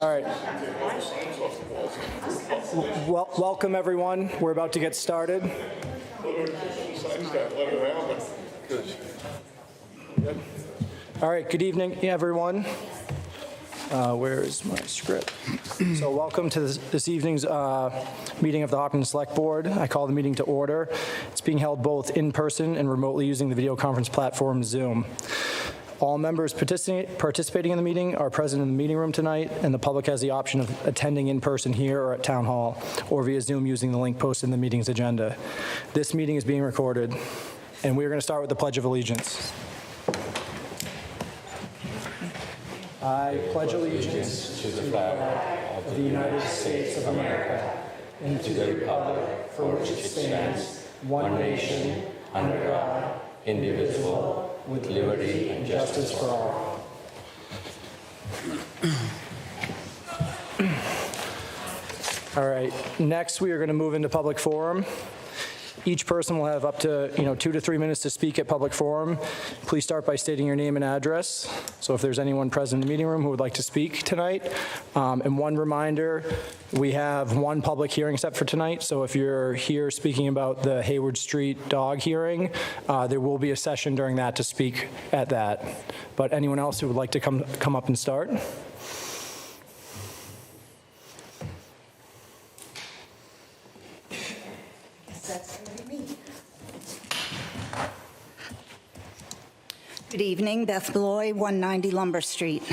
All right. Welcome, everyone. We're about to get started. All right. Good evening, everyone. Where's my script? So welcome to this evening's meeting of the Hopkins Select Board. I call the meeting to order. It's being held both in person and remotely using the video conference platform Zoom. All members participating in the meeting are present in the meeting room tonight, and the public has the option of attending in person here or at Town Hall, or via Zoom using the link posted in the meeting's agenda. This meeting is being recorded, and we are going to start with the Pledge of Allegiance. I pledge allegiance to the flag of the United States of America and to the republic for which it stands, one nation, under God, indivisible, with liberty and justice for all. All right, next we are going to move into public forum. Each person will have up to 2 to 3 minutes to speak at public forum. Please start by stating your name and address. So if there's anyone present in the meeting room who would like to speak tonight. And one reminder, we have one public hearing set for tonight. So if you're here speaking about the Hayward Street dog hearing, there will be a session during that to speak at that. But anyone else who would like to come up and start? Good evening, Beth Beloy, 190 Lumber Street.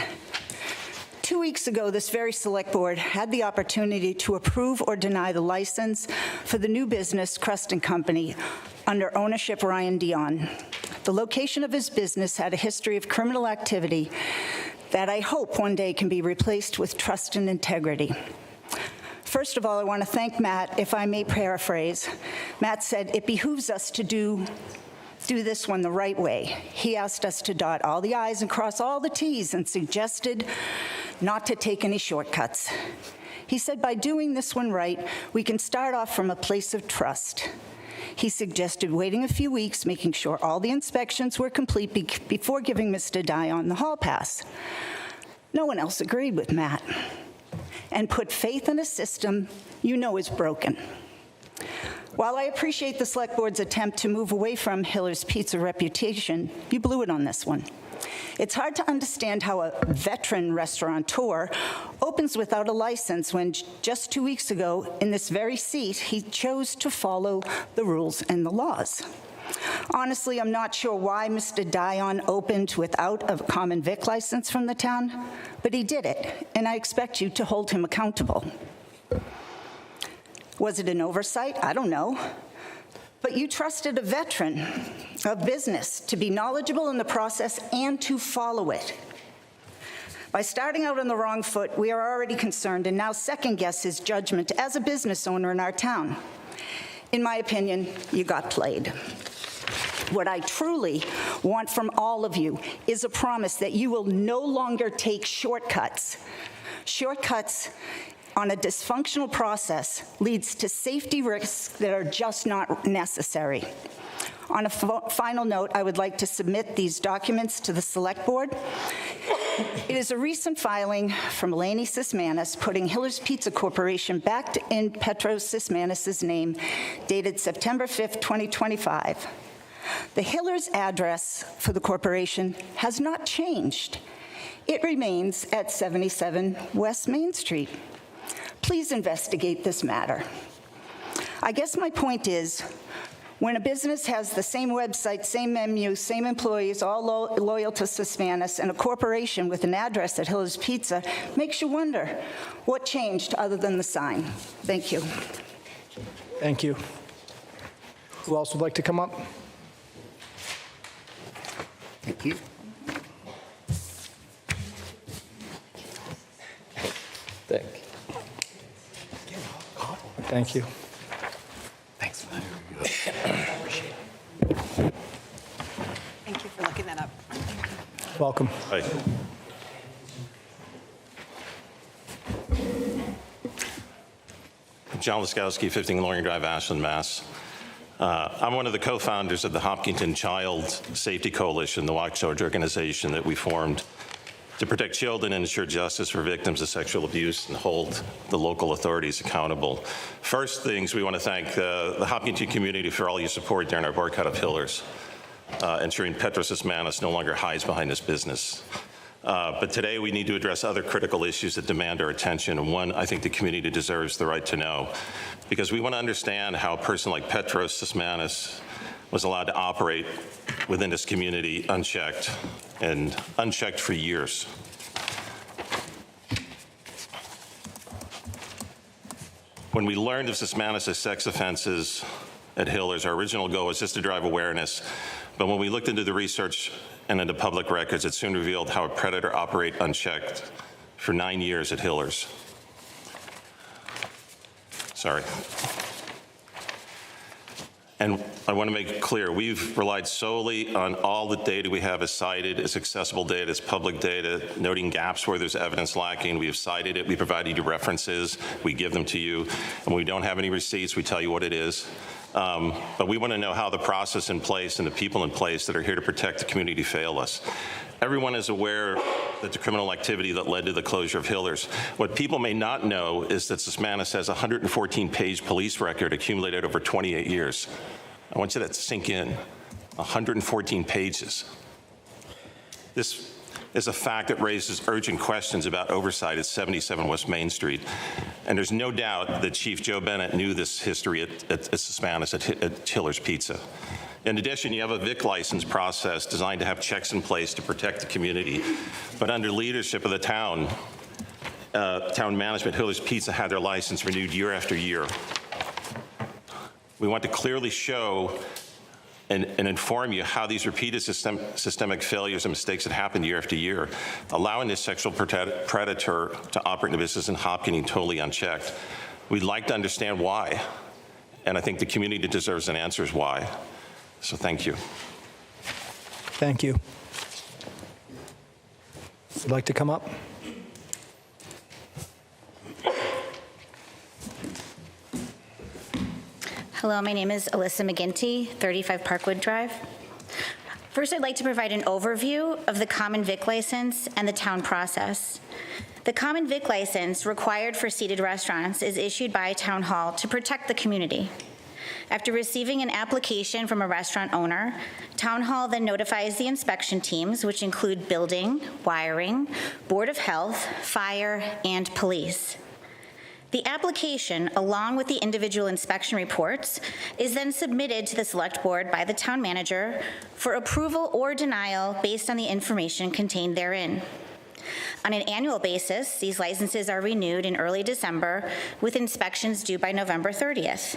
2 weeks ago, this very select board had the opportunity to approve or deny the license for the new business, Crust & Company, under ownership Ryan Dion. The location of his business had a history of criminal activity that I hope one day can be replaced with trust and integrity. First of all, I want to thank Matt, if I may paraphrase. Matt said, it behooves us to do this one the right way. He asked us to dot all the I's and cross all the T's and suggested not to take any shortcuts. He said by doing this one right, we can start off from a place of trust. He suggested waiting a few weeks, making sure all the inspections were complete before giving Mr. Dion the hall pass. No one else agreed with Matt and put faith in a system you know is broken. While I appreciate the Select Board's attempt to move away from Hiller's Pizza reputation, you blew it on this one. It's hard to understand how a veteran restaurateur opens without a license when just 2 weeks ago, in this very seat, he chose to follow the rules and the laws. Honestly, I'm not sure why Mr. Dion opened without a common vic license from the town, but he did it, and I expect you to hold him accountable. Was it an oversight? I don't know. But you trusted a veteran of business to be knowledgeable in the process and to follow it. By starting out on the wrong foot, we are already concerned and now second-guess his judgment as a business owner in our town. In my opinion, you got played. What I truly want from all of you is a promise that you will no longer take shortcuts. Shortcuts on a dysfunctional process leads to safety risks that are just not necessary. On a final note, I would like to submit these documents to the Select Board. It is a recent filing from Eleni Sismanis putting Hiller's Pizza Corporation back in Petros Sismanis' name, dated September 5th, 2025. The Hiller's address for the corporation has not changed. It remains at 77 West Main Street. Please investigate this matter. I guess my point is, when a business has the same website, same menu, same employees, all loyal to Sismanis, and a corporation with an address at Hiller's Pizza, makes you wonder what changed other than the sign. Thank you. Thank you. Who else would like to come up? Thank you. Thank you. Thank you. Thanks. Thank you for looking that up. Welcome. Hi. John Laskowski, 15 Loring Drive, Ashland, Mass. I'm one of the co-founders of the Hopkinton Child Safety Coalition, the watchdog organization that we formed to protect children and ensure justice for victims of sexual abuse and hold the local authorities accountable. First things, we want to thank the Hopkinton community for all your support during our boycott of Hillers, ensuring Petros Sismanis no longer hides behind this business. But today we need to address other critical issues that demand our attention, and one I think the community deserves the right to know, because we want to understand how a person like Petros Sismanis was allowed to operate within this community unchecked, and unchecked for years. When we learned of Sismanis' sex offenses at Hillers, our original goal was just to drive awareness, but when we looked into the research and into public records, it soon revealed how a predator operated unchecked for 9 years at Hillers. Sorry. And I want to make it clear, we've relied solely on all the data we have as cited, as accessible data, as public data, noting gaps where there's evidence lacking. We have cited it, we provided you references, we give them to you. And when we don't have any receipts, we tell you what it is. But we want to know how the process in place and the people in place that are here to protect the community fail us. Everyone is aware that the criminal activity that led to the closure of Hillers. What people may not know is that Sismanis has a 114-page police record accumulated over 28 years. I want you to sink in. 114 pages. This is a fact that raises urgent questions about oversight at 77 West Main Street. And there's no doubt that Chief Joe Bennett knew this history at Sismanis at Hillers Pizza. In addition, you have a VIC license process designed to have checks in place to protect the community. But under leadership of the town management, Hillers Pizza had their license renewed year after year. We want to clearly show and inform you how these repeated systemic failures and mistakes that happened year after year, allowing this sexual predator to operate in the business in Hopkinton totally unchecked. We'd like to understand why, and I think the community deserves an answer as why. So thank you. Thank you. Would like to come up? Hello, my name is Alyssa McGinty, 35 Parkwood Drive. First, I'd like to provide an overview of the common vic license and the town process. The common vic license required for seated restaurants is issued by Town Hall to protect the community. After receiving an application from a restaurant owner, Town Hall then notifies the inspection teams, which include building, wiring, Board of Health, fire, and police. The application, along with the individual inspection reports, is then submitted to the Select Board by the town manager for approval or denial based on the information contained therein. On an annual basis, these licenses are renewed in early December, with inspections due by November 30th.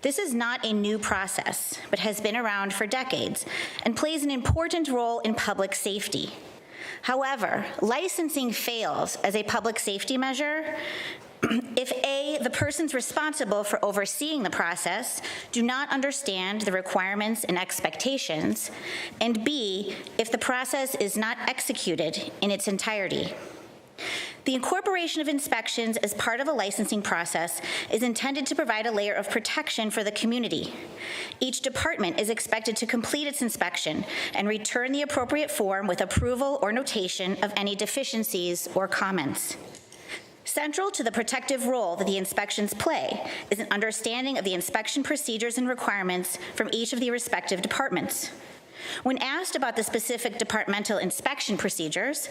This is not a new process, but has been around for decades and plays an important role in public safety. However, licensing fails as a public safety measure if A, the persons responsible for overseeing the process do not understand the requirements and expectations, and B, if the process is not executed in its entirety. The incorporation of inspections as part of a licensing process is intended to provide a layer of protection for the community. Each department is expected to complete its inspection and return the appropriate form with approval or notation of any deficiencies or comments. Central to the protective role that the inspections play is an understanding of the inspection procedures and requirements from each of the respective departments. When asked about the specific departmental inspection procedures,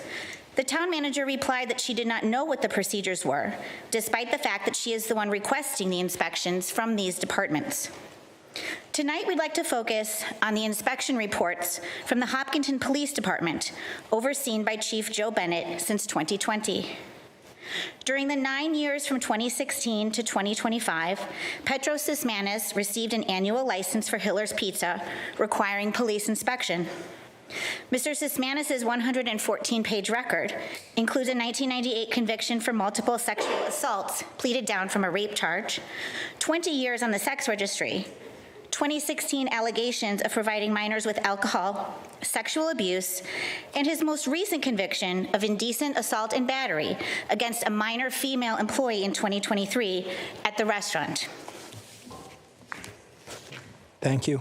the town manager replied that she did not know what the procedures were, despite the fact that she is the one requesting the inspections from these departments. Tonight, we'd like to focus on the inspection reports from the Hopkinton Police Department, overseen by Chief Joe Bennett since 2020. During the 9 years from 2016 to 2025, Petros Sismanis received an annual license for Hillers Pizza, requiring police inspection. Mr. Sismanis' 114-page record includes a 1998 conviction for multiple sexual assaults pleaded down from a rape charge, 20 years on the sex registry, 2016 allegations of providing minors with alcohol, sexual abuse, and his most recent conviction of indecent assault and battery against a minor female employee in 2023 at the restaurant. Thank you.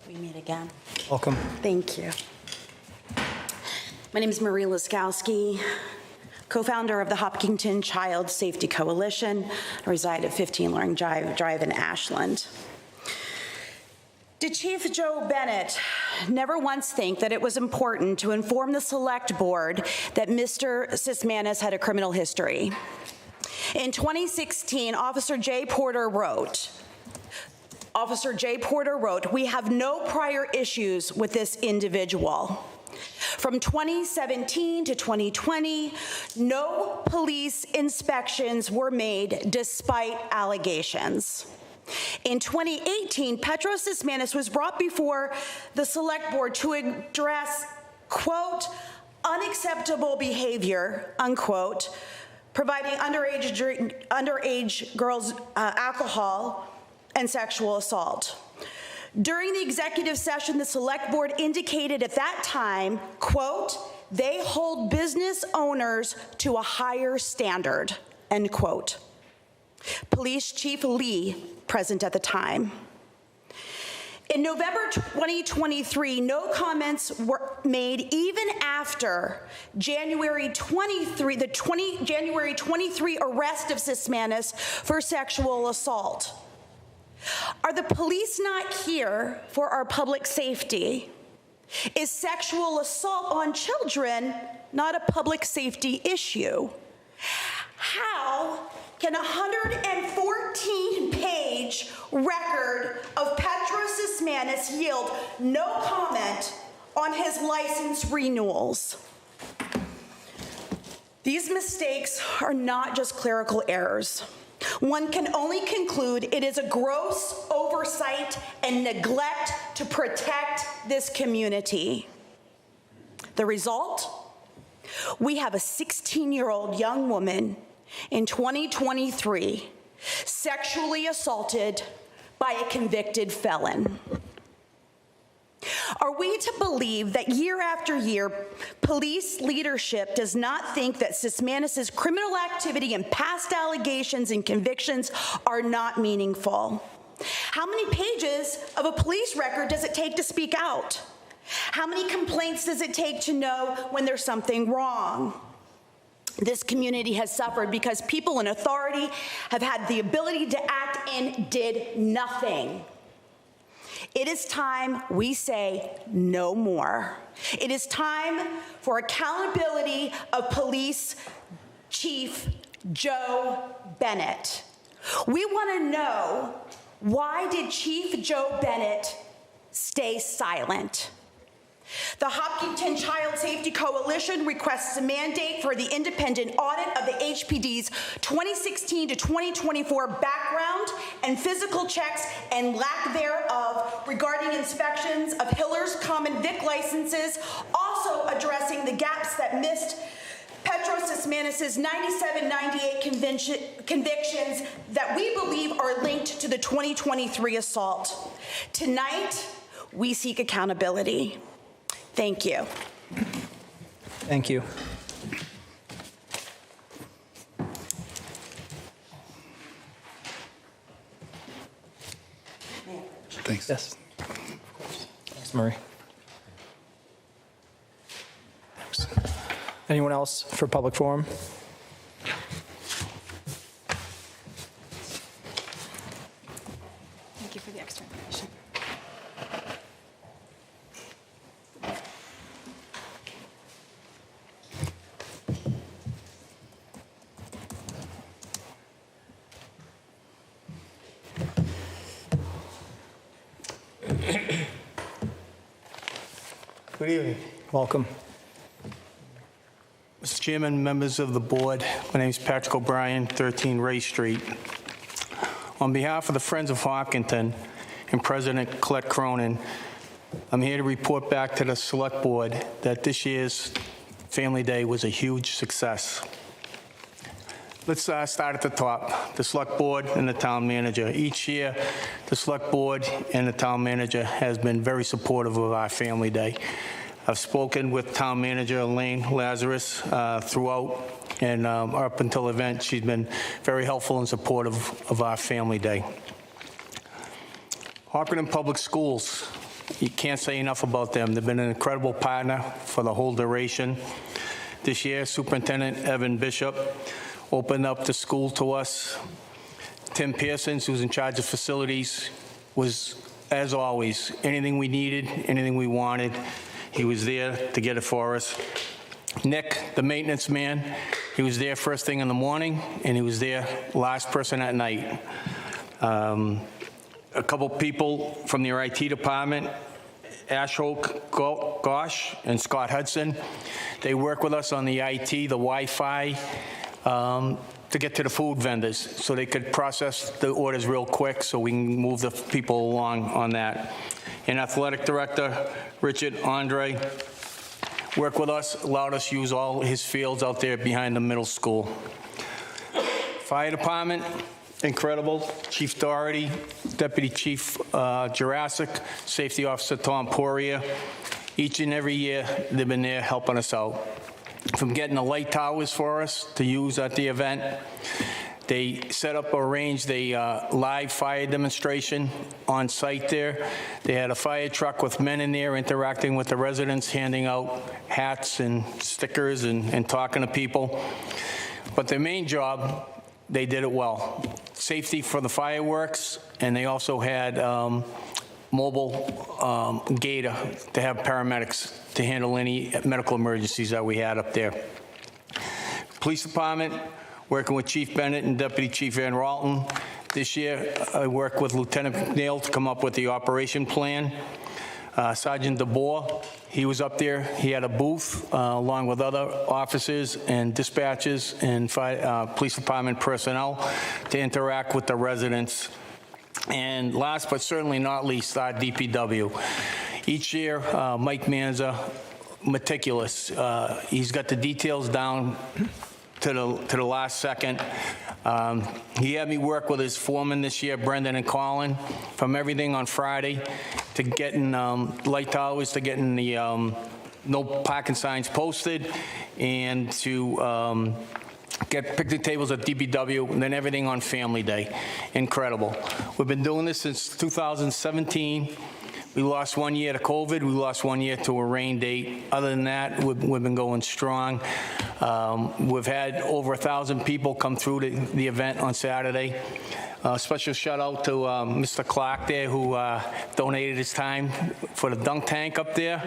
We meet again. Welcome. Thank you. My name is Marie Laskowski, co-founder of the Hopkinton Child Safety Coalition. I reside at 15 Loring Drive in Ashland. Did Chief Joe Bennett never once think that it was important to inform the Select Board that Mr. Sismanis had a criminal history? In 2016, Officer Jay Porter wrote, "We have no prior issues with this individual." From 2017 to 2020, no police inspections were made despite allegations. In 2018, Petros Sismanis was brought before the Select Board to address, quote, "unacceptable behavior," unquote, providing underage girls alcohol and sexual assault. During the executive session, the Select Board indicated at that time, quote, "they hold business owners to a higher standard," end quote. Police Chief Lee, present at the time. In November 2023, no comments were made even after January 23 arrest of Sismanis for sexual assault. Are the police not here for our public safety? Is sexual assault on children not a public safety issue? How can a 114-page record of Petros Sismanis yield no comment on his license renewals? These mistakes are not just clerical errors. One can only conclude it is a gross oversight and neglect to protect this community. The result? We have a 16-year-old young woman in 2023 sexually assaulted by a convicted felon. Are we to believe that year after year, police leadership does not think that Sismanis' criminal activity and past allegations and convictions are not meaningful? How many pages of a police record does it take to speak out? How many complaints does it take to know when there's something wrong? This community has suffered because people in authority have had the ability to act and did nothing. It is time we say no more. It is time for accountability of Police Chief Joe Bennett. We want to know, why did Chief Joe Bennett stay silent? The Hopkinton Child Safety Coalition requests a mandate for the independent audit of the HPD's 2016 to 2024 background and physical checks and lack thereof regarding inspections of Hiller's common vic licenses, also addressing the gaps that missed Petros Sismanis' 97-98 convictions that we believe are linked to the 2023 assault. Tonight, we seek accountability. Thank you. Thank you. Thanks. Yes. Thanks, Marie. Thanks. Anyone else for public forum? Thank you for the extra information. Good evening. Welcome. Mr. Chairman, members of the board, my name is Patrick O'Brien, 13 Ray Street. On behalf of the Friends of Hopkinton and President Colette Cronin, I'm here to report back to the Select Board that this year's Family Day was a huge success. Let's start at the top, the Select Board and the Town Manager. Each year, the Select Board and the Town Manager has been very supportive of our Family Day. I've spoken with Town Manager Elaine Lazarus throughout, and up until the event, she's been very helpful and supportive of our Family Day. Hopkinton Public Schools You can't say enough about them. They've been an incredible partner for the whole duration. This year, Superintendent Evan Bishop opened up the school to us. Tim Pearsons, who's in charge of facilities, was, as always, anything we needed, anything we wanted, he was there to get it for us. Nick, the maintenance man, he was there first thing in the morning, and he was there last person at night. A couple people from their IT department, Ashok Gosh and Scott Hudson, they work with us on the IT, the Wi-Fi, to get to the food vendors so they could process the orders real quick so we can move the people along on that. And athletic director, Richard Andre, worked with us, allowed us to use all his fields out there behind the middle school. Fire department, incredible. Chief Doherty, Deputy Chief Jurassic, Safety Officer Tom Poirier. Each and every year, they've been there helping us out. From getting the light towers for us to use at the event, they set up, arranged a live fire demonstration on site there. They had a fire truck with men in there interacting with the residents, handing out hats and stickers and talking to people. But their main job, they did it well. Safety for the fireworks, and they also had mobile gator to have paramedics to handle any medical emergencies that we had up there. Police department, working with Chief Bennett and Deputy Chief Van Ralton. This year, I worked with Lieutenant McNeil to come up with the operation plan. Sergeant DeBoer, he was up there. He had a booth along with other officers and dispatchers and police department personnel to interact with the residents. And last but certainly not least, our DPW. Each year, Mike Manza, meticulous. He's got the details down to the last second. He had me work with his foreman this year, Brendan and Colin, from everything on Friday to getting light towers, to getting the no parking signs posted, and to get picnic tables at DPW, and then everything on Family Day. Incredible. We've been doing this since 2017. We lost 1 year to COVID. We lost 1 year to a rain date. Other than that, we've been going strong. We've had over 1,000 people come through the event on Saturday. Special shout out to Mr. Clark there, who donated his time for the dunk tank up there.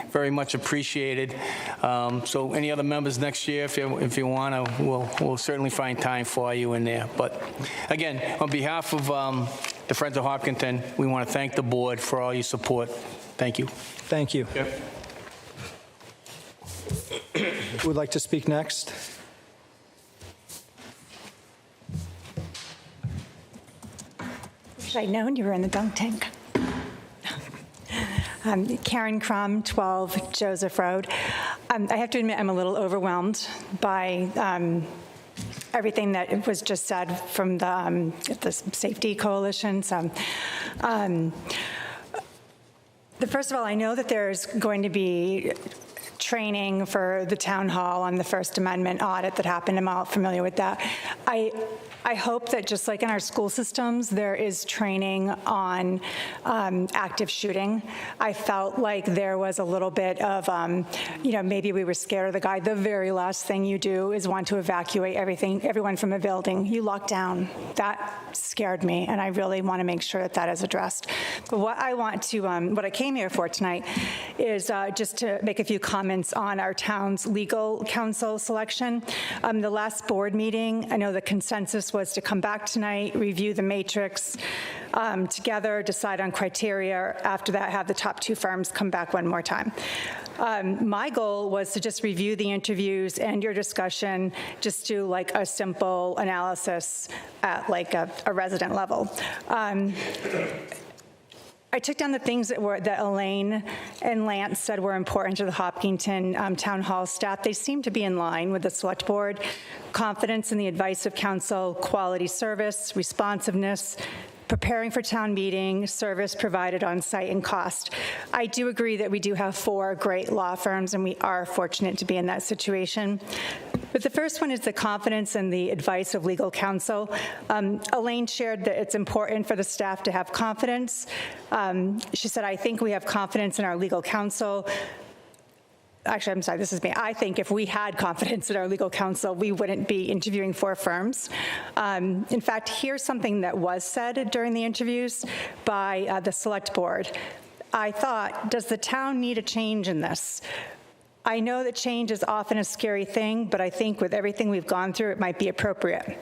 Very much appreciated. So any other members next year, if you want to, we'll certainly find time for you in there. But again, on behalf of the Friends of Hopkinton, we want to thank the board for all your support. Thank you. Thank you. Yep. Who would like to speak next? Wish I'd known you were in the dunk tank. Karen Crum, 12 Joseph Road. I have to admit I'm a little overwhelmed by everything that was just said from the Safety Coalition. So, first of all, I know that there's going to be training for the town hall on the First Amendment audit that happened. I'm all familiar with that. I hope that just like in our school systems, there is training on active shooting. I felt like there was a little bit of, maybe we were scared of the guy. The very last thing you do is want to evacuate everyone from a building. You lock down. That scared me, and I really want to make sure that that is addressed. But what I came here for tonight is just to make a few comments on our town's legal counsel selection. The last board meeting, I know the consensus was to come back tonight, review the matrix together, decide on criteria. After that, have the top two firms come back one more time. My goal was to just review the interviews and your discussion, just do like a simple analysis at like a resident level. I took down the things that Elaine and Lance said were important to the Hopkinton Town Hall staff. They seem to be in line with the Select Board. Confidence in the advice of counsel, quality service, responsiveness, preparing for town meeting, service provided on site, and cost. I do agree that we do have 4 great law firms, and we are fortunate to be in that situation. But the first one is the confidence and the advice of legal counsel. Elaine shared that it's important for the staff to have confidence. She said, I think we have confidence in our legal counsel. Actually, I'm sorry, this is me. I think if we had confidence in our legal counsel, we wouldn't be interviewing 4 firms. In fact, here's something that was said during the interviews by the select board. I thought, does the town need a change in this? I know that change is often a scary thing, but I think with everything we've gone through, it might be appropriate.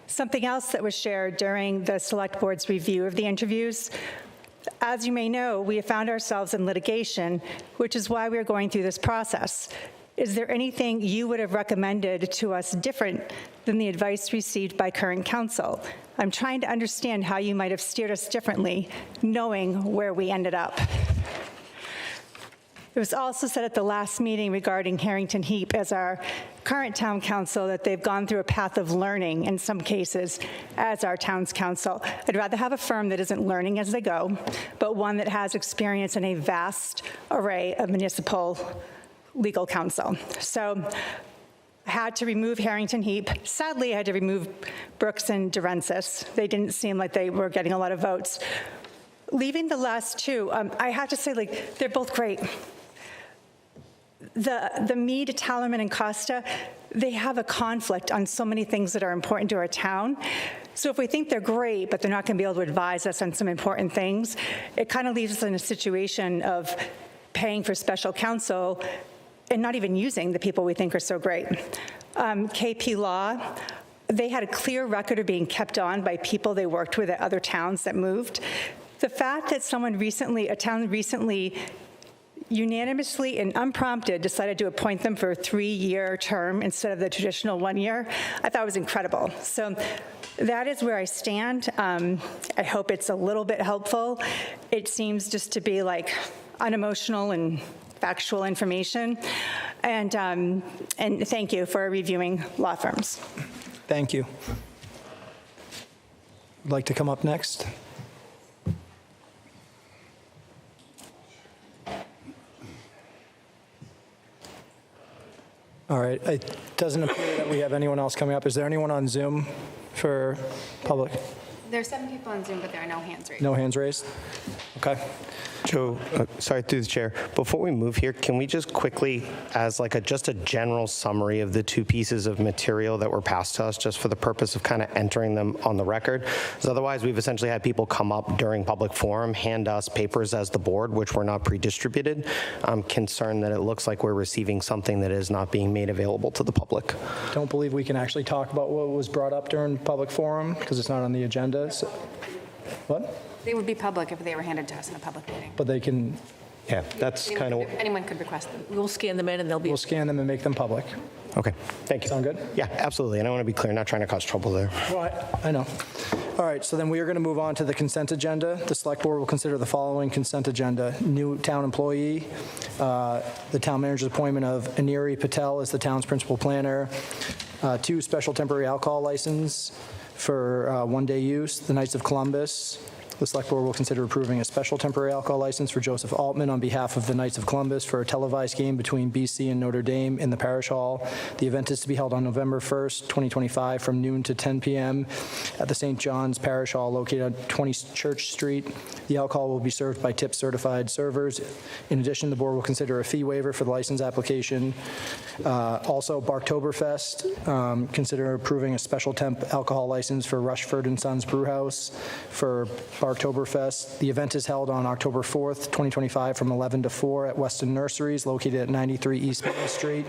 Something else that was shared during the select board's review of the interviews, as you may know, we have found ourselves in litigation, which is why we are going through this process. Is there anything you would have recommended to us different than the advice received by current counsel? I'm trying to understand how you might have steered us differently, knowing where we ended up. It was also said at the last meeting regarding Harrington Heap as our current town council that they've gone through a path of learning in some cases as our town's council. I'd rather have a firm that isn't learning as they go, but one that has experience in a vast array of municipal legal counsel. So I had to remove Harrington Heap. Sadly, I had to remove Brooks and Durensis. They didn't seem like they were getting a lot of votes. Leaving the last 2, I have to say, like, they're both great. The Meade, Tallerman, and Costa, they have a conflict on so many things that are important to our town. So if we think they're great, but they're not going to be able to advise us on some important things, it kind of leaves us in a situation of paying for special counsel and not even using the people we think are so great. KP Law, they had a clear record of being kept on by people they worked with at other towns that moved. The fact that a town recently unanimously and unprompted decided to appoint them for a 3-year term instead of the traditional 1 year, I thought was incredible. So that is where I stand. I hope it's a little bit helpful. It seems just to be like unemotional and factual information. And thank you for reviewing law firms. Thank you. Would like to come up next? All right, it doesn't appear that we have anyone else coming up. Is there anyone on Zoom for public? There are 7 people on Zoom, but there are no hands raised. No hands raised? Okay. Joe, sorry, through the chair. Before we move here, can we just quickly, as like just a general summary of the 2 pieces of material that were passed to us, just for the purpose of kind of entering them on the record? Because otherwise, we've essentially had people come up during public forum, hand us papers as the board, which were not pre-distributed. I'm concerned that it looks like we're receiving something that is not being made available to the public. Don't believe we can actually talk about what was brought up during public forum because it's not on the agenda. So, what? They would be public if they were handed to us in a public meeting. But they can, Yeah, that's kind of, Anyone could request them. We'll scan them in and they'll be. we'll scan them and make them public. okay, thank you. Sound good? Yeah, absolutely, and I want to be clear, not trying to cause trouble there. Well, I know. All right, so then we are going to move on to the consent agenda. The select board will consider the following consent agenda. New town employee, the town manager's appointment of Aniri Patel as the town's principal planner, 2 special temporary alcohol license for 1-day use, the Knights of Columbus. The select board will consider approving a special temporary alcohol license for Joseph Altman on behalf of the Knights of Columbus for a televised game between BC and Notre Dame in the parish hall. The event is to be held on November 1st, 2025 from noon to 10 p.m. at the St. John's Parish Hall located on 20 Church Street. The alcohol will be served by tip certified servers. In addition, the board will consider a fee waiver for the license application. Also, Barktoberfest, consider approving a special temp alcohol license for Rushford and Sons Brewhouse for Barktoberfest. The event is held on October 4th, 2025 from 11 to 4 at Weston Nurseries located at 93 East Main Street.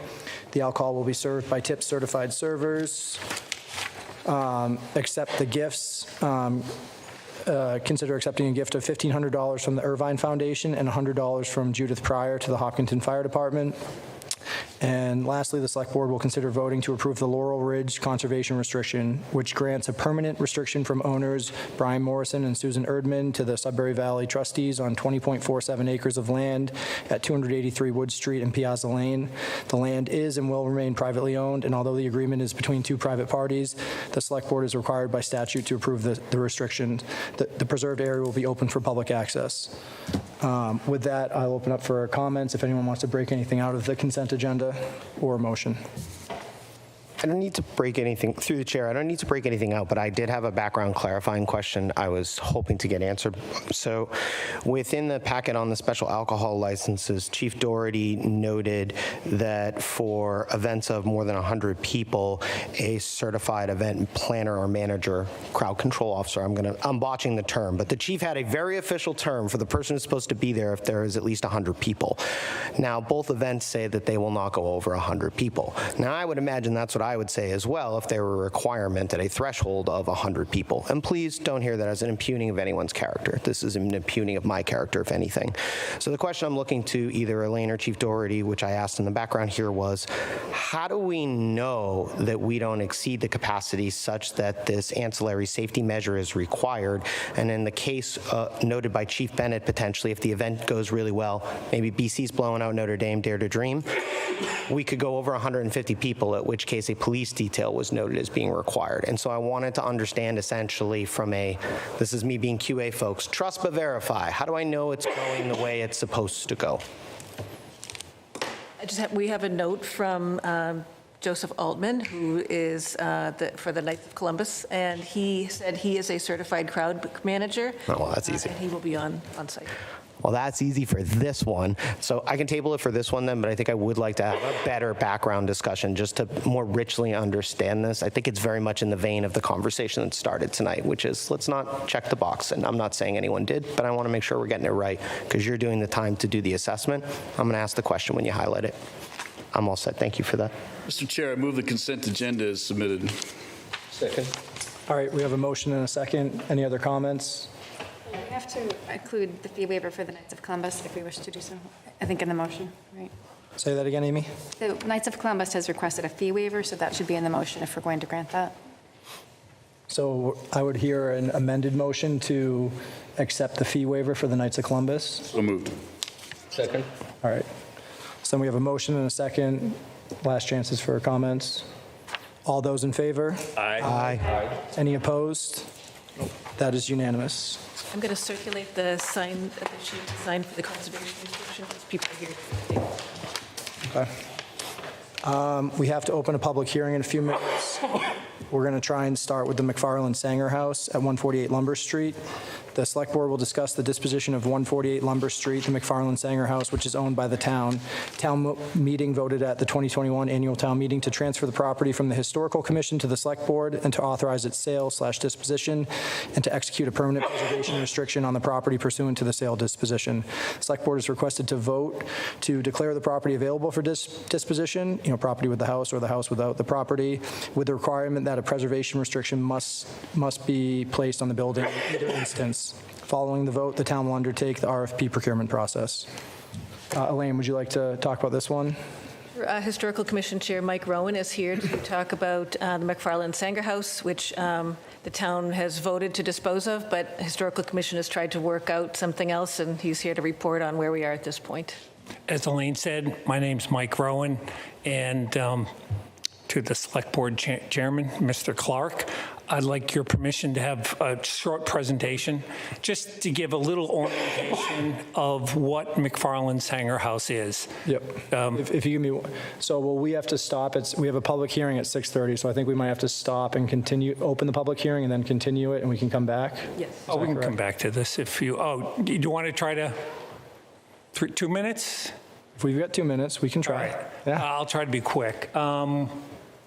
The alcohol will be served by tip certified servers. Accept the gifts. Consider accepting a gift of $1,500 from the Irvine Foundation and $100 from Judith Pryor to the Hopkinton Fire Department. And lastly, the select board will consider voting to approve the Laurel Ridge Conservation Restriction, which grants a permanent restriction from owners Brian Morrison and Susan Erdman to the Sudbury Valley trustees on 20.47 acres of land at 283 Wood Street and Piazza Lane. The land is and will remain privately owned, and although the agreement is between 2 private parties, the select board is required by statute to approve the restriction. The preserved area will be open for public access. With that, I'll open up for comments if anyone wants to break anything out of the consent agenda or motion. I don't need to break anything, through the chair, I don't need to break anything out, but I did have a background clarifying question I was hoping to get answered. So within the packet on the special alcohol licenses, Chief Doherty noted that for events of more than 100 people, a certified event planner or manager, crowd control officer, I'm botching the term, but the chief had a very official term for the person who's supposed to be there if there is at least 100 people. Now, both events say that they will not go over 100 people. Now, I would imagine that's what I would say as well if there were a requirement at a threshold of 100 people. And please don't hear that as an impugning of anyone's character. This is an impugning of my character, if anything. So the question I'm looking to either Elaine or Chief Doherty, which I asked in the background here, was how do we know that we don't exceed the capacity such that this ancillary safety measure is required? And in the case noted by Chief Bennett, potentially, if the event goes really well, maybe BC's blowing out Notre Dame Dare to Dream, we could go over 150 people, at which case a police detail was noted as being required. And so I wanted to understand essentially from this is me being QA folks, trust but verify. How do I know it's going the way it's supposed to go? We have a note from Joseph Altman, who is for the Knights of Columbus, and he said he is a certified crowd manager. Oh, well, that's easy. And he will be on site. Well, that's easy for this one. So I can table it for this one then, but I think I would like to have a better background discussion just to more richly understand this. I think it's very much in the vein of the conversation that started tonight, which is let's not check the box. And I'm not saying anyone did, but I want to make sure we're getting it right because you're doing the time to do the assessment. I'm going to ask the question when you highlight it. I'm all set. Thank you for that. Mr. Chair, I move the consent agenda is submitted. Second. All right, we have a motion and a second. Any other comments? We have to include the fee waiver for the Knights of Columbus if we wish to do so, I think in the motion, right? Say that again, Amy. The Knights of Columbus has requested a fee waiver, so that should be in the motion if we're going to grant that. So I would hear an amended motion to accept the fee waiver for the Knights of Columbus. So moved. Second. All right. So then we have a motion and a second. Last chances for comments. All those in favor? Aye. Aye. Any opposed? That is unanimous. I'm going to circulate the sign, the sheet signed for the conservation restriction, as people are here. Okay. We have to open a public hearing in a few minutes. We're going to try and start with the McFarland Sanger House at 148 Lumber Street. The Select Board will discuss the disposition of 148 Lumber Street, the McFarland Sanger House, which is owned by the town. Town meeting voted at the 2021 annual town meeting to transfer the property from the Historical Commission to the Select Board and to authorize its sale/disposition and to execute a permanent preservation restriction on the property pursuant to the sale disposition. The Select Board is requested to vote to declare the property available for disposition, property with the house or the house without the property, with the requirement that a preservation restriction must be placed on the building in either instance. Following the vote, the town will undertake the RFP procurement process. Elaine, would you like to talk about this one? Historical Commission Chair Mike Rowan is here to talk about the McFarland Sanger House, which the town has voted to dispose of, but Historical Commission has tried to work out something else, and he's here to report on where we are at this point. As Elaine said, my name's Mike Rowan, and to the Select Board Chairman, Mr. Clark, I'd like your permission to have a short presentation, just to give a little orientation of what McFarland Sanger House is. Yep. If you give me, we have to stop. We have a public hearing at 6:30, so I think we might have to stop and open the public hearing and then continue it, and we can come back. Yes. Oh, we can come back to this if you, do you want to try to, 2 minutes? If we've got 2 minutes, we can try. All right. Yeah. I'll try to be quick.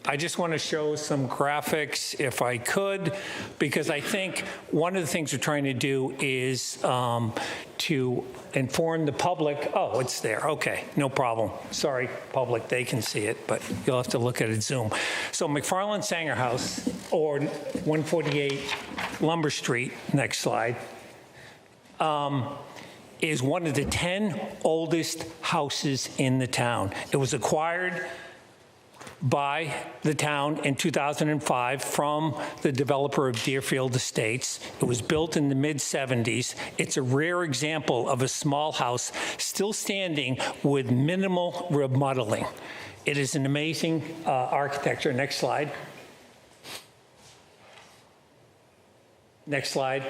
I just want to show some graphics, if I could, because I think one of the things we're trying to do is to inform the public. Oh, it's there. Okay, no problem. Sorry, public, they can see it, but you'll have to look at it Zoom. So McFarland Sanger House, or 148 Lumber Street, next slide, is one of the 10 oldest houses in the town. It was acquired by the town in 2005 from the developer of Deerfield Estates. It was built in the mid-70s. It's a rare example of a small house still standing with minimal remodeling. It is an amazing architecture. Next slide. Next slide.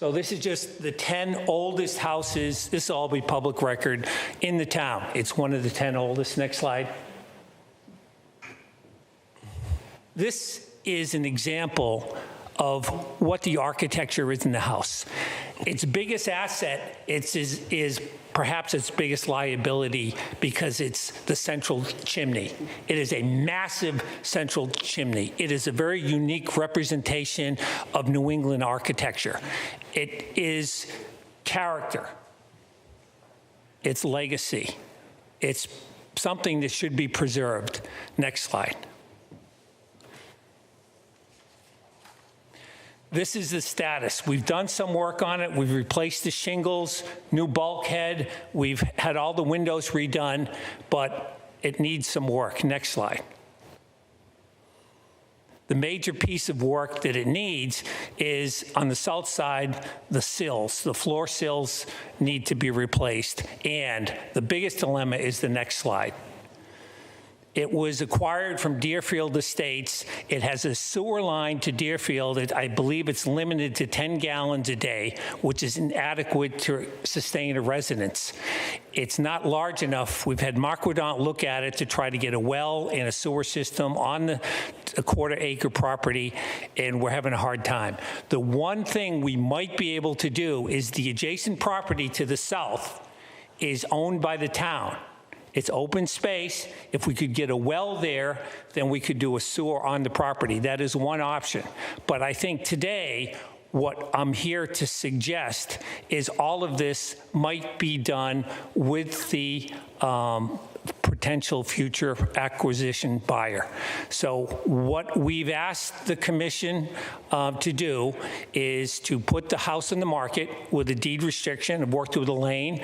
So this is just the 10 oldest houses, this will all be public record, in the town. It's one of the 10 oldest. Next slide. This is an example of what the architecture is in the house. Its biggest asset is perhaps its biggest liability because it's the central chimney. It is a massive central chimney. It is a very unique representation of New England architecture. It is character. It's legacy. It's something that should be preserved. Next slide. This is the status. We've done some work on it. We've replaced the shingles, new bulkhead. We've had all the windows redone, but it needs some work. Next slide. The major piece of work that it needs is on the south side, the sills. The floor sills need to be replaced. And the biggest dilemma is the next slide. It was acquired from Deerfield Estates. It has a sewer line to Deerfield. I believe it's limited to 10 gallons a day, which is inadequate to sustain a residence. It's not large enough. We've had Marquardant look at it to try to get a well and a sewer system on a quarter-acre property, and we're having a hard time. The one thing we might be able to do is the adjacent property to the south is owned by the town. It's open space. If we could get a well there, then we could do a sewer on the property. That is one option. But I think today, what I'm here to suggest is all of this might be done with the potential future acquisition buyer. So what we've asked the commission to do is to put the house on the market with a deed restriction. I've worked with Elaine.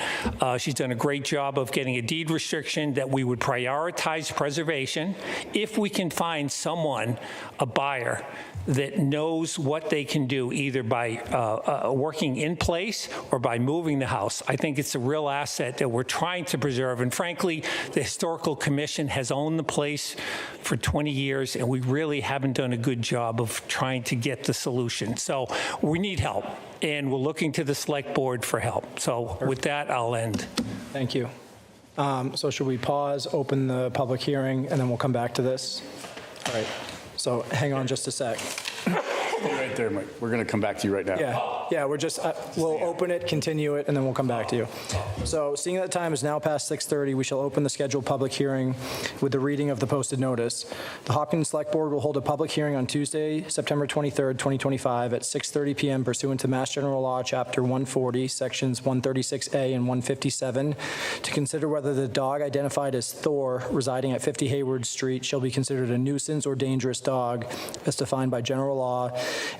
She's done a great job of getting a deed restriction that we would prioritize preservation. If we can find someone, a buyer, that knows what they can do either by working in place or by moving the house. I think it's a real asset that we're trying to preserve. And frankly, the Historical Commission has owned the place for 20 years, and we really haven't done a good job of trying to get the solution. So we need help, and we're looking to the Select Board for help. So with that, I'll end. Thank you. So should we pause, open the public hearing, and then we'll come back to this? All right. So hang on just a sec. Right there, Mike. We're going to come back to you right now. Yeah, we're just, we'll open it, continue it, and then we'll come back to you. So seeing that the time is now past 6:30, we shall open the scheduled public hearing with the reading of the posted notice. The Hopkins Select Board will hold a public hearing on Tuesday, September 23rd, 2025 at 6:30 p.m. pursuant to Mass General Law, Chapter 140, Sections 136A and 157, to consider whether the dog identified as Thor residing at 50 Hayward Street shall be considered a nuisance or dangerous dog as defined by general law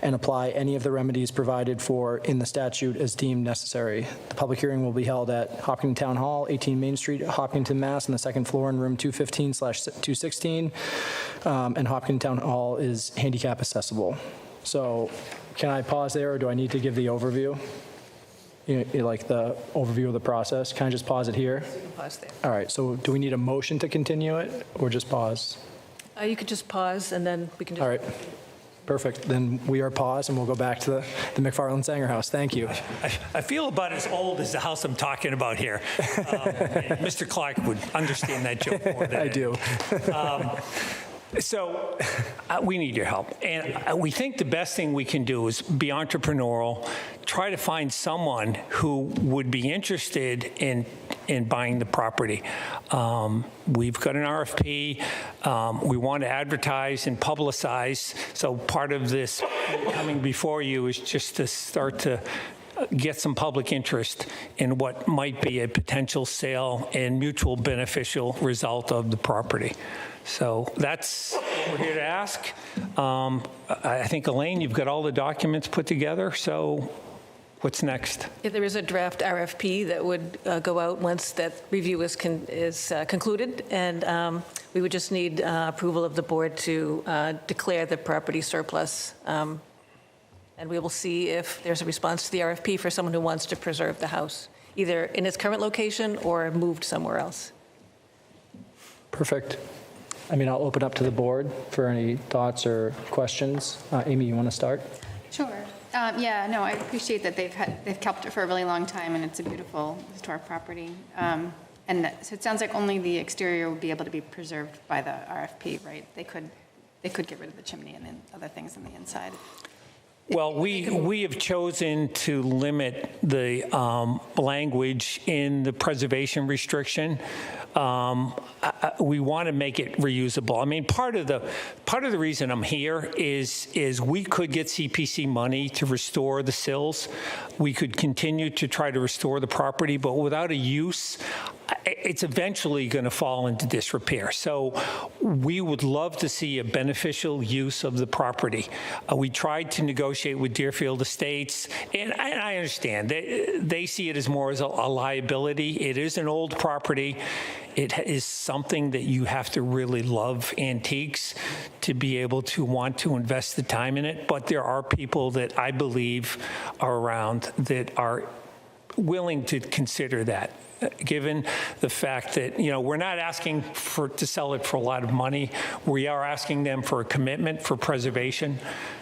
and apply any of the remedies provided for in the statute as deemed necessary. The public hearing will be held at Hopkinton Town Hall, 18 Main Street, Hopkinton, Mass. on the second floor in room 215/216. And Hopkinton Town Hall is handicap accessible. So can I pause there, or do I need to give the overview? Like the overview of the process? Can I just pause it here? You can pause there. All right, so do we need a motion to continue it, or just pause? You could just pause, and then we can just... All right. Perfect. Then we are paused, and we'll go back to the McFarland Sanger House. Thank you. I feel about as old as the house I'm talking about here. Mr. Clark would understand that joke more than I do. So we need your help. And we think the best thing we can do is be entrepreneurial, try to find someone who would be interested in buying the property. We've got an RFP. We want to advertise and publicize. So part of this coming before you is just to start to get some public interest in what might be a potential sale and mutual beneficial result of the property. So that's what we're here to ask. I think, Elaine, you've got all the documents put together, so what's next? Yeah, there is a draft RFP that would go out once that review is concluded, and we would just need approval of the board to declare the property surplus. And we will see if there's a response to the RFP for someone who wants to preserve the house, either in its current location or moved somewhere else. Perfect. I mean, I'll open up to the board for any thoughts or questions. Amy, you want to start? Sure. Yeah, no, I appreciate that they've kept it for a really long time, and it's a beautiful historic property. So it sounds like only the exterior would be able to be preserved by the RFP, right? They could get rid of the chimney and then other things on the inside. Well, we have chosen to limit the language in the preservation restriction. We want to make it reusable. I mean, part of the reason I'm here is we could get CPC money to restore the sills. We could continue to try to restore the property, but without a use, it's eventually going to fall into disrepair. So we would love to see a beneficial use of the property. We tried to negotiate with Deerfield Estates, and I understand. They see it as more as a liability. It is an old property. It is something that you have to really love antiques to be able to want to invest the time in it. But there are people that I believe are around that are willing to consider that, given the fact that, we're not asking to sell it for a lot of money. We are asking them for a commitment for preservation.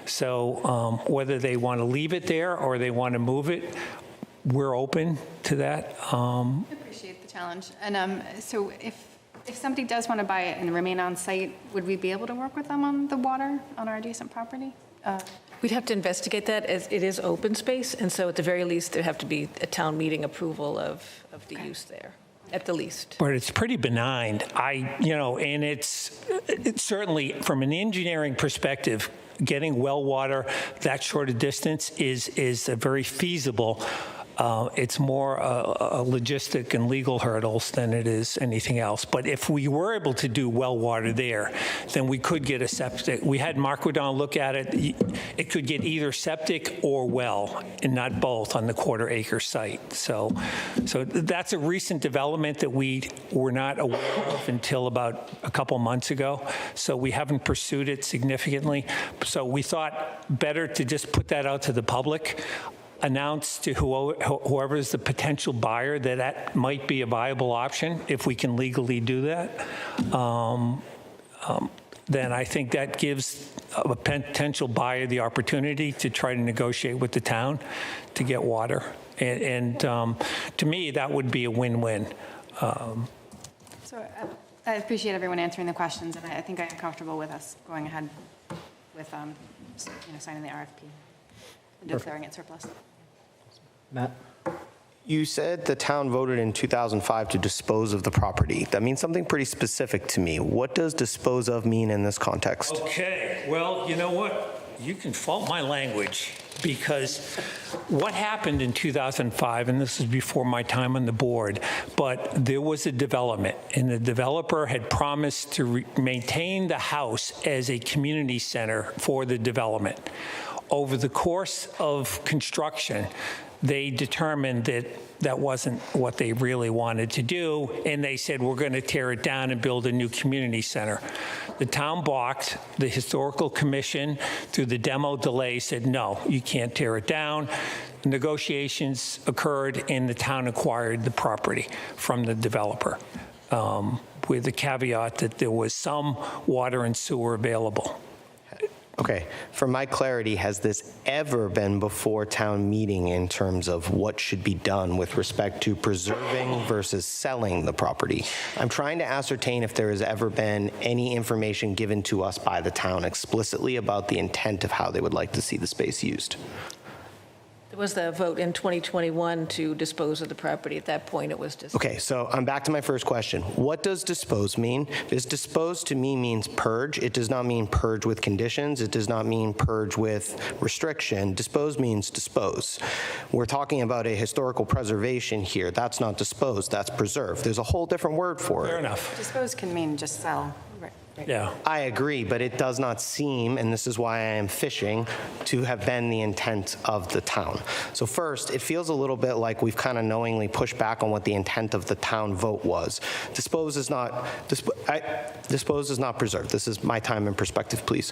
So whether they want to leave it there or they want to move it, we're open to that. I appreciate the challenge. And so if somebody does want to buy it and remain on site, would we be able to work with them on the water on our adjacent property? We'd have to investigate that, as it is open space, and so at the very least, there'd have to be a town meeting approval of the use there, at the least. But it's pretty benign. And it's certainly, from an engineering perspective, getting well water that short a distance is a very feasible. It's more a logistic and legal hurdles than it is anything else. But if we were able to do well water there, then we could get a septic. We had Marquardon look at it. It could get either septic or well, and not both on the quarter-acre site. So that's a recent development that we were not aware of until about a couple months ago. So we haven't pursued it significantly. So we thought better to just put that out to the public, announce to whoever is the potential buyer that might be a viable option if we can legally do that. Then I think that gives a potential buyer the opportunity to try to negotiate with the town to get water. And to me, that would be a win-win. So I appreciate everyone answering the questions, and I think I am comfortable with us going ahead with signing the RFP and declaring it surplus. Matt? You said the town voted in 2005 to dispose of the property. That means something pretty specific to me. What does dispose of mean in this context? Okay, well, you know what? You can fault my language, because what happened in 2005, and this is before my time on the board, but there was a development, and the developer had promised to maintain the house as a community center for the development. Over the course of construction, they determined that that wasn't what they really wanted to do, and they said, we're going to tear it down and build a new community center. The town balked. The Historical Commission, through the demo delay, said, no, you can't tear it down. Negotiations occurred, and the town acquired the property from the developer, with the caveat that there was some water and sewer available. Okay, for my clarity, has this ever been before town meeting in terms of what should be done with respect to preserving versus selling the property? I'm trying to ascertain if there has ever been any information given to us by the town explicitly about the intent of how they would like to see the space used. There was the vote in 2021 to dispose of the property. At that point, it was disposed. Okay, so I'm back to my first question. What does dispose mean? Does dispose to me means purge? It does not mean purge with conditions. It does not mean purge with restriction. Dispose means dispose. We're talking about a historical preservation here. That's not dispose, that's preserve. There's a whole different word for it. Fair enough. Dispose can mean just sell. Right. Yeah. I agree, but it does not seem, and this is why I am fishing, to have been the intent of the town. So first, it feels a little bit like we've kind of knowingly pushed back on what the intent of the town vote was. Dispose is not preserved. This is my time and perspective, please.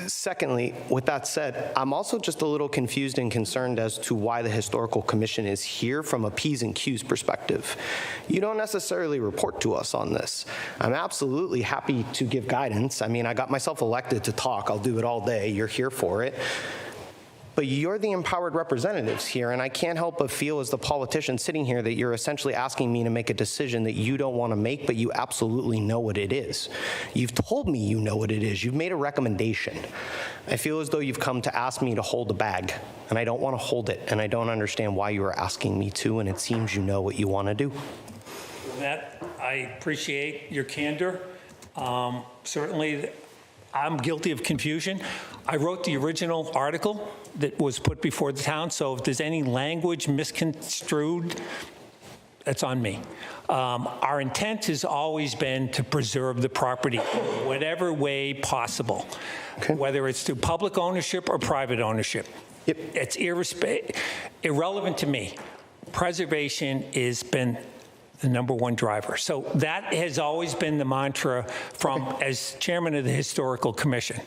Secondly, with that said, I'm also just a little confused and concerned as to why the Historical Commission is here from a P's and Q's perspective. You don't necessarily report to us on this. I'm absolutely happy to give guidance. I mean, I got myself elected to talk. I'll do it all day. You're here for it. But you're the empowered representatives here, and I can't help but feel as the politician sitting here that you're essentially asking me to make a decision that you don't want to make, but you absolutely know what it is. You've told me you know what it is. You've made a recommendation. I feel as though you've come to ask me to hold the bag, and I don't want to hold it, and I don't understand why you are asking me to, and it seems you know what you want to do. That, I appreciate your candor. Certainly, I'm guilty of confusion. I wrote the original article that was put before the town, so if there's any language misconstrued, that's on me. Our intent has always been to preserve the property in whatever way possible, whether it's through public ownership or private ownership. Yep. It's irrelevant to me. Preservation has been the number one driver. So that has always been the mantra from, as chairman of the Historical Commission.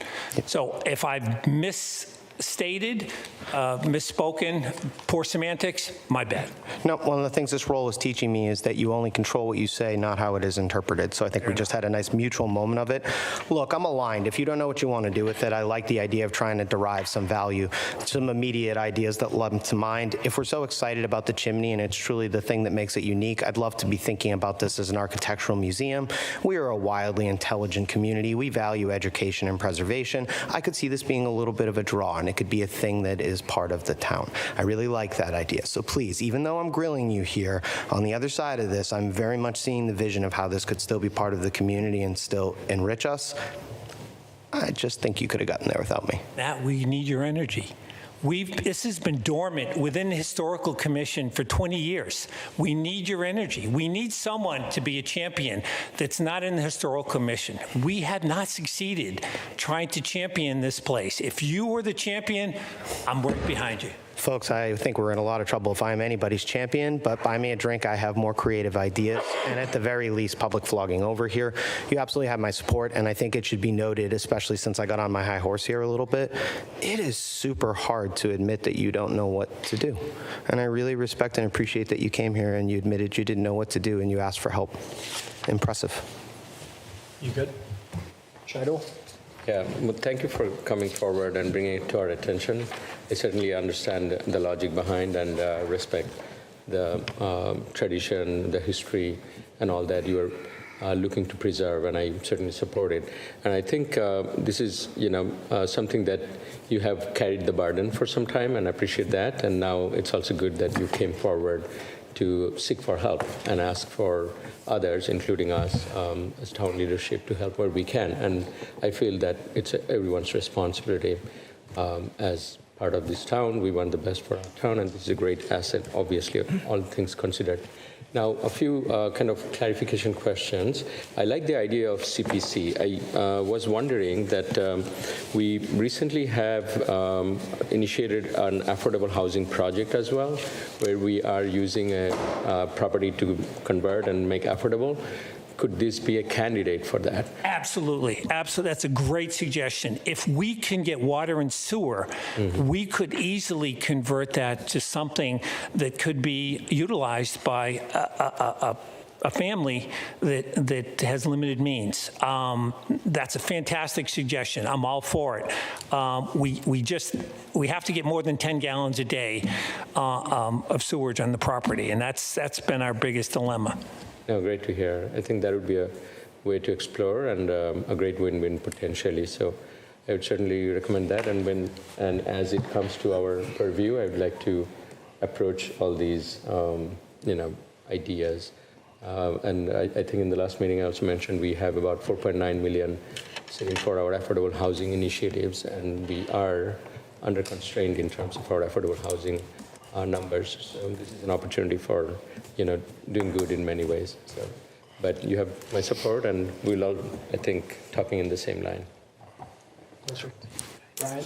So if I've misstated, misspoken, poor semantics, my bad. No, one of the things this role is teaching me is that you only control what you say, not how it is interpreted. So I think we just had a nice mutual moment of it. Look, I'm aligned. If you don't know what you want to do with it, I like the idea of trying to derive some value, some immediate ideas that come to mind. If we're so excited about the chimney and it's truly the thing that makes it unique, I'd love to be thinking about this as an architectural museum. We are a wildly intelligent community. We value education and preservation. I could see this being a little bit of a draw, and it could be a thing that is part of the town. I really like that idea. So please, even though I'm grilling you here, on the other side of this, I'm very much seeing the vision of how this could still be part of the community and still enrich us. I just think you could have gotten there without me. That we need your energy. This has been dormant within the Historical Commission for 20 years. We need your energy. We need someone to be a champion that's not in the Historical Commission. We have not succeeded trying to champion this place. If you were the champion, I'm right behind you. Folks, I think we're in a lot of trouble if I'm anybody's champion, but buy me a drink. I have more creative ideas, and at the very least, public flogging over here. You absolutely have my support, and I think it should be noted, especially since I got on my high horse here a little bit, it is super hard to admit that you don't know what to do. And I really respect and appreciate that you came here and you admitted you didn't know what to do and you asked for help. Impressive. You good? Shidul? Yeah, well, thank you for coming forward and bringing it to our attention. I certainly understand the logic behind and respect the tradition, the history, and all that you are looking to preserve, and I certainly support it. And I think this is, something that you have carried the burden for some time, and I appreciate that. And now it's also good that you came forward to seek for help and ask for others, including us, as town leadership, to help where we can. And I feel that it's everyone's responsibility as part of this town. We want the best for our town, and this is a great asset, obviously, all things considered. Now, a few kind of clarification questions. I like the idea of CPC. I was wondering that we recently have initiated an affordable housing project as well, where we are using a property to convert and make affordable. Could this be a candidate for that? Absolutely. Absolutely. That's a great suggestion. If we can get water and sewer, we could easily convert that to something that could be utilized by a family that has limited means. That's a fantastic suggestion. I'm all for it. We have to get more than 10 gallons a day of sewage on the property, and that's been our biggest dilemma. No, great to hear. I think that would be a way to explore and a great win-win potentially. So I would certainly recommend that. And as it comes to our purview, I would like to approach all these, ideas. And I think in the last meeting I also mentioned we have about 4.9 million sitting for our affordable housing initiatives, and we are under constraint in terms of our affordable housing numbers. So this is an opportunity for doing good in many ways. So, but you have my support, and we'll all, I think, talking in the same line. Brian?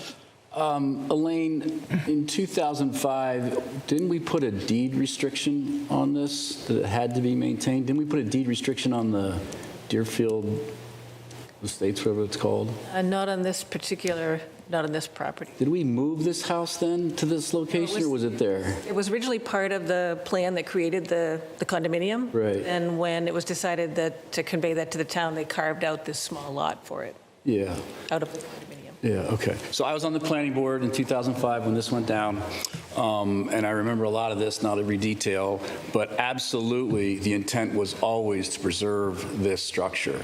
Elaine, in 2005, didn't we put a deed restriction on this, that it had to be maintained? Didn't we put a deed restriction on the Deerfield Estates, whatever it's called? Not on this property. Did we move this house then to this location, or was it there? It was originally part of the plan that created the condominium. Right. And when it was decided that to convey that to the town, they carved out this small lot for it. Yeah. Out of the condominium. Yeah, okay. So I was on the planning board in 2005 when this went down, and I remember a lot of this, not every detail, but absolutely the intent was always to preserve this structure.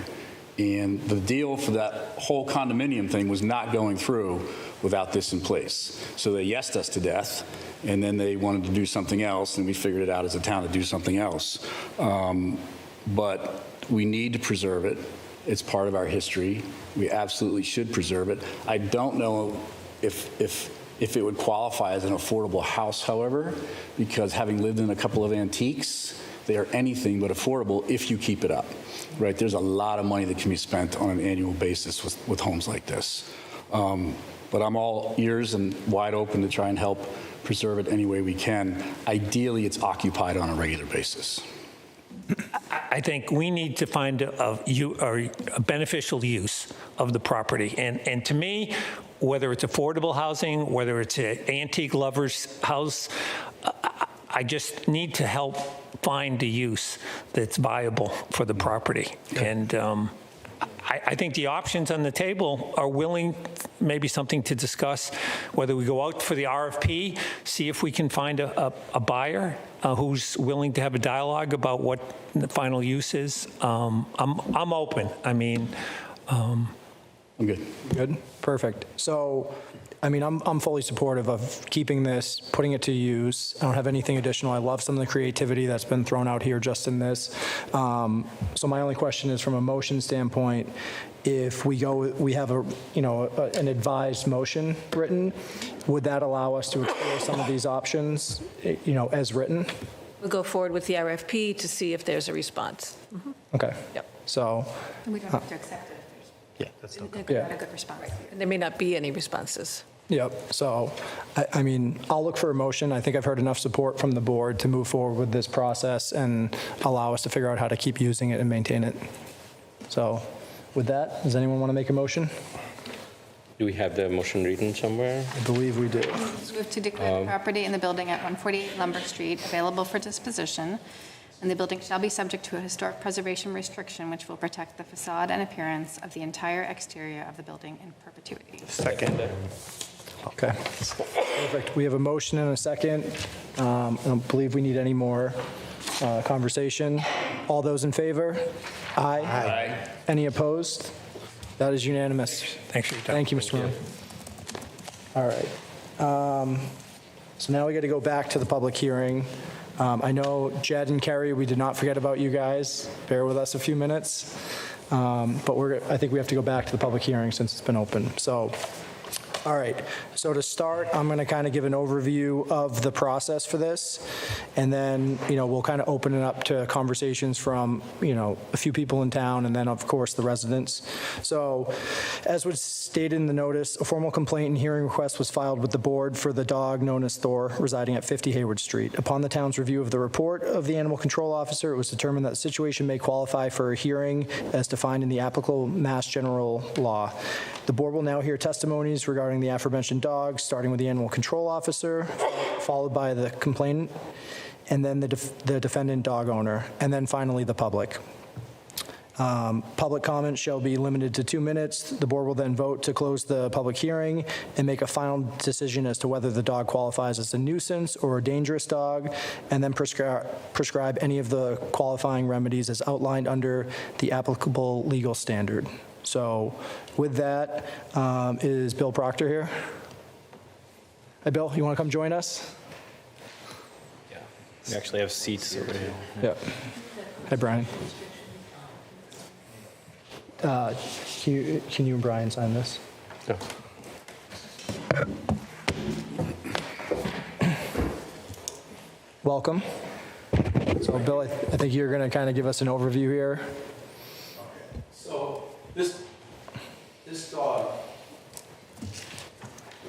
And the deal for that whole condominium thing was not going through without this in place. So they yesed us to death, and then they wanted to do something else, and we figured it out as a town to do something else. But we need to preserve it. It's part of our history. We absolutely should preserve it. I don't know if it would qualify as an affordable house, however, because having lived in a couple of antiques, they are anything but affordable if you keep it up, right? There's a lot of money that can be spent on an annual basis with homes like this. But I'm all ears and wide open to try and help preserve it any way we can. Ideally, it's occupied on a regular basis. I think we need to find a beneficial use of the property. And to me, whether it's affordable housing, whether it's an antique lover's house, I just need to help find a use that's viable for the property. And I think the options on the table are willing, maybe something to discuss, whether we go out for the RFP, see if we can find a buyer who's willing to have a dialogue about what the final use is. I'm open. I mean, I'm good. Good? Perfect. So, I mean, I'm fully supportive of keeping this, putting it to use. I don't have anything additional. I love some of the creativity that's been thrown out here just in this. So my only question is, from a motion standpoint, if we have an advised motion written, would that allow us to explore some of these options, as written? We'll go forward with the RFP to see if there's a response. Okay. Yep. So, And we don't have to accept it if there's not a good response. And there may not be any responses. yep. So, I mean, I'll look for a motion. I think I've heard enough support from the board to move forward with this process and allow us to figure out how to keep using it and maintain it. So, with that, does anyone want to make a motion? Do we have the motion written somewhere? I believe we do. Move to declare the property in the building at 148 Lumber Street available for disposition, and the building shall be subject to a historic preservation restriction which will protect the facade and appearance of the entire exterior of the building in perpetuity. Second. Okay. Perfect. We have a motion and a second. I don't believe we need any more conversation. All those in favor? Aye. Aye. Any opposed? That is unanimous. Thanks for your time. Thank you, Mr. Mayor. All right. So now we got to go back to the public hearing. I know Jed and Kerry, we did not forget about you guys. Bear with us a few minutes. But I think we have to go back to the public hearing since it's been open. So, all right. So to start, I'm going to kind of give an overview of the process for this. And then, we'll kind of open it up to conversations from, a few people in town and then, of course, the residents. So as was stated in the notice, a formal complaint and hearing request was filed with the board for the dog known as Thor residing at 50 Hayward Street. Upon the town's review of the report of the animal control officer, it was determined that the situation may qualify for a hearing as defined in the applicable Mass General Law. The board will now hear testimonies regarding the aforementioned dogs, starting with the animal control officer, followed by the complainant, and then the defendant dog owner, and then finally the public. Public comment shall be limited to 2 minutes. The board will then vote to close the public hearing and make a final decision as to whether the dog qualifies as a nuisance or a dangerous dog, and then prescribe any of the qualifying remedies as outlined under the applicable legal standard. So with that, is Bill Proctor here? Hey, Bill, you want to come join us? Yeah, we actually have seats over here. Yep. Hi, Brian. Can you and Brian sign this? No. Welcome. So, Bill, I think you're going to kind of give us an overview here. So this dog,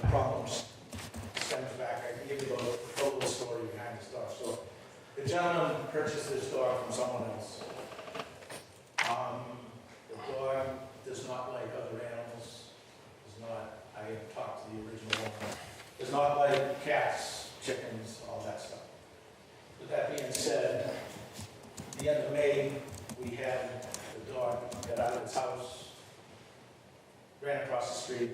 the problems stems back. I can give you a little story behind this dog. So the gentleman purchased this dog from someone else. The dog does not like other animals. I have talked to the original owner. Does not like cats, chickens, all that stuff. With that being said, at the end of May, we had the dog get out of its house, ran across the street,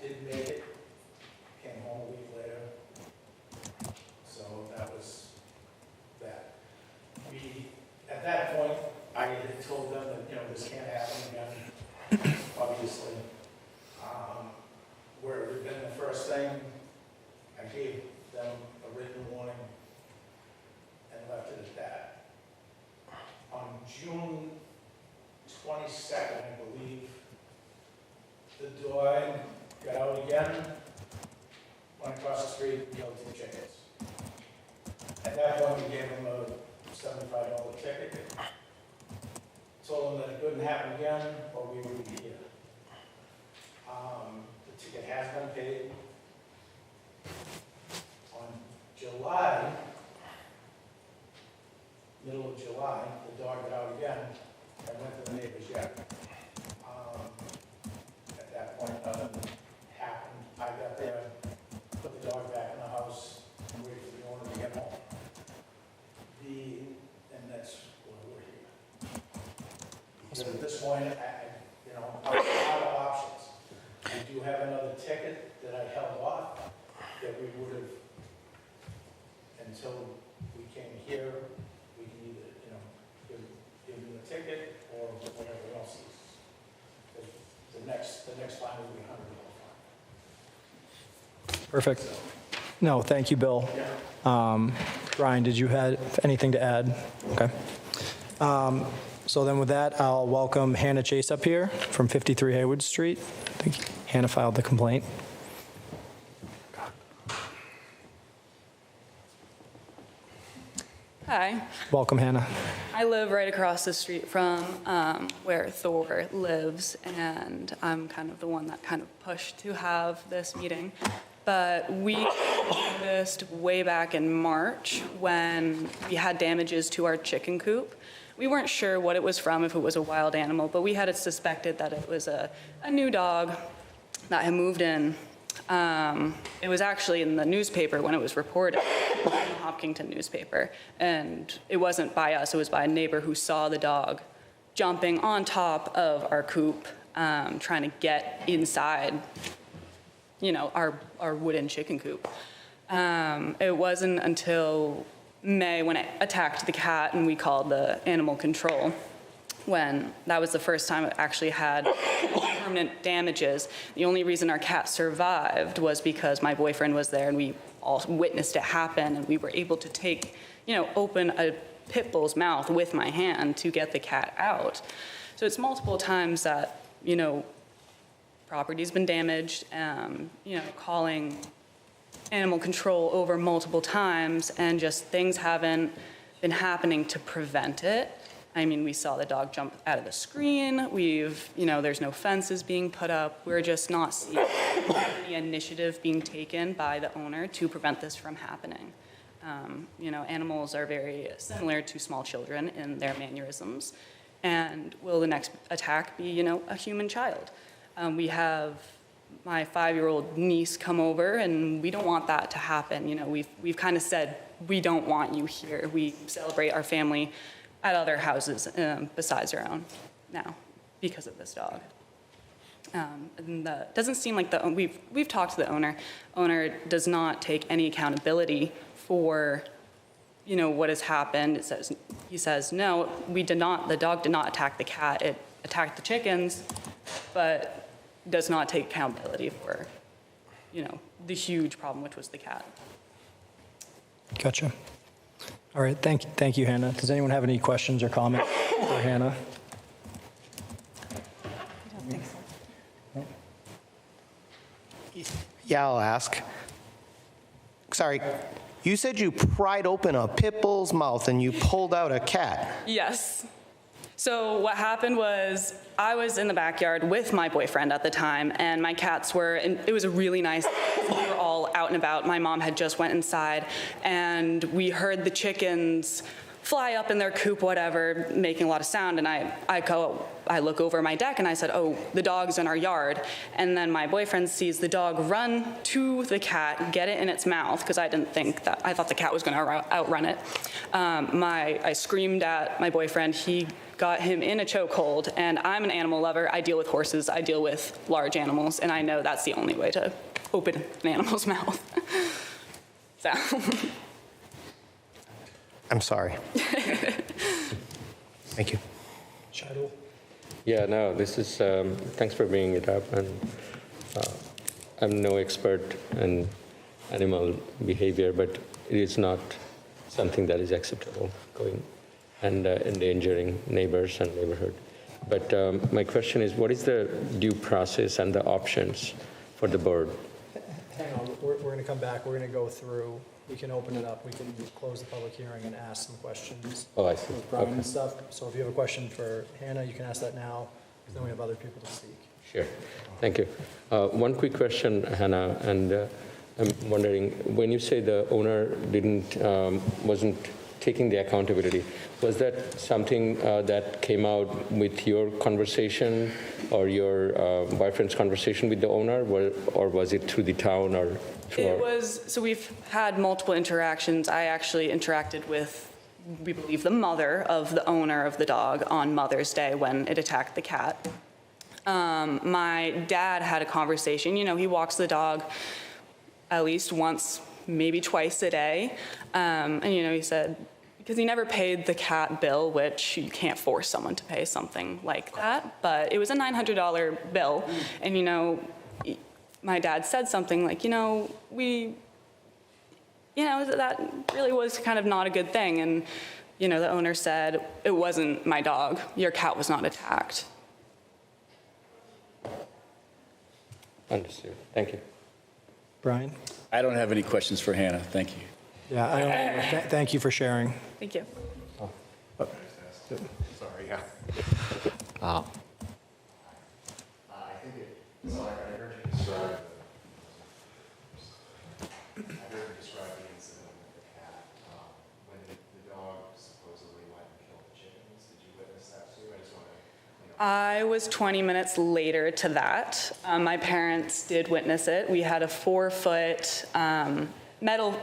did make it, came home a week later. So that was that. At that point, I had told them that, this can't happen again, obviously. Where it had been the first thing, I gave them a written warning and left it at that. On June 22nd, I believe, the dog got out again, went across the street, killed 2 chickens. At that point, we gave him a $75 ticket. Told him that it couldn't happen again, or we would be here. The ticket has been paid. On July, middle of July, the dog got out again and went to the neighbor's yard. At that point, nothing happened. I got there, put the dog back in the house, and waited for the owner to get home. And that's why we're here. Because at this point, I'm out of options. I do have another ticket that I held off that we would have, until we came here, we can either, give them the ticket or whatever else is. The next fine will be $100 fine. Perfect. No, thank you, Bill. Brian, did you have anything to add? Okay. So then with that, I'll welcome Hannah Chase up here from 53 Hayward Street. I think Hannah filed the complaint. Hi. Welcome, Hannah. I live right across the street from where Thor lives, and I'm kind of the one that kind of pushed to have this meeting. But we noticed way back in March when we had damages to our chicken coop. We weren't sure what it was from, if it was a wild animal, but we had it suspected that it was a new dog that had moved in. It was actually in the newspaper when it was reported, in the Hopkinton newspaper. And it wasn't by us, it was by a neighbor who saw the dog jumping on top of our coop, trying to get inside, our wooden chicken coop. It wasn't until May when it attacked the cat and we called the animal control, when that was the first time it actually had permanent damages. The only reason our cat survived was because my boyfriend was there and we all witnessed it happen, and we were able to open a pit bull's mouth with my hand to get the cat out. So it's multiple times that, property's been damaged, calling animal control over multiple times, and just things haven't been happening to prevent it. I mean, we saw the dog jump out of the screen. There's no fences being put up. We're just not seeing any initiative being taken by the owner to prevent this from happening. Animals are very similar to small children in their mannerisms. And will the next attack be, a human child? We have my 5-year-old niece come over, and we don't want that to happen. We've kind of said, we don't want you here. We celebrate our family at other houses besides our own now because of this dog. And doesn't seem like we've talked to the owner. Owner does not take any accountability for what has happened. He says, no, we did not, the dog did not attack the cat. It attacked the chickens, but does not take accountability for, the huge problem, which was the cat. Gotcha. All right, thank you, Hannah. Does anyone have any questions or comments for Hannah? I don't think so. Yeah, I'll ask. Sorry, you said you pried open a pit bull's mouth and you pulled out a cat. Yes. So what happened was I was in the backyard with my boyfriend at the time, and my cats were, and it was a really nice, we were all out and about. My mom had just went inside, and we heard the chickens fly up in their coop, whatever, making a lot of sound, and I go I look over my deck and I said, oh, the dog's in our yard. And then my boyfriend sees the dog run to the cat, get it in its mouth, because I thought the cat was going to outrun it. I screamed at my boyfriend. He got him in a chokehold, and I'm an animal lover. I deal with horses. I deal with large animals, and I know that's the only way to open an animal's mouth. So. I'm sorry. Thank you. Shadul? Yeah, no, this is, thanks for bringing it up. And I'm no expert in animal behavior, but it is not something that is acceptable going and endangering neighbors and neighborhood. But my question is, what is the due process and the options for the board? Hang on, we're going to come back. We're going to go through. We can open it up. We can close the public hearing and ask some questions. Oh, I see. With Brian Okay. and stuff. So if you have a question for Hannah, you can ask that now, because then we have other people to speak. Sure. Thank you. One quick question, Hannah, and I'm wondering, when you say the owner wasn't taking the accountability, was that something that came out with your conversation or your boyfriend's conversation with the owner, or was it through the town or through It was, so we've had multiple interactions. I actually interacted with, we believe, the mother of the owner of the dog on Mother's Day when it attacked the cat. My dad had a conversation. You know, he walks the dog at least once, maybe twice a day. And, you know, he said, because he never paid the cat bill, which you can't force someone to pay something like that, but it was a $900 bill. And, you know, my dad said something like, that really was kind of not a good thing. And, you know, the owner said, it wasn't my dog. Your cat was not attacked. Understood. Thank you. Brian? I don't have any questions for Hannah. Thank you. Yeah, thank you for sharing. Thank you. Sorry, yeah. I think I heard you describe the incident with the cat when the dog supposedly went and killed the chickens. Did you witness that too? I just want to. I was 20 minutes later to that. My parents did witness it. We had a 4-foot metal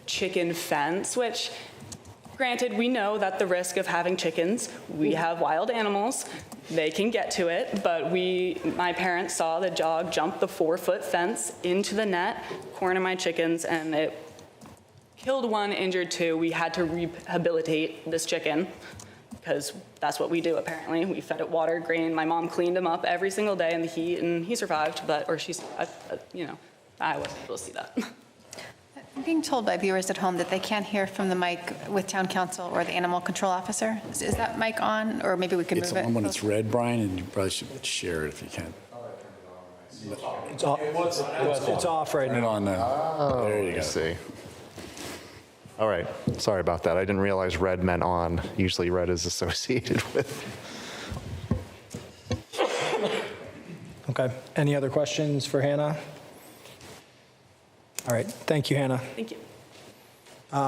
chicken fence, which, granted, we know that the risk of having chickens, we have wild animals, they can get to it, but my parents saw the dog jump the 4-foot fence into the net, corner my chickens, and it killed one, injured two. We had to rehabilitate this chicken, because that's what we do, apparently. We fed it water, grain. My mom cleaned him up every single day in the heat, and he survived, or she survived, but, I wasn't able to see that. I'm being told by viewers at home that they can't hear from the mic with town council or the animal control officer. Is that mic on, or maybe we can It's move it? on when it's red, Brian, and you probably should share it if you can. It's off, it's off right Turn it now. on now. There you go. I see. All right. Sorry about that. I didn't realize red meant on. Usually red is associated with. Okay. Any other questions for Hannah? All right. Thank you, Hannah. Thank you.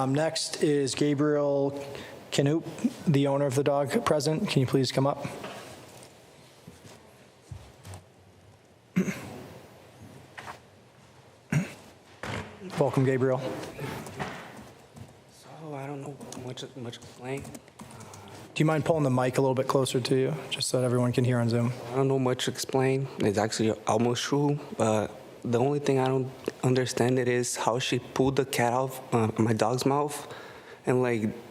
Next is Gabriel Kanoop, the owner of the dog, present. Can you please come up? Welcome, Gabriel. So I don't know much explain. Do you mind pulling the mic a little bit closer to you, just so that everyone can hear on Zoom? I don't know much explain. It's actually almost true, but the only thing I don't understand it is how she pulled the cat out my dog's mouth, and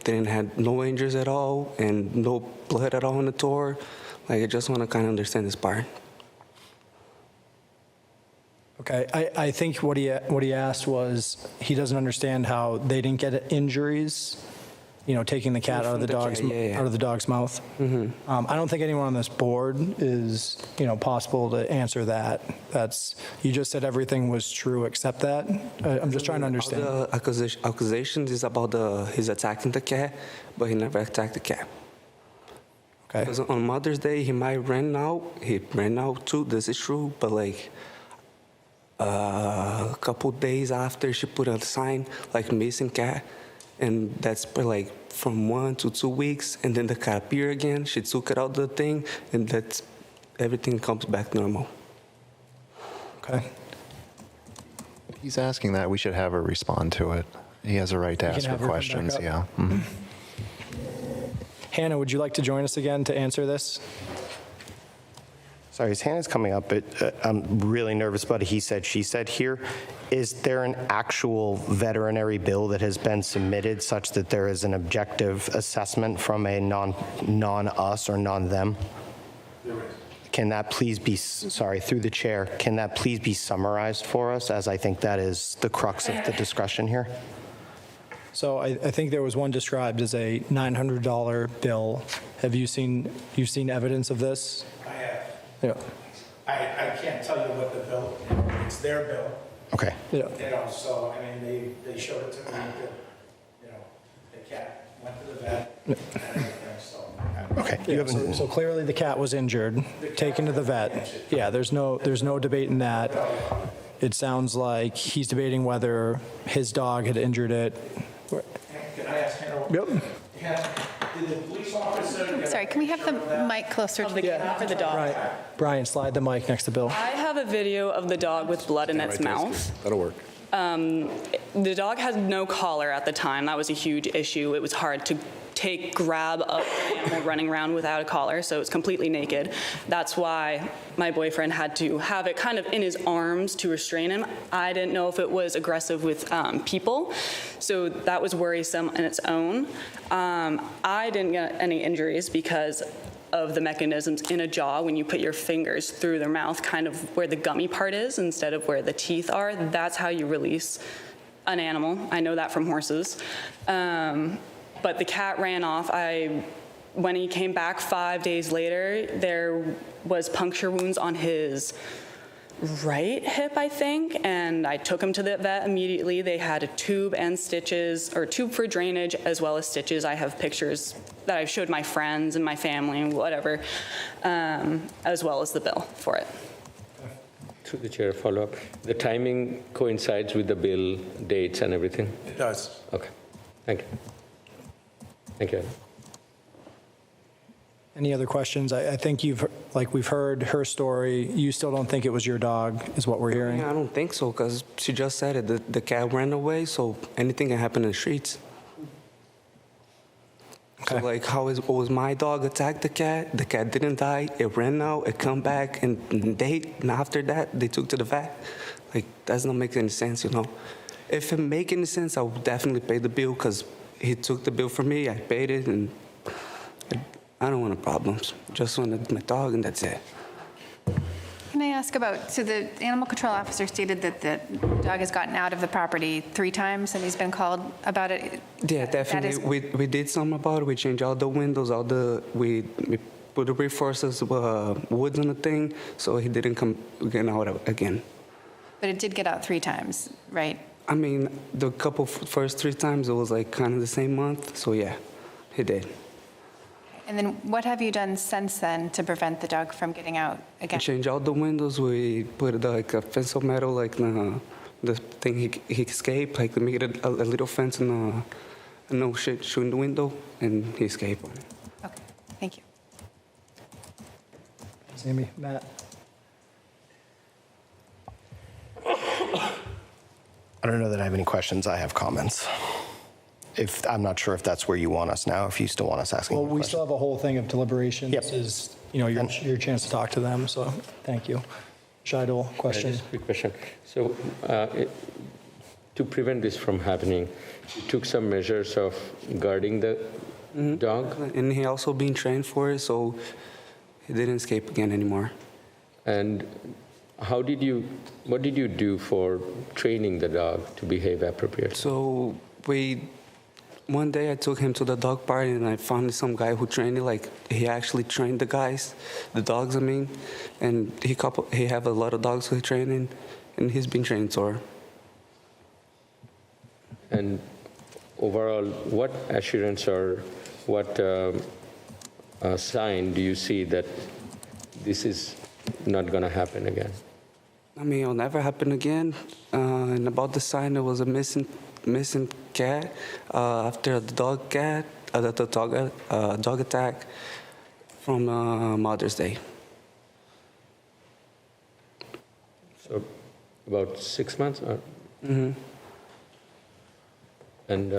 didn't have no injuries at all and no blood at all on the door. I just want to kind of understand this part. Okay, I think what he asked was he doesn't understand how they didn't get injuries, taking the cat out of the dog's mouth. Mm-hmm. I don't think anyone on this board is possible to answer that. You just said everything was true except that. I'm just trying to understand. All the accusations is about his attacking the cat, but he never attacked the cat. Okay. Because on Mother's Day he might ran out. He ran out too. This is true, but a couple days after she put a sign missing cat, and that's like from 1 to 2 weeks, and then the cat appeared again. She took it out the thing, and that's everything comes back normal. Okay. He's asking that. We should have her respond to it. He has a right to We can ask her have her come back questions. up. Yeah. Mhm. Hannah, would you like to join us again to answer this? Sorry, his hand is coming up, but I'm really nervous about a he said, she said here. Is there an actual veterinary bill that has been submitted such that there is an objective assessment from a non-us or non-them? There is. Can that please be, sorry, through the chair, can that please be summarized for us, as I think that is the crux of the discussion here? So I think there was one described as a $900 bill. Have you've seen evidence of this? I have. Yeah. I can't tell you what the bill, it's their bill. Okay. Yeah. So, I mean, they showed it to me, that, the cat went to the vet and everything, so. Okay. Yeah, so clearly the cat was injured, taken to the vet. Yeah, there's no debate in that. It sounds like he's debating whether his dog had injured it. Can I ask Hannah? Yep. Hannah, did the police officer? Sorry, can we have the mic closer to the camera? For the dog. Brian, slide the mic next to Bill. I have a video of the dog with blood in its mouth. That'll work. The dog had no collar at the time. That was a huge issue. It was hard to grab up an animal running around without a collar, so it's completely naked. That's why my boyfriend had to have it kind of in his arms to restrain him. I didn't know if it was aggressive with people, so that was worrisome in its own. I didn't get any injuries because of the mechanisms in a jaw when you put your fingers through their mouth, kind of where the gummy part is instead of where the teeth are. That's how you release an animal. I know that from horses. But the cat ran off. When he came back 5 days later, there was puncture wounds on his right hip, I think, and I took him to the vet immediately. They had a tube and stitches, or tube for drainage as well as stitches. I have pictures that I've showed my friends and my family and whatever, as well as the bill for it. Through the chair, follow-up. The timing coincides with the bill dates and everything? It does. Okay, thank you. Thank you. Any other questions? I think we've heard her story. You still don't think it was your dog, is what we're hearing? Yeah, I don't think so, because she just said it. The cat ran away, so anything can happen in the streets. So, like, how was my dog attacked the cat didn't die, it ran out, it come back, and after that, they took to the vet. Like, that doesn't make any sense, If it make any sense, I would definitely pay the bill, because he took the bill from me, I paid it, and I don't want no problems. Just want my dog, and that's it. Can I ask about, so the animal control officer stated that the dog has gotten out of the property 3 times and he's been called about it? Yeah, definitely. We did something about it. We changed all the windows, we put the reinforcements, woods on the thing, so he didn't come out again. But it did get out 3 times, right? I mean, the first 3 times, it was like kind of the same month, so yeah, he did. And then what have you done since then to prevent the dog from getting out We again? changed all the windows, we put like a fence of metal, like the thing he escaped, like we made a little fence and no shit shooting the window, and he escaped. Okay, thank you. Sammy, Matt? I don't know that I have any questions. I have comments. I'm not sure if that's where you want us now, if you still want us asking Well, questions. we still have a whole thing of deliberations. Yep. This is, your chance to talk to them, so thank you. Shidul, question? Just a quick question. So to prevent this from happening, you took some measures of guarding the dog? And he also been trained for it, so he didn't escape again anymore. And what did you do for training the dog to behave appropriately? So one day I took him to the dog park and I found some guy who trained it, like he actually trained the dogs, and he have a lot of dogs who he training, and he's been trained to her. And overall, what assurance or what sign do you see that this is not going to happen again? I mean, it'll never happen again. And about the sign, there was a missing missing cat after the dog attack from Mother's Day. So about 6 months? Mm-hmm. And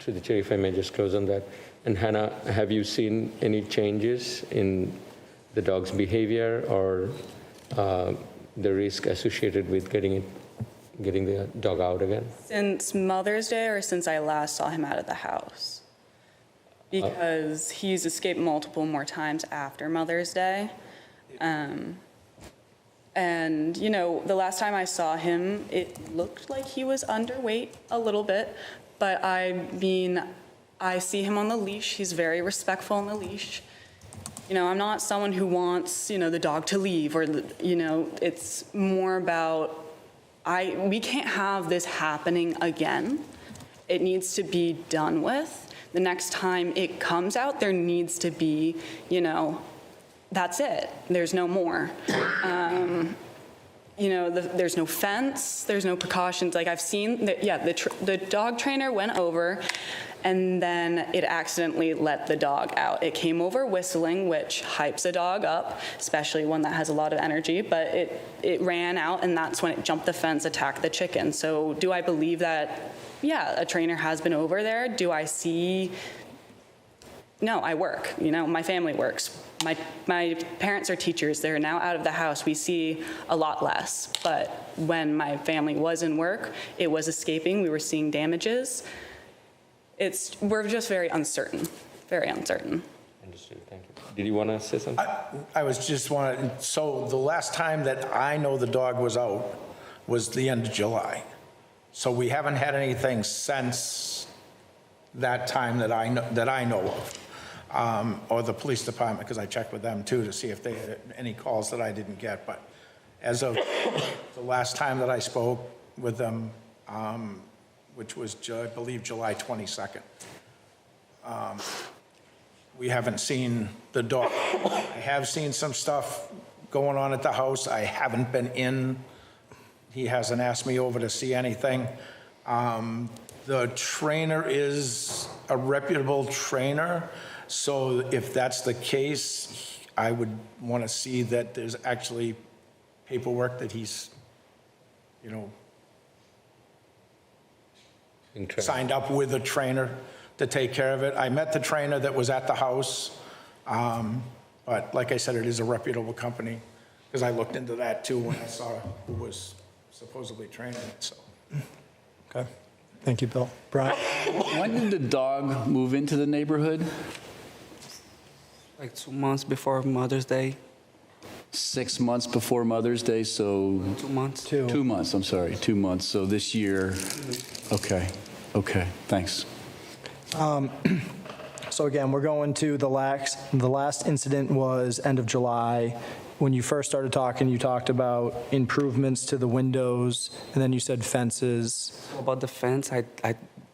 through the chair, if I may just close on that. And Hannah, have you seen any changes in the dog's behavior or the risk associated with getting the dog out again? Since Mother's Day or since I last saw him out of the house? Because he's escaped multiple more times after Mother's Day. And, you know, the last time I saw him, it looked like he was underweight a little bit. But I mean, I see him on the leash. He's very respectful on the leash. You know, I'm not someone who wants, you know, the dog to leave or, you know, it's more about, we can't have this happening again. It needs to be done with. The next time it comes out, there needs to be, you know, that's it. There's no more. You know, there's no fence, there's no precautions. Like I've seen, the dog trainer went over and then it accidentally let the dog out. It came over whistling, which hypes a dog up, especially one that has a lot of energy, but it ran out and that's when it jumped the fence, attacked the chicken. So do I believe that, yeah, a trainer has been over there? Do I see? No, I work, you know, my family works. My parents are teachers. They're now out of the house. We see a lot less. But when my family was in work, it was escaping. We were seeing damages. We're just very uncertain, very uncertain. Understood, thank you. Did you want to say something? I was just so the last time that I know the dog was out was the end of July. So we haven't had anything since that time that I know of. Or the police department, because I checked with them too to see if they had any calls that I didn't get. But as of the last time that I spoke with them, which was, I believe, July 22nd, we haven't seen the dog. I have seen some stuff going on at the house. I haven't been in. He hasn't asked me over to see anything. The trainer is a reputable trainer. So if that's the case, I would want to see that there's actually paperwork that he's, you know, signed up with a trainer to take care of it. I met the trainer that was at the house, but like I said, it is a reputable company because I looked into that too when I saw who was supposedly training it. So. Okay. Thank you, Bill. Brian? When did the dog move into the neighborhood? Like 2 months before Mother's Day. 6 months before Mother's Day, so... 2 months. 2 months, I'm sorry, 2 months. So this year, okay, thanks. So again, we're going to the last incident was end of July. When you first started talking, you talked about improvements to the windows, and then you said fences. About the fence, I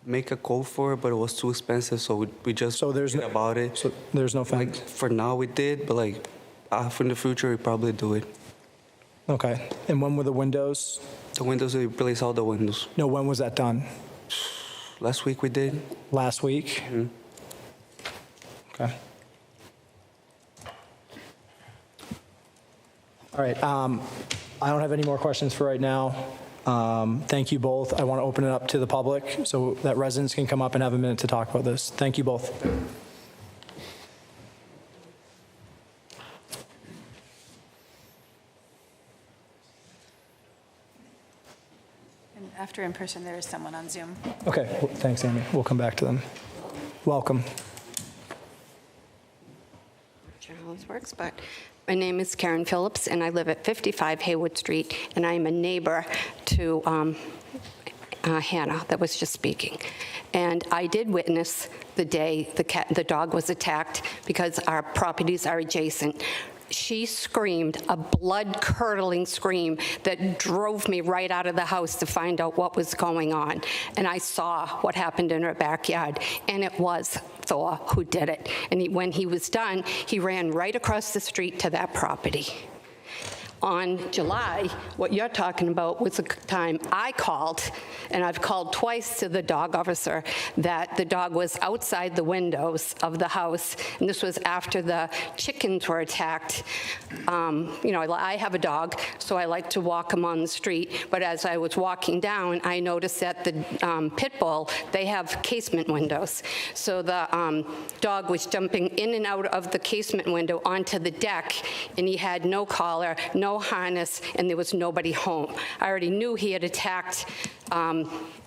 make a quote for it, but it was too expensive, so we just forget about it. So there's no fence? Like, for now we did, but like for in the future, we probably do it. Okay. And when were the windows? The windows, we replaced all the windows. No, when was that done? Last week we did. Last week? Mm-hmm. Okay. All right. I don't have any more questions for right now. Thank you both. I want to open it up to the public so that residents can come up and have a minute to talk about this. Thank you both. And after in person, there is someone on Zoom. Okay. Well, thanks, Amy. We'll come back to them. Welcome. Sure how this works, but my name is Karen Phillips, and I live at 55 Hayward Street, and I am a neighbor to Hannah that was just speaking. And I did witness the day the dog was attacked because our properties are adjacent. She screamed a blood-curdling scream that drove me right out of the house to find out what was going on. And I saw what happened in her backyard, and it was Thor who did it. And when he was done, he ran right across the street to that property. On July, what you're talking about was the time I called, and I've called twice to the dog officer, that the dog was outside the windows of the house, and this was after the chickens were attacked. You know, I have a dog, so I like to walk him on the street, but as I was walking down, I noticed that the pit bull, they have casement windows. So the dog was jumping in and out of the casement window onto the deck, and he had no collar, no harness, and there was nobody home. I already knew he had attacked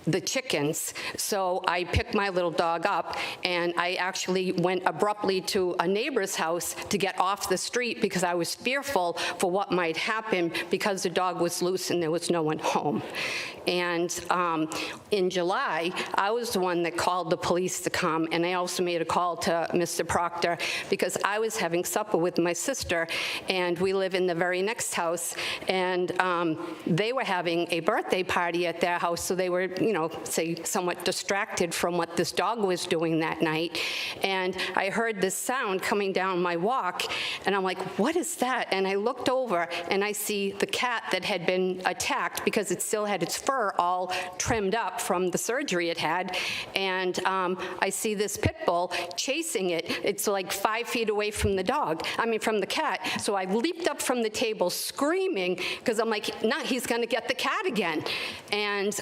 the chickens, so I picked my little dog up, and I actually went abruptly to a neighbor's house to get off the street because I was fearful for what might happen because the dog was loose and there was no one home. And in July, I was the one that called the police to come, and I also made a call to Mr. Proctor because I was having supper with my sister, and we live in the very next house, and they were having a birthday party at their house, so they were, you know, say, somewhat distracted from what this dog was doing that night. And I heard this sound coming down my walk, and I'm like, what is that? And I looked over, and I see the cat that had been attacked because it still had its fur all trimmed up from the surgery it had. And I see this pit bull chasing it. It's like 5 feet away from the dog, from the cat. So I leaped up from the table screaming because I'm like, nah, he's gonna get the cat again. And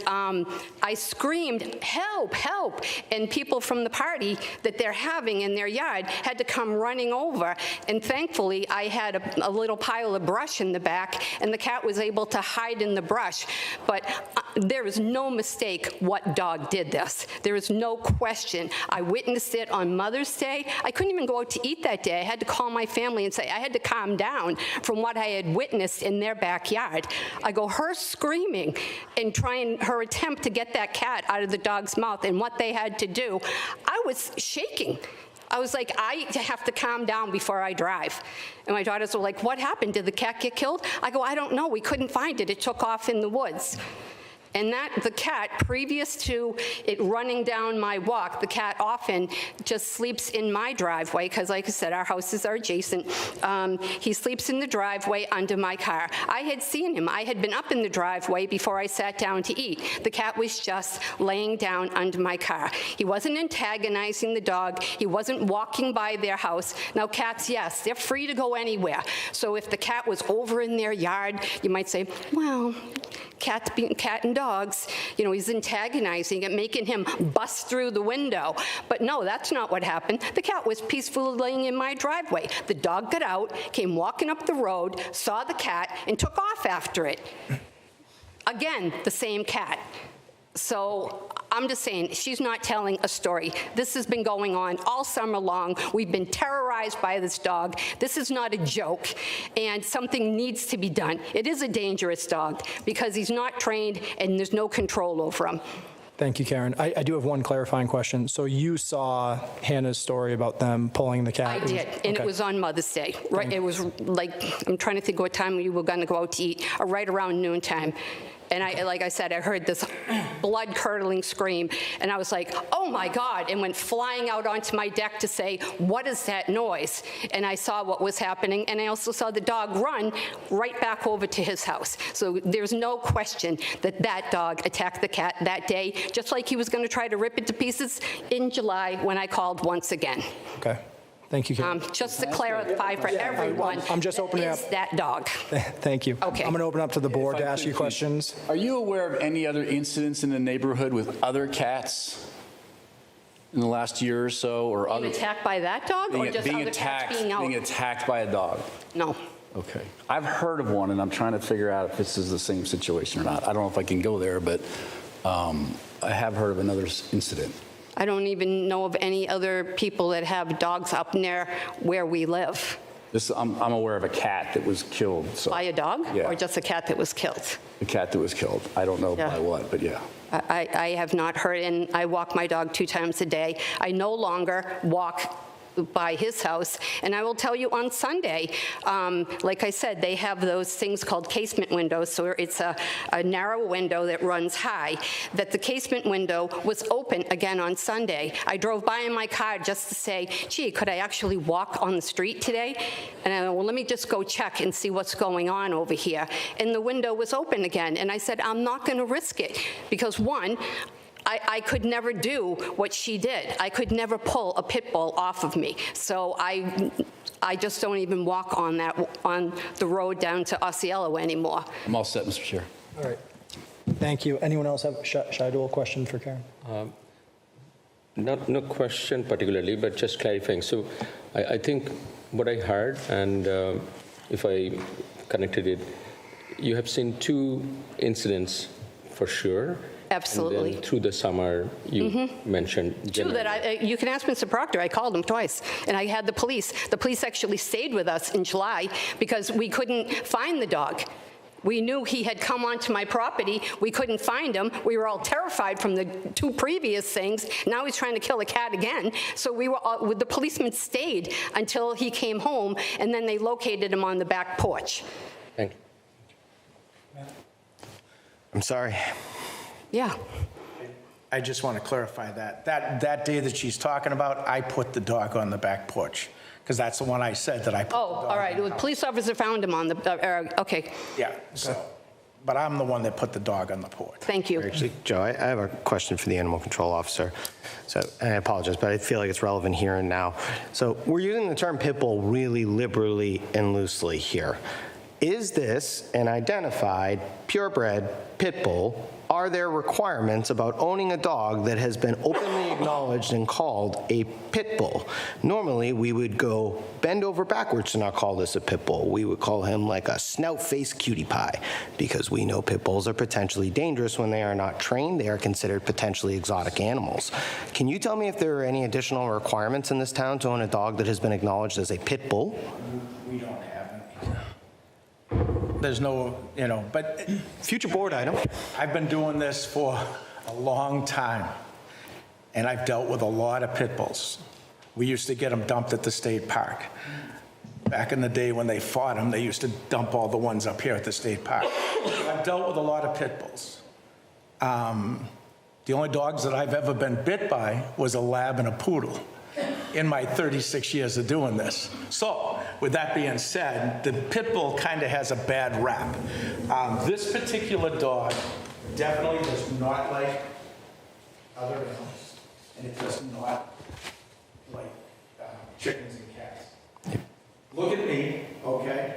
I screamed, help, help. And people from the party that they're having in their yard had to come running over. And thankfully, I had a little pile of brush in the back, and the cat was able to hide in the brush. But there is no mistake what dog did this. There is no question. I witnessed it on Mother's Day. I couldn't even go out to eat that day. I had to call my family and say I had to calm down from what I had witnessed in their backyard. I go, her screaming and trying her attempt to get that cat out of the dog's mouth and what they had to do, I was shaking. I was like, I have to calm down before I drive. And my daughters were like, what happened? Did the cat get killed? I go, I don't know. We couldn't find it. It took off in the woods. And the cat, previous to it running down my walk, the cat often just sleeps in my driveway because, like I said, our houses are adjacent. He sleeps in the driveway under my car. I had seen him. I had been up in the driveway before I sat down to eat. The cat was just laying down under my car. He wasn't antagonizing the dog. He wasn't walking by their house. Now, cats, yes, they're free to go anywhere. So if the cat was over in their yard, you might say, well, cat and dogs, you know, he's antagonizing it, making him bust through the window. But no, that's not what happened. The cat was peacefully laying in my driveway. The dog got out, came walking up the road, saw the cat, and took off after it. Again, the same cat. So I'm just saying, she's not telling a story. This has been going on all summer long. We've been terrorized by this dog. This is not a joke, and something needs to be done. It is a dangerous dog because he's not trained and there's no control over him. Thank you, Karen. I do have one clarifying question. So you saw Hannah's story about them pulling the cat? I did, and okay. It was on Mother's Day. Right, it was like, I'm trying to think what time we were going to go out to eat, right around noontime. And like I said, I heard this blood-curdling scream, and I was like, oh my God, and went flying out onto my deck to say, what is that noise? And I saw what was happening, and I also saw the dog run right back over to his house. So there's no question that that dog attacked the cat that day, just like he was going to try to rip it to pieces in July when I called once again. Okay. Thank you, Karen. Just to clarify for everyone, I'm just opening up. That dog. Thank you. Okay. I'm going to open up to the board to ask you questions. Are you aware of any other incidents in the neighborhood with other cats in the last year or so, or Being attacked by that dog, or just other cats being out? Being attacked by a dog? No. Okay. I've heard of one, and I'm trying to figure out if this is the same situation or not. I don't know if I can go there, but I have heard of another incident. I don't even know of any other people that have dogs up near where we live. I'm aware of a cat that was killed. So. By a dog? Yeah. Or just a cat that was killed? A cat that was killed. I don't know by what, but yeah. I have not heard, and I walk my dog 2 times a day. I no longer walk by his house. And I will tell you, on Sunday, like I said, they have those things called casement windows, so it's a narrow window that runs high, that the casement window was open again on Sunday. I drove by in my car just to say, gee, could I actually walk on the street today? And I went, well, let me just go check and see what's going on over here. And the window was open again. And I said, I'm not going to risk it because, one, I could never do what she did. I could never pull a pit bull off of me. So I just don't even walk on the road down to Osceola anymore. I'm all set, Mr. Chair. All right. Thank you. Anyone else have, should I do a question for Karen? No question particularly, but just clarifying. So I think what I heard, and if I connected it, you have seen 2 incidents for sure. Absolutely. And then through the summer, you mentioned. True that you can ask Mr. Proctor. I called him twice, and I had the police. The police actually stayed with us in July because we couldn't find the dog. We knew he had come onto my property. We couldn't find him. We were all terrified from the 2 previous things. Now he's trying to kill a cat again. So the policeman stayed until he came home, and then they located him on the back porch. Thank you. I'm sorry. Yeah. I just want to clarify that. That day that she's talking about, I put the dog on the back porch, because that's the one I said that I put the dog All right. on the The police officer found him on the, okay. Yeah, so, but I'm the one that put the dog on the porch. Thank you. Actually, Joe, I have a question for the animal control officer. So, and I apologize, but I feel like it's relevant here and now. So we're using the term pit bull really liberally and loosely here. Is this an identified purebred pit bull? Are there requirements about owning a dog that has been openly acknowledged and called a pit bull? Normally, we would go bend over backwards to not call this a pit bull. We would call him like a snout-faced cutie pie, because we know pit bulls are potentially dangerous when they are not trained. They are considered potentially exotic animals. Can you tell me if there are any additional requirements in this town to own a dog that has been acknowledged as a pit bull? We don't have any. There's no, but... Future board item. I've been doing this for a long time, and I've dealt with a lot of pit bulls. We used to get them dumped at the state park. Back in the day when they fought them, they used to dump all the ones up here at the state park. I've dealt with a lot of pit bulls. The only dogs that I've ever been bit by was a lab and a poodle in my 36 years of doing this. So, with that being said, the pit bull kind of has a bad rap. This particular dog definitely does not like other animals, and it does not like chickens and cats. Look at me, okay?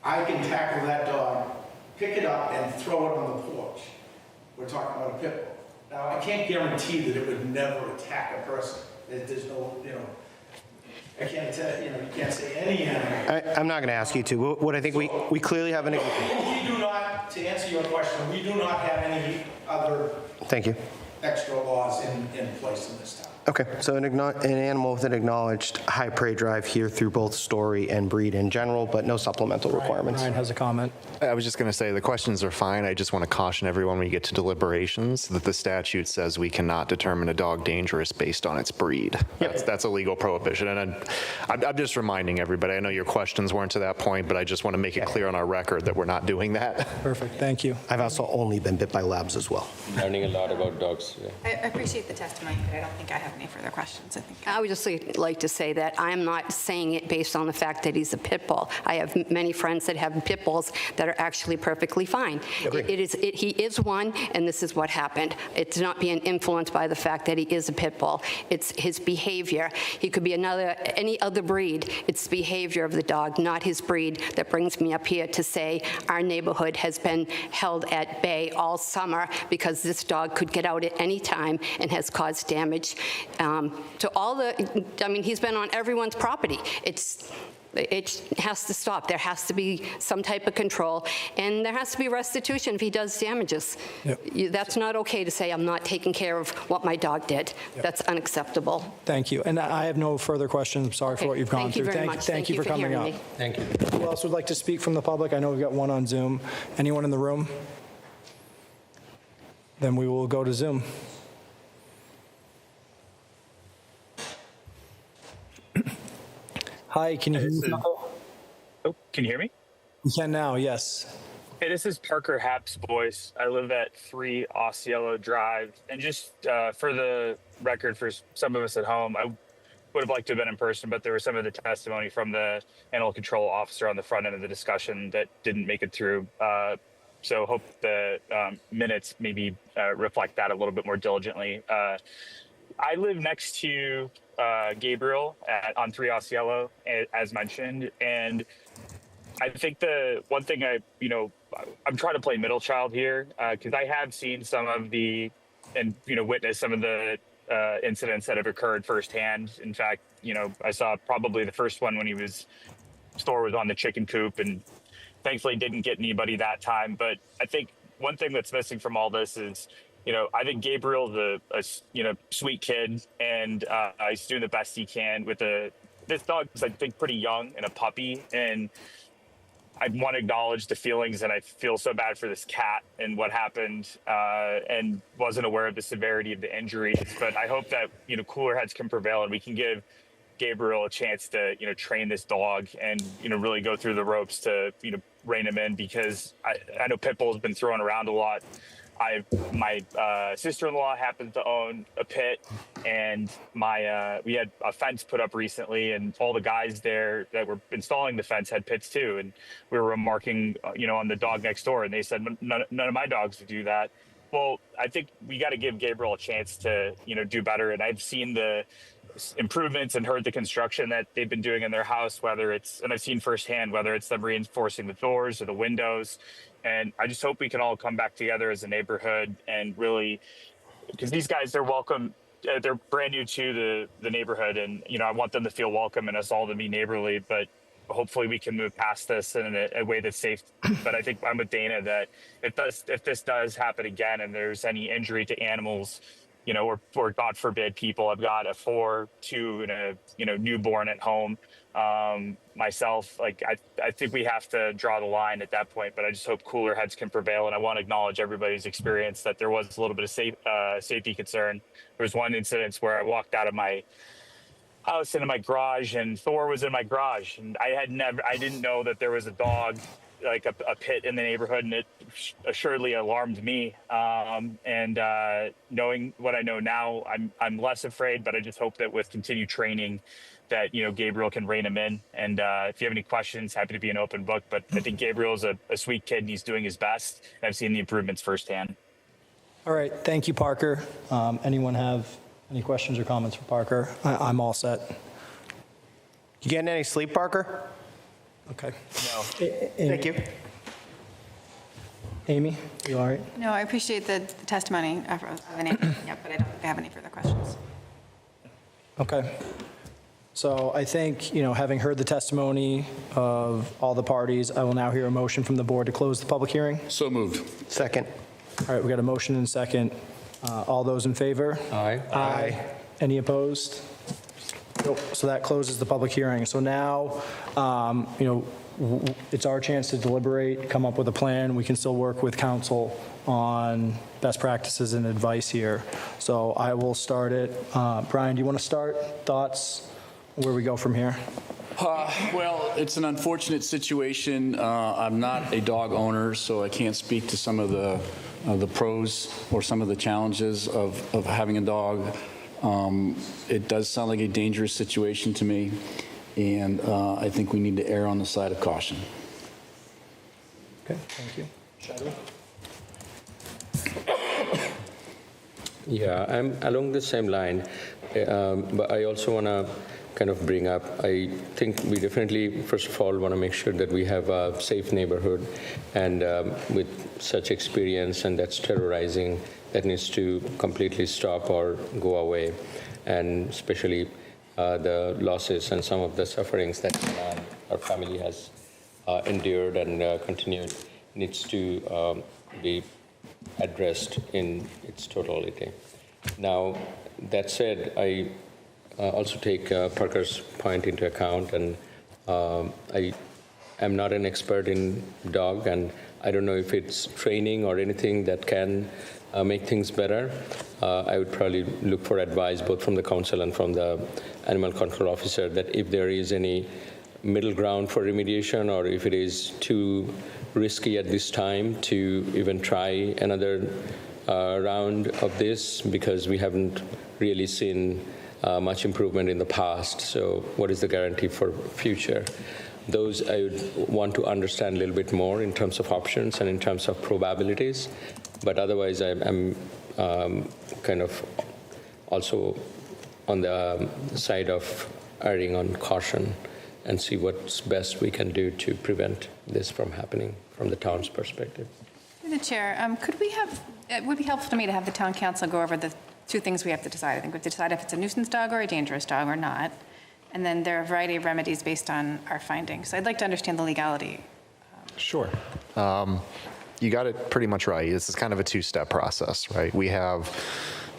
I can tackle that dog, pick it up, and throw it on the porch. We're talking about a pit bull. Now, I can't guarantee that it would never attack a person. There's no, I can't tell, you can't say any animal. I'm not going to ask you to. What I think we clearly have an... We do not, to answer your question, we do not have any other Thank you. extra laws in place in this town. Okay, so an animal with an acknowledged high prey drive here through both story and breed in general, but no supplemental requirements. Ryan has a comment. I was just going to say the questions are fine. I just want to caution everyone when you get to deliberations that the statute says we cannot determine a dog dangerous based on its breed. That's a legal prohibition. And I'm just reminding everybody, I know your questions weren't to that point, but I just want to make it clear on our record that we're not doing that. Perfect, thank you. I've also only been bit by labs as well. Learning a lot about dogs. Yeah. I appreciate the testimony, but I don't think I have any further questions. I would just like to say that I'm not saying it based on the fact that he's a pit bull. I have many friends that have pit bulls that are actually perfectly fine. He is one, and this is what happened. It's not being influenced by the fact that he is a pit bull. It's his behavior. He could be any other breed. It's the behavior of the dog, not his breed, that brings me up here to say our neighborhood has been held at bay all summer because this dog could get out at any time and has caused damage to all he's been on everyone's property. It has to stop. There has to be some type of control, and there has to be restitution if he does damages. Yep. That's not okay to say I'm not taking care of what my dog did. Yep. That's unacceptable. Thank you. And I have no further questions. I'm sorry for what you've gone through. Thank you very much. Thank you for coming up. Thank you. Who else would like to speak from the public? I know we've got one on Zoom. Anyone in the room? Then we will go to Zoom. Hi, can you hear me? Oh, can you hear me? We can now, yes. Hey, this is Parker Happ's voice. I live at 3 Osceola Drive. And just for the record, for some of us at home, I would have liked to have been in person, but there was some of the testimony from the animal control officer on the front end of the discussion that didn't make it through. So hope the minutes maybe reflect that a little bit more diligently. I live next to Gabriel on 3 Osceola, as mentioned, and I think the one thing I'm trying to play middle child here because I have seen some of the and witnessed some of the incidents that have occurred firsthand. In fact, I saw probably the first one when Thor was on the chicken coop, and thankfully didn't get anybody that time. But I think one thing that's missing from all this is, I think Gabriel's a sweet kid, and he's doing the best he can with this dog is, I think, pretty young and a puppy. And I want to acknowledge the feelings, and I feel so bad for this cat and what happened, and wasn't aware of the severity of the injuries. But I hope that, cooler heads can prevail, and we can give Gabriel a chance to, train this dog and, really go through the ropes to, rein him in, because I know Pitbull has been thrown around a lot. My sister-in-law happens to own a pit, and we had a fence put up recently, and all the guys there that were installing the fence had pits too. And we were remarking, on the dog next door, and they said, none of my dogs would do that. Well, I think we got to give Gabriel a chance to, do better. And I've seen the improvements and heard the construction that they've been doing in their house, and I've seen firsthand, whether it's them reinforcing the doors or the windows. And I just hope we can all come back together as a neighborhood and really, because these guys, they're welcome. They're brand new to the neighborhood, and I want them to feel welcome and us all to be neighborly. But hopefully we can move past this in a way that's safe. But I think I'm with Dana that if this does happen again and there's any injury to animals, or God forbid people, I've got a 4, 2, and a newborn at home. Myself, I think we have to draw the line at that point, but I just hope cooler heads can prevail. And I want to acknowledge everybody's experience that there was a little bit of safety concern. There was one incident where I walked out of my house into my garage, and Thor was in my garage, and I didn't know that there was a dog, like a pit in the neighborhood, and it assuredly alarmed me. And knowing what I know now, I'm less afraid, but I just hope that with continued training that, Gabriel can rein him in. And if you have any questions, happy to be an open book, but I think Gabriel's a sweet kid, and he's doing his best. And I've seen the improvements firsthand. All right, thank you, Parker. Anyone have any questions or comments for Parker? I'm all set. You getting any sleep, Parker? Okay. No. Thank you. Amy, you all right? No, I appreciate the testimony of the neighbor, but I don't have any further questions. Okay. So I think, having heard the testimony of all the parties, I will now hear a motion from the board to close the public hearing. So moved. Second. All right, we got a motion and second. All those in favor? Aye. Aye. Any opposed? Nope. So that closes the public hearing. So now, it's our chance to deliberate, come up with a plan. We can still work with counsel on best practices and advice here. So I will start it. Brian, do you want to start? Thoughts? Where we go from here? Well, it's an unfortunate situation. I'm not a dog owner, so I can't speak to some of the pros or some of the challenges of having a dog. It does sound like a dangerous situation to me, and I think we need to err on the side of caution. Okay, thank you. Shadow? Yeah, I'm along the same line, but I also want to kind of bring up, I think we definitely, first of all, want to make sure that we have a safe neighborhood, and with such experience, and that's terrorizing, that needs to completely stop or go away, and especially the losses and some of the sufferings that our family has endured and continued needs to be addressed in its totality. Now, that said, I also take Parker's point into account, and I am not an expert in dog, and I don't know if it's training or anything that can make things better. I would probably look for advice both from the council and from the animal control officer that if there is any middle ground for remediation, or if it is too risky at this time to even try another round of this, because we haven't really seen much improvement in the past. So what is the guarantee for future? Those I would want to understand a little bit more in terms of options and in terms of probabilities. But otherwise, I'm kind of also on the side of erring on caution and see what's best we can do to prevent this from happening from the town's perspective. Through the chair, it would be helpful to me to have the town council go over the two things we have to decide. I think we have to decide if it's a nuisance dog or a dangerous dog or not. And then there are a variety of remedies based on our findings. So I'd like to understand the legality. Sure. You got it pretty much right. This is kind of a two-step process, right?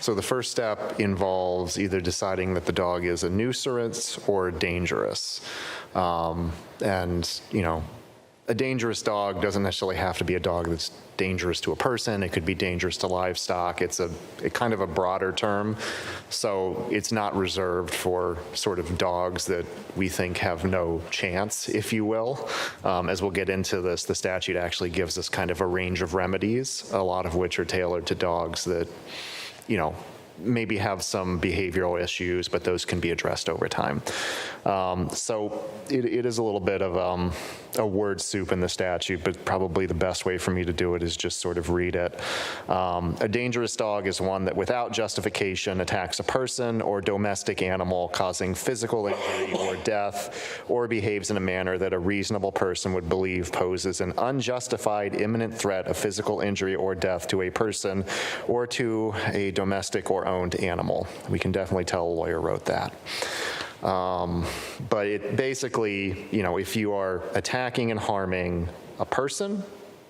So the first step involves either deciding that the dog is a nuisance or dangerous. And, you know, a dangerous dog doesn't necessarily have to be a dog that's dangerous to a person. It could be dangerous to livestock. It's a kind of a broader term. So it's not reserved for sort of dogs that we think have no chance, if you will. As we'll get into this, the statute actually gives us kind of a range of remedies, a lot of which are tailored to dogs that, you know, maybe have some behavioral issues, but those can be addressed over time. So it is a little bit of a word soup in the statute, but probably the best way for me to do it is just sort of read it. A dangerous dog is one that without justification attacks a person or domestic animal, causing physical injury or death, or behaves in a manner that a reasonable person would believe poses an unjustified imminent threat of physical injury or death to a person or to a domestic or owned animal. We can definitely tell a lawyer wrote that. But it basically, you know, if you are attacking and harming a person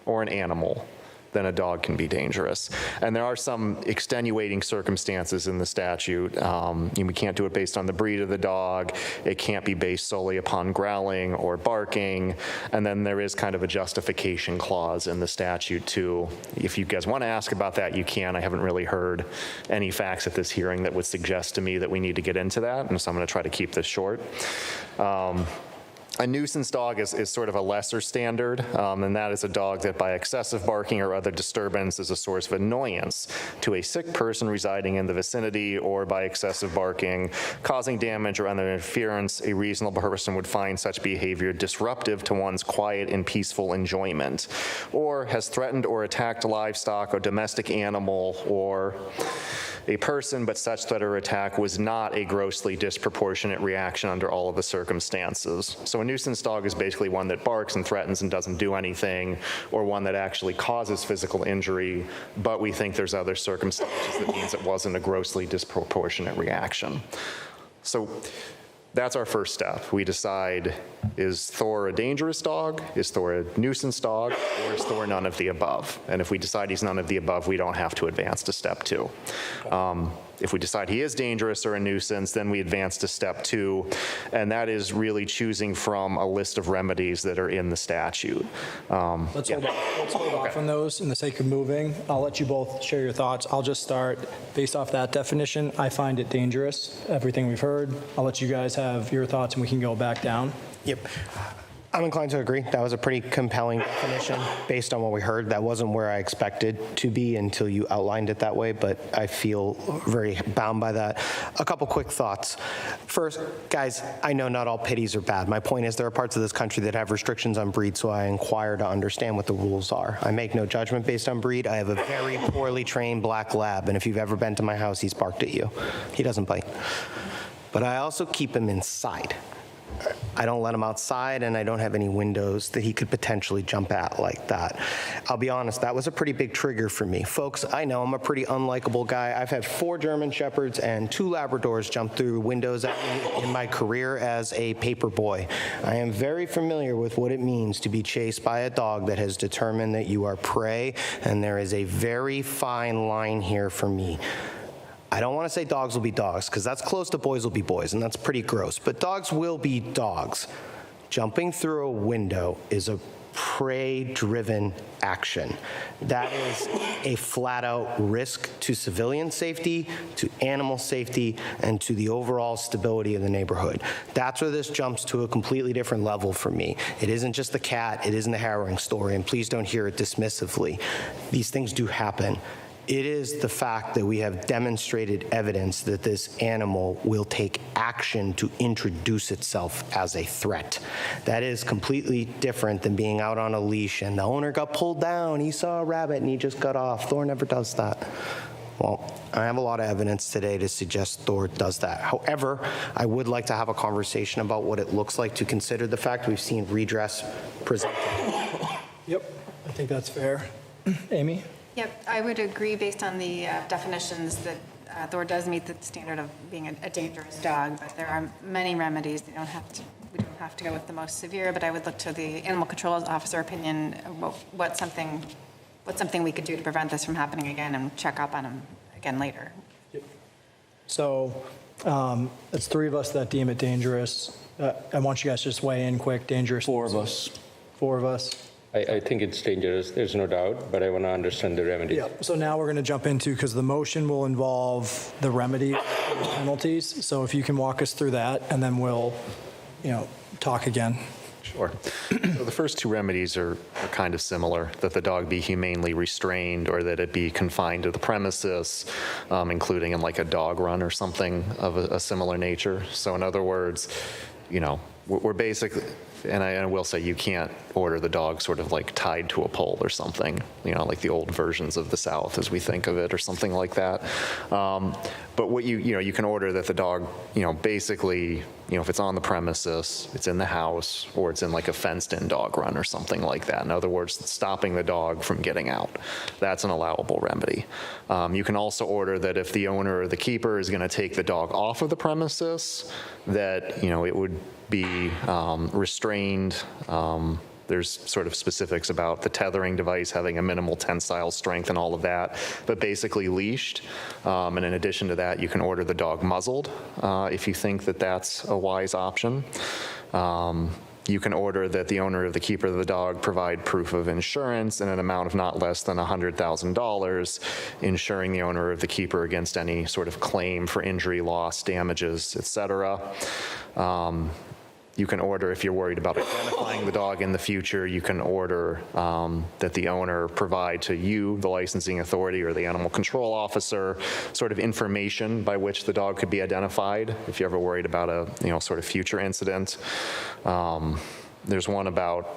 or an animal, then a dog can be dangerous. And there are some extenuating circumstances in the statute. We can't do it based on the breed of the dog. It can't be based solely upon growling or barking. And then there is kind of a justification clause in the statute too. If you guys want to ask about that, you can. I haven't really heard any facts at this hearing that would suggest to me that we need to get into that. And so I'm going to try to keep this short. A nuisance dog is sort of a lesser standard, and that is a dog that by excessive barking or other disturbance is a source of annoyance to a sick person residing in the vicinity, or by excessive barking, causing damage or other interference, a reasonable person would find such behavior disruptive to one's quiet and peaceful enjoyment, or has threatened or attacked livestock or domestic animal or a person, but such threat or attack was not a grossly disproportionate reaction under all of the circumstances. So a nuisance dog is basically one that barks and threatens and doesn't do anything, or one that actually causes physical injury, but we think there's other circumstances that means it wasn't a grossly disproportionate reaction. So that's our first step. We decide, is Thor a dangerous dog? Is Thor a nuisance dog? Or is Thor none of the above? And if we decide he's none of the above, we don't have to advance to step two. If we decide he is dangerous or a nuisance, then we advance to step two, and that is really choosing from a list of remedies that are in the statute. Let's hold off on those in the sake of moving. I'll let you both share your thoughts. I'll just start based off that definition. I find it dangerous, everything we've heard. I'll let you guys have your thoughts and we can go back down. Yep. I'm inclined to agree. That was a pretty compelling definition based on what we heard. That wasn't where I expected to be until you outlined it that way, but I feel very bound by that. A couple quick thoughts. First, guys, I know not all pitties are bad. My point is there are parts of this country that have restrictions on breed, so I inquire to understand what the rules are. I make no judgment based on breed. I have a very poorly trained black lab, and if you've ever been to my house, he's barked at you. He doesn't bite. But I also keep him inside. I don't let him outside, and I don't have any windows that he could potentially jump at like that. I'll be honest, that was a pretty big trigger for me. Folks, I know I'm a pretty unlikable guy. I've had 4 German Shepherds and 2 Labradors jump through windows at me in my career as a paper boy. I am very familiar with what it means to be chased by a dog that has determined that you are prey, and there is a very fine line here for me. I don't want to say dogs will be dogs, because that's close to boys will be boys, and that's pretty gross. But dogs will be dogs. Jumping through a window is a prey-driven action. That is a flat-out risk to civilian safety, to animal safety, and to the overall stability of the neighborhood. That's where this jumps to a completely different level for me. It isn't just the cat, it isn't a harrowing story, and please don't hear it dismissively. These things do happen. It is the fact that we have demonstrated evidence that this animal will take action to introduce itself as a threat. That is completely different than being out on a leash and the owner got pulled down, he saw a rabbit and he just got off. Thor never does that. Well, I have a lot of evidence today to suggest Thor does that. However, I would like to have a conversation about what it looks like to consider the fact we've seen redress presented. Yep, I think that's fair. Amy? Yep, I would agree based on the definitions that Thor does meet the standard of being a dangerous dog, but there are many remedies. We don't have to go with the most severe, but I would look to the animal control officer opinion, what's something we could do to prevent this from happening again and check up on him again later. Yep. So it's three of us that deem it dangerous. I want you guys to just weigh in quick. Dangerous. Four of us. Four of us. I think it's dangerous, there's no doubt, but I want to understand the remedies. Yeah, so now we're going to jump into, because the motion will involve the remedy and the penalties. So if you can walk us through that, and then we'll, talk again. Sure. So the first two remedies are kind of similar, that the dog be humanely restrained or that it be confined to the premises, including in like a dog run or something of a similar nature. So in other words, we're basically, and I will say you can't order the dog sort of like tied to a pole or something, like the old versions of the South as we think of it or something like that. But what you can order that the dog, basically, if it's on the premises, it's in the house, or it's in like a fenced-in dog run or something like that. In other words, stopping the dog from getting out. That's an allowable remedy. You can also order that if the owner or the keeper is going to take the dog off of the premises, that, it would be restrained. There's sort of specifics about the tethering device having a minimal tensile strength and all of that, but basically leashed. And in addition to that, you can order the dog muzzled if you think that that's a wise option. You can order that the owner or the keeper of the dog provide proof of insurance in an amount of not less than $100,000, insuring the owner or the keeper against any sort of claim for injury, loss, damages, etc. You can order, if you're worried about identifying the dog in the future, you can order that the owner provide to you, the licensing authority or the animal control officer, sort of information by which the dog could be identified if you're ever worried about a sort of future incident. There's one about,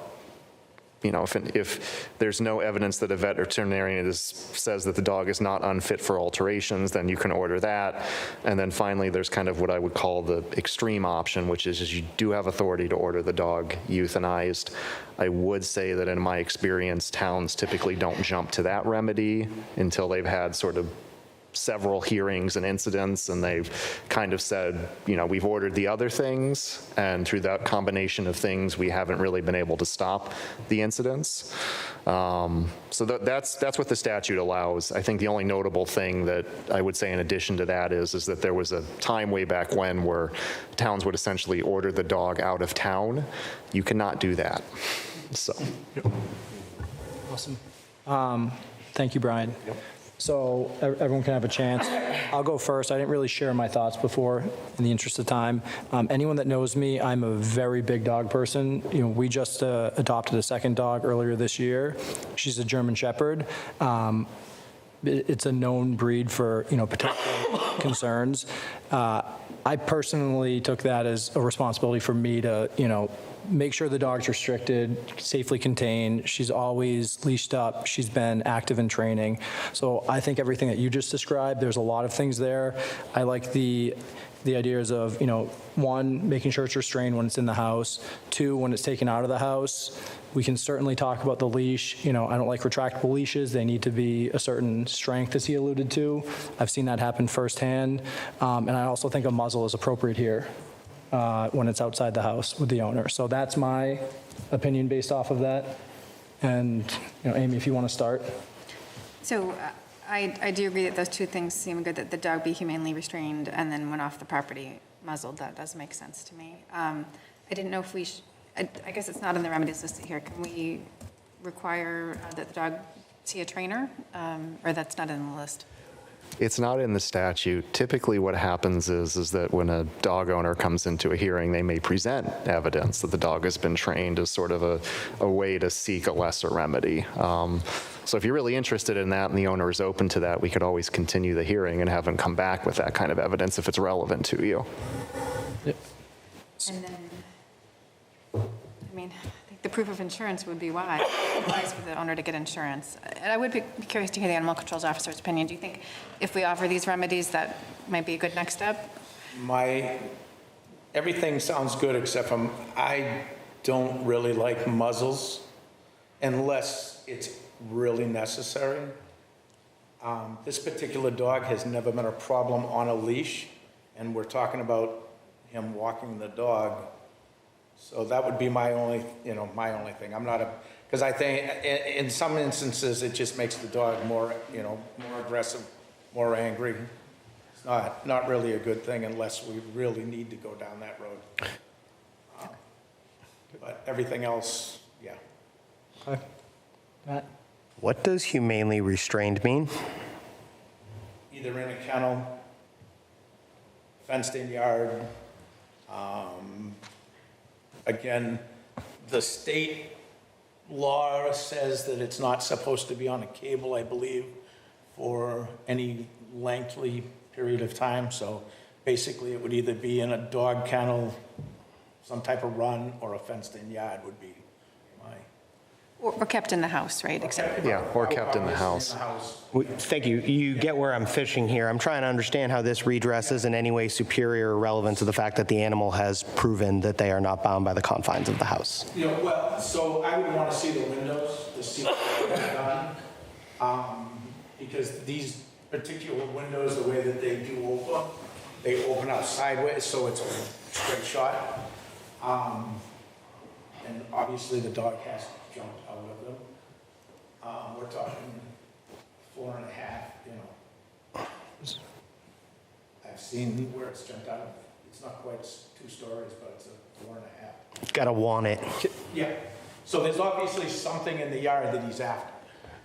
if there's no evidence that a veterinarian says that the dog is not unfit for alterations, then you can order that. And then finally, there's kind of what I would call the extreme option, which is you do have authority to order the dog euthanized. I would say that in my experience, towns typically don't jump to that remedy until they've had sort of several hearings and incidents, and they've kind of said, we've ordered the other things, and through that combination of things, we haven't really been able to stop the incidents. So that's what the statute allows. I think the only notable thing that I would say in addition to that is that there was a time way back when where towns would essentially order the dog out of town. You cannot do that. So. Awesome. Thank you, Brian. Yep. So everyone can have a chance. I'll go first. I didn't really share my thoughts before in the interest of time. Anyone that knows me, I'm a very big dog person. We just adopted a second dog earlier this year. She's a German Shepherd. It's a known breed for, potential concerns. I personally took that as a responsibility for me to, make sure the dog's restricted, safely contained. She's always leashed up. She's been active in training. So I think everything that you just described, there's a lot of things there. I like the ideas of, one, making sure it's restrained when it's in the house. Two, when it's taken out of the house. We can certainly talk about the leash. I don't like retractable leashes. They need to be a certain strength, as he alluded to. I've seen that happen firsthand. And I also think a muzzle is appropriate here. When it's outside the house with the owner. So that's my opinion based off of that. And, Amy, if you want to start. So I do agree that those two things seem good, that the dog be humanely restrained and then when off the property muzzled. That does make sense to me. I didn't know if I guess it's not in the remedies list here. Can we require that the dog see a trainer, or that's not in the list? It's not in the statute. Typically what happens is that when a dog owner comes into a hearing, they may present evidence that the dog has been trained as sort of a way to seek a lesser remedy. So if you're really interested in that and the owner is open to that, we could always continue the hearing and have them come back with that kind of evidence if it's relevant to you. And then, I mean, I think the proof of insurance would be wise for the owner to get insurance. And I would be curious to hear the animal control officer's opinion. Do you think if we offer these remedies, that might be a good next step? Everything sounds good except for I don't really like muzzles unless it's really necessary. This particular dog has never been a problem on a leash, and we're talking about him walking the dog. So that would be my only thing. I'm not because I think in some instances it just makes the dog more aggressive, more angry. It's not really a good thing unless we really need to go down that road. But everything else, yeah. Okay. Matt? What does humanely restrained mean? Either in a kennel, fenced-in yard. Again, the state law says that it's not supposed to be on a cable, I believe, for any lengthy period of time. So basically, it would either be in a dog kennel, some type of run, or a fenced-in yard would be my... Or kept in the house, right? Or kept in the house. Thank you. You get where I'm fishing here. I'm trying to understand how this redress is in any way superior or relevant to the fact that the animal has proven that they are not bound by the confines of the house. So I would want to see the windows to see what they've done. Because these particular windows, the way that they do open, they open up sideways, so it's a straight shot. And obviously the dog has jumped out of them. We're talking 4.5, I've seen where it's jumped out of. It's not quite 2 stories, but it's a 4.5. Gotta want it. Yeah. So there's obviously something in the yard that he's after.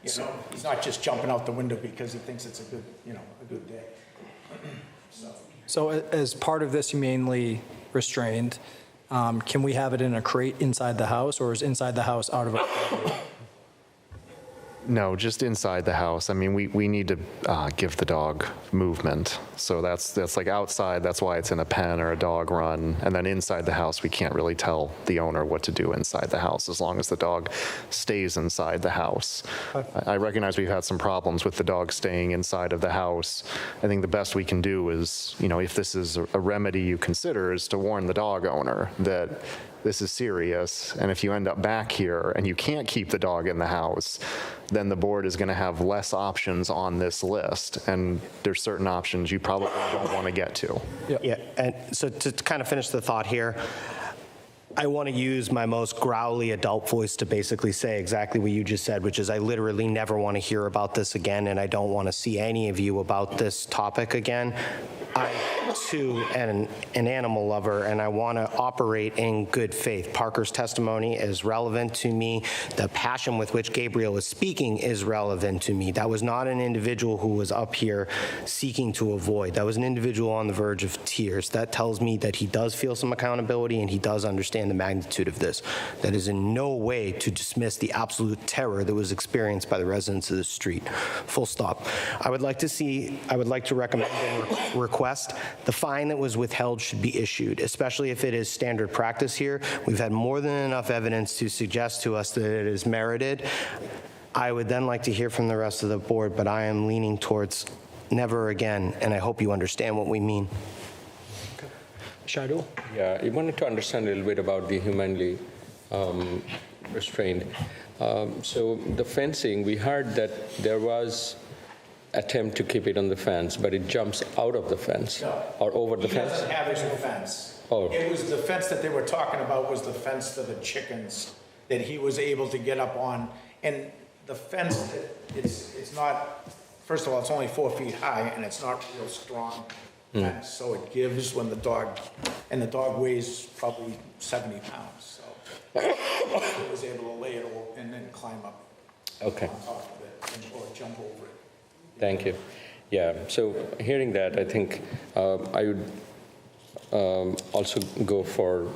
He's not just jumping out the window because he thinks it's a good day. So as part of this humanely restrained, can we have it in a crate inside the house, or is inside the house out of a crate? No, just inside the house. I mean, we need to give the dog movement. So that's like outside, that's why it's in a pen or a dog run. And then inside the house, we can't really tell the owner what to do inside the house as long as the dog stays inside the house. I recognize we've had some problems with the dog staying inside of the house. I think the best we can do is, if this is a remedy you consider, is to warn the dog owner that this is serious, and if you end up back here and you can't keep the dog in the house, then the board is going to have less options on this list, and there's certain options you probably don't want to get to. Yeah, and so to kind of finish the thought here, I want to use my most growly adult voice to basically say exactly what you just said, which is I literally never want to hear about this again, and I don't want to see any of you about this topic again. I, too, am an animal lover, and I want to operate in good faith. Parker's testimony is relevant to me. The passion with which Gabriel is speaking is relevant to me. That was not an individual who was up here seeking to avoid. That was an individual on the verge of tears. That tells me that he does feel some accountability, and he does understand the magnitude of this. That is in no way to dismiss the absolute terror that was experienced by the residents of the street. Full stop. I would like to recommend and request the fine that was withheld should be issued, especially if it is standard practice here. We've had more than enough evidence to suggest to us that it is merited. I would then like to hear from the rest of the board, but I am leaning towards never again, and I hope you understand what we mean. Shardul? Yeah, I wanted to understand a little bit about the humanly restrained. So the fencing, we heard that there was attempt to keep it on the fence, but it jumps out of the fence or over the fence? He doesn't have any fence. Oh. It was the fence that they were talking about was the fence to the chickens that he was able to get up on. And the fence, it's not, first of all, it's only 4 feet high, and it's not real strong fence, so it gives when the dog weighs probably 70 pounds, so he was able to lay it over and then and climb up Okay. on top of it or jump over it. Thank you. Yeah, so hearing that, I think I would also go for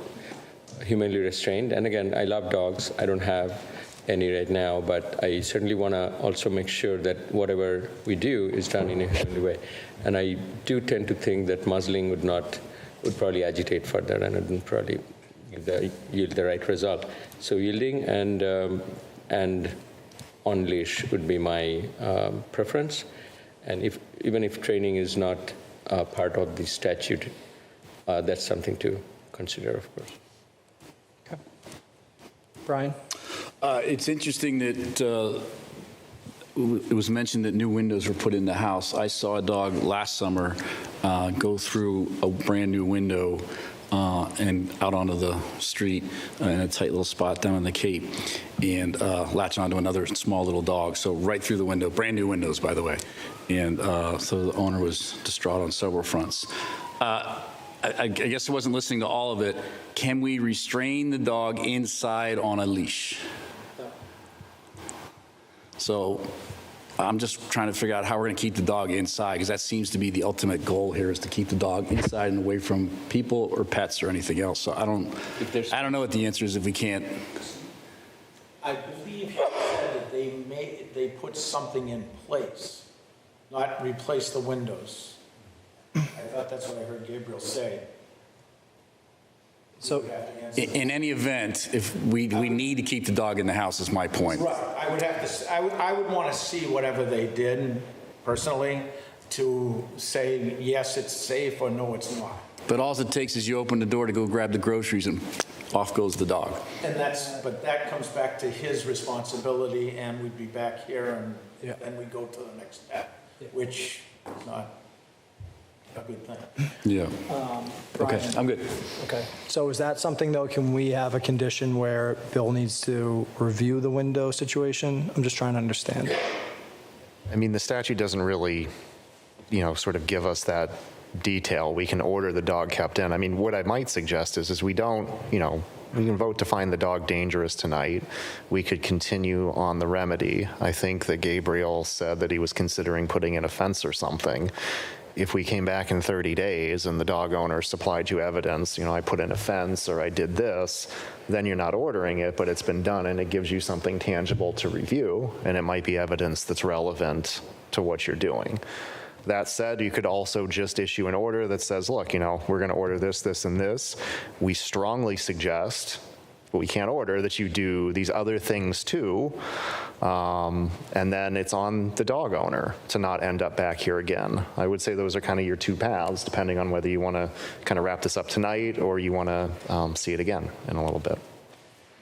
humanly restrained. And again, I love dogs. I don't have any right now, but I certainly want to also make sure that whatever we do is done in a humanly way. And I do tend to think that muzzling would probably agitate further and it wouldn't probably yield the right result. So yielding and on leash would be my preference. And even if training is not part of the statute, that's something to consider, of course. Okay. Brian? It's interesting that it was mentioned that new windows were put in the house. I saw a dog last summer go through a brand-new window and out onto the street in a tight little spot down in the Cape and latch onto another small little dog. So right through the window, brand-new windows, by the way. And so the owner was distraught on several fronts. I guess I wasn't listening to all of it. Can we restrain the dog inside on a leash? So I'm just trying to figure out how we're going to keep the dog inside, because that seems to be the ultimate goal here, is to keep the dog inside and away from people or pets or anything else. So I don't know what the answer is if we can't. I believe he said that they put something in place, not replace the windows. I thought that's what I heard Gabriel say. So, In any event, if we need to keep the dog in the house, is my point. Right, I would have to, I would want to see whatever they did personally to say, yes, it's safe, or no, it's not. But all it takes is you open the door to go grab the groceries and off goes the dog. And but that comes back to his responsibility, and we'd be back here, and then we go to the next step, which is not a good thing. Yeah. Okay, I'm good. Okay. So is that something, though, can we have a condition where Bill needs to review the window situation? I'm just trying to understand. I mean, the statute doesn't really, sort of give us that detail. We can order the dog kept in. I mean, what I might suggest is we don't, we can vote to find the dog dangerous tonight. We could continue on the remedy. I think that Gabriel said that he was considering putting in a fence or something. If we came back in 30 days and the dog owner supplied you evidence, I put in a fence or I did this, then you're not ordering it, but it's been done and it gives you something tangible to review, and it might be evidence that's relevant to what you're doing. That said, you could also just issue an order that says, look, we're going to order this, this, and this. We strongly suggest, but we can't order, that you do these other things too. And then it's on the dog owner to not end up back here again. I would say those are kind of your two paths, depending on whether you want to kind of wrap this up tonight or you want to see it again in a little bit.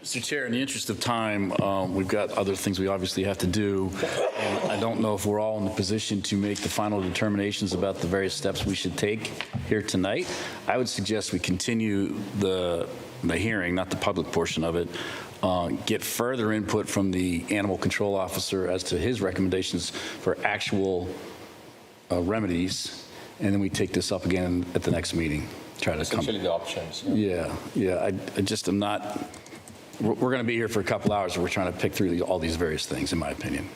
Mr. Chair, in the interest of time, we've got other things we obviously have to do, and I don't know if we're all in the position to make the final determinations about the various steps we should take here tonight. I would suggest we continue the hearing, not the public portion of it, get further input from the animal control officer as to his recommendations for actual remedies, and then we take this up again at the next meeting. Try to Essentially the options. Yeah. I just am not. We're going to be here for a couple hours, and we're trying to pick through all these various things, in my opinion.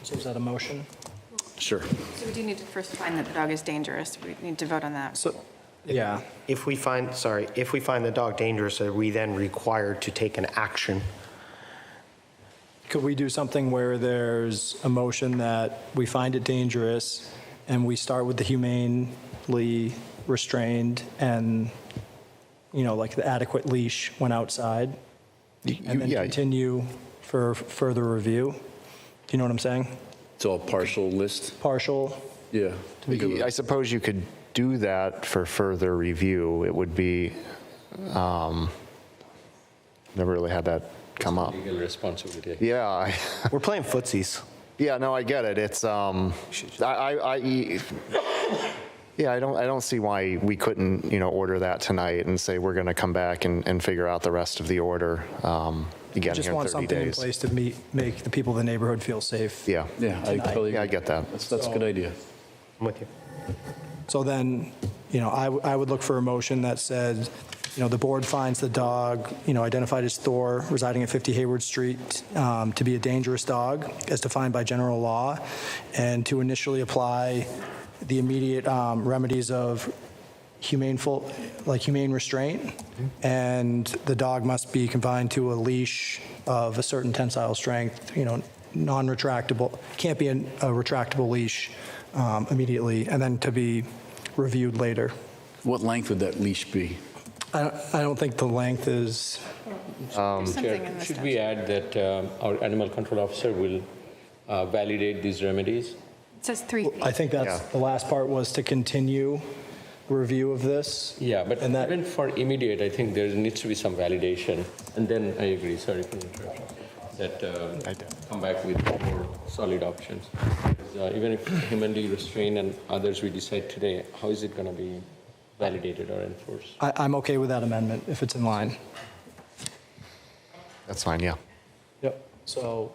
So is that a motion? Sure. So we do need to first find that the dog is dangerous. We need to vote on that. So, yeah. If we find the dog dangerous, are we then required to take an action? Could we do something where there's a motion that we find it dangerous and we start with the humanely restrained and, like the adequate leash when outside, and then continue for further review? Do you know what I'm saying? It's all partial list? Partial. Yeah. I suppose you could do that for further review. It would be, never really had that come up. Legal responsibility. Yeah. We're playing footsies. Yeah, no, I get it. It's, I don't see why we couldn't, order that tonight and say we're going to come back and figure out the rest of the order again Just here in want 30 something in days. place to make the people of the neighborhood feel safe. Yeah. I get that. That's a good idea. I'm with you. So then, I would look for a motion that said the board finds the dog, identified as Thor, residing at 50 Hayward Street, to be a dangerous dog as defined by general law, and to initially apply the immediate remedies of humane restraint, and the dog must be confined to a leash of a certain tensile strength, non-retractable, can't be a retractable leash immediately, and then to be reviewed later. What length would that leash be? I don't think the length is. Should we add that our animal control officer will validate these remedies? It says 3 feet. I think that's, the last part was to continue review of this. Yeah, but even for immediate, I think there needs to be some validation. And then I agree, sorry for the interruption, that come back with more solid options. Even if humanly restrained and others we decide today, how is it going to be validated or enforced? I'm okay with that amendment if it's in line. That's fine, yeah. Yep. So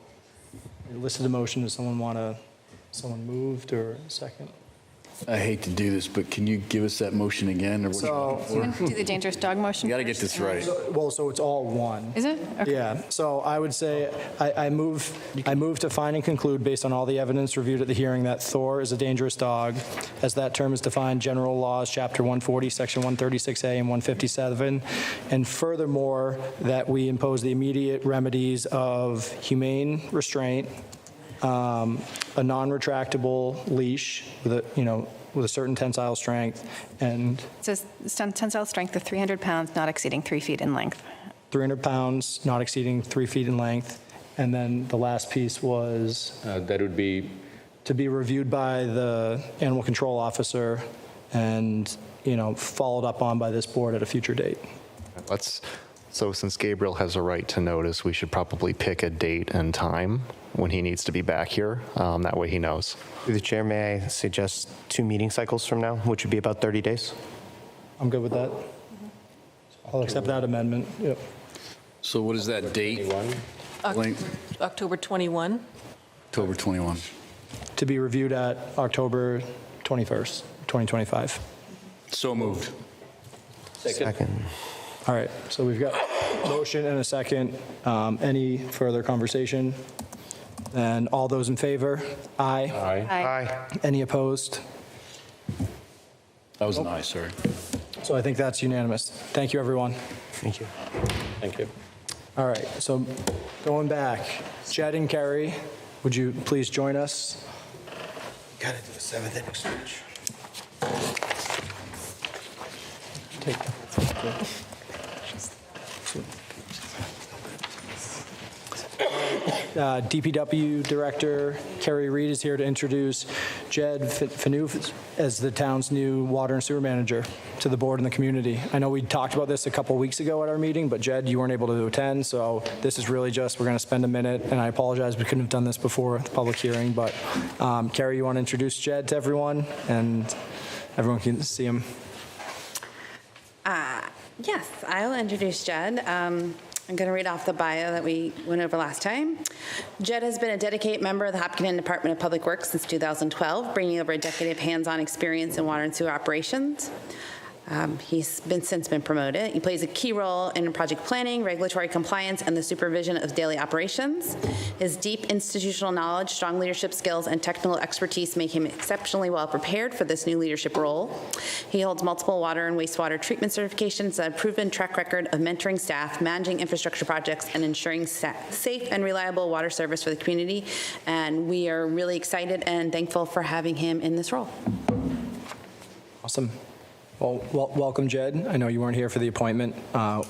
you listed a motion. Does someone moved or a second? I hate to do this, but can you give us that motion again? Or what You want to do the dangerous dog motion? We got to get this right. So it's all one. Is it? Okay. Yeah, so I would say, I move to find and conclude, based on all the evidence reviewed at the hearing, that Thor is a dangerous dog, as that term is defined general laws, Chapter 140, Section 136A and 157, and furthermore, that we impose the immediate remedies of humane restraint, a non-retractable leash with a certain tensile strength, and It says tensile strength of 300 pounds, not exceeding 3 feet in length. 300 pounds, not exceeding 3 feet in length. And then the last piece was that would be to be reviewed by the animal control officer and, followed up on by this board at a future date. So since Gabriel has a right to notice, we should probably pick a date and time when he needs to be back here. That way he knows. Through the chair, may I suggest 2 meeting cycles from now, which would be about 30 days? I'm good with that. I'll accept that amendment. Yep. So what is that date? October 21. October 21. To be reviewed at October 21st, 2025. So moved. Second. All right, so we've got a motion and a second. Any further conversation? And all those in favor? Aye. Aye. Any opposed? That was an aye, sorry. So I think that's unanimous. Thank you, everyone. Thank you. Thank you. All right, so going back, Jed and Kerry, would you please join us? Got to do a 7th inning stretch. DPW Director Kerry Reed is here to introduce Jed Fanouf as the town's new water and sewer manager to the board and the community. I know we talked about this a couple weeks ago at our meeting, but Jed, you weren't able to attend, so this is really just, we're going to spend a minute, and I apologize, we couldn't have done this before the public hearing, but Kerry, you want to introduce Jed to everyone, and everyone can see him? Yes, I'll introduce Jed. I'm going to read off the bio that we went over last time. Jed has been a dedicated member of the Hopkinton Department of Public Works since 2012, bringing over a decade of hands-on experience in water and sewer operations. He's since been promoted. He plays a key role in project planning, regulatory compliance, and the supervision of daily operations. His deep institutional knowledge, strong leadership skills, and technical expertise make him exceptionally well prepared for this new leadership role. He holds multiple water and wastewater treatment certifications and a proven track record of mentoring staff, managing infrastructure projects, and ensuring safe and reliable water service for the community. And we are really excited and thankful for having him in this role. Awesome. Well, welcome, Jed. I know you weren't here for the appointment. I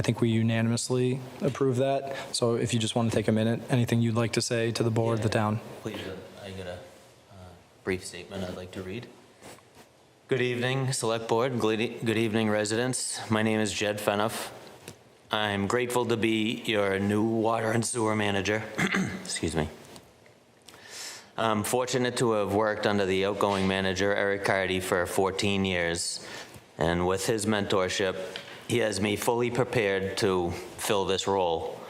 think we unanimously approve that. So if you just want to take a minute, anything you'd like to say to the board, the town? Please, I got a brief statement I'd like to read. Good evening, Select Board. Good evening, residents. My name is Jed Fenouf. I'm grateful to be your new water and sewer manager. Excuse me. I'm fortunate to have worked under the outgoing manager, Eric Carty, for 14 years. And with his mentorship, he has me fully prepared to fill this role.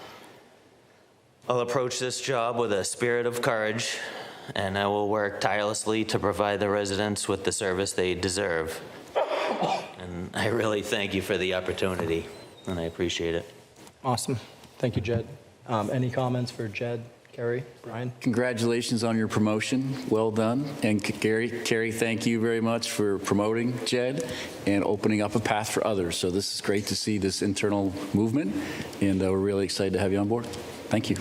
I'll approach this job with a spirit of courage, and I will work tirelessly to provide the residents with the service they deserve. And I really thank you for the opportunity, and I appreciate it. Awesome. Thank you, Jed. Any comments for Jed, Kerry, Brian? Congratulations on your promotion. Well done. And Carrie, thank you very much for promoting Jed and opening up a path for others. So this is great to see this internal movement, and we're really excited to have you on board. Thank you.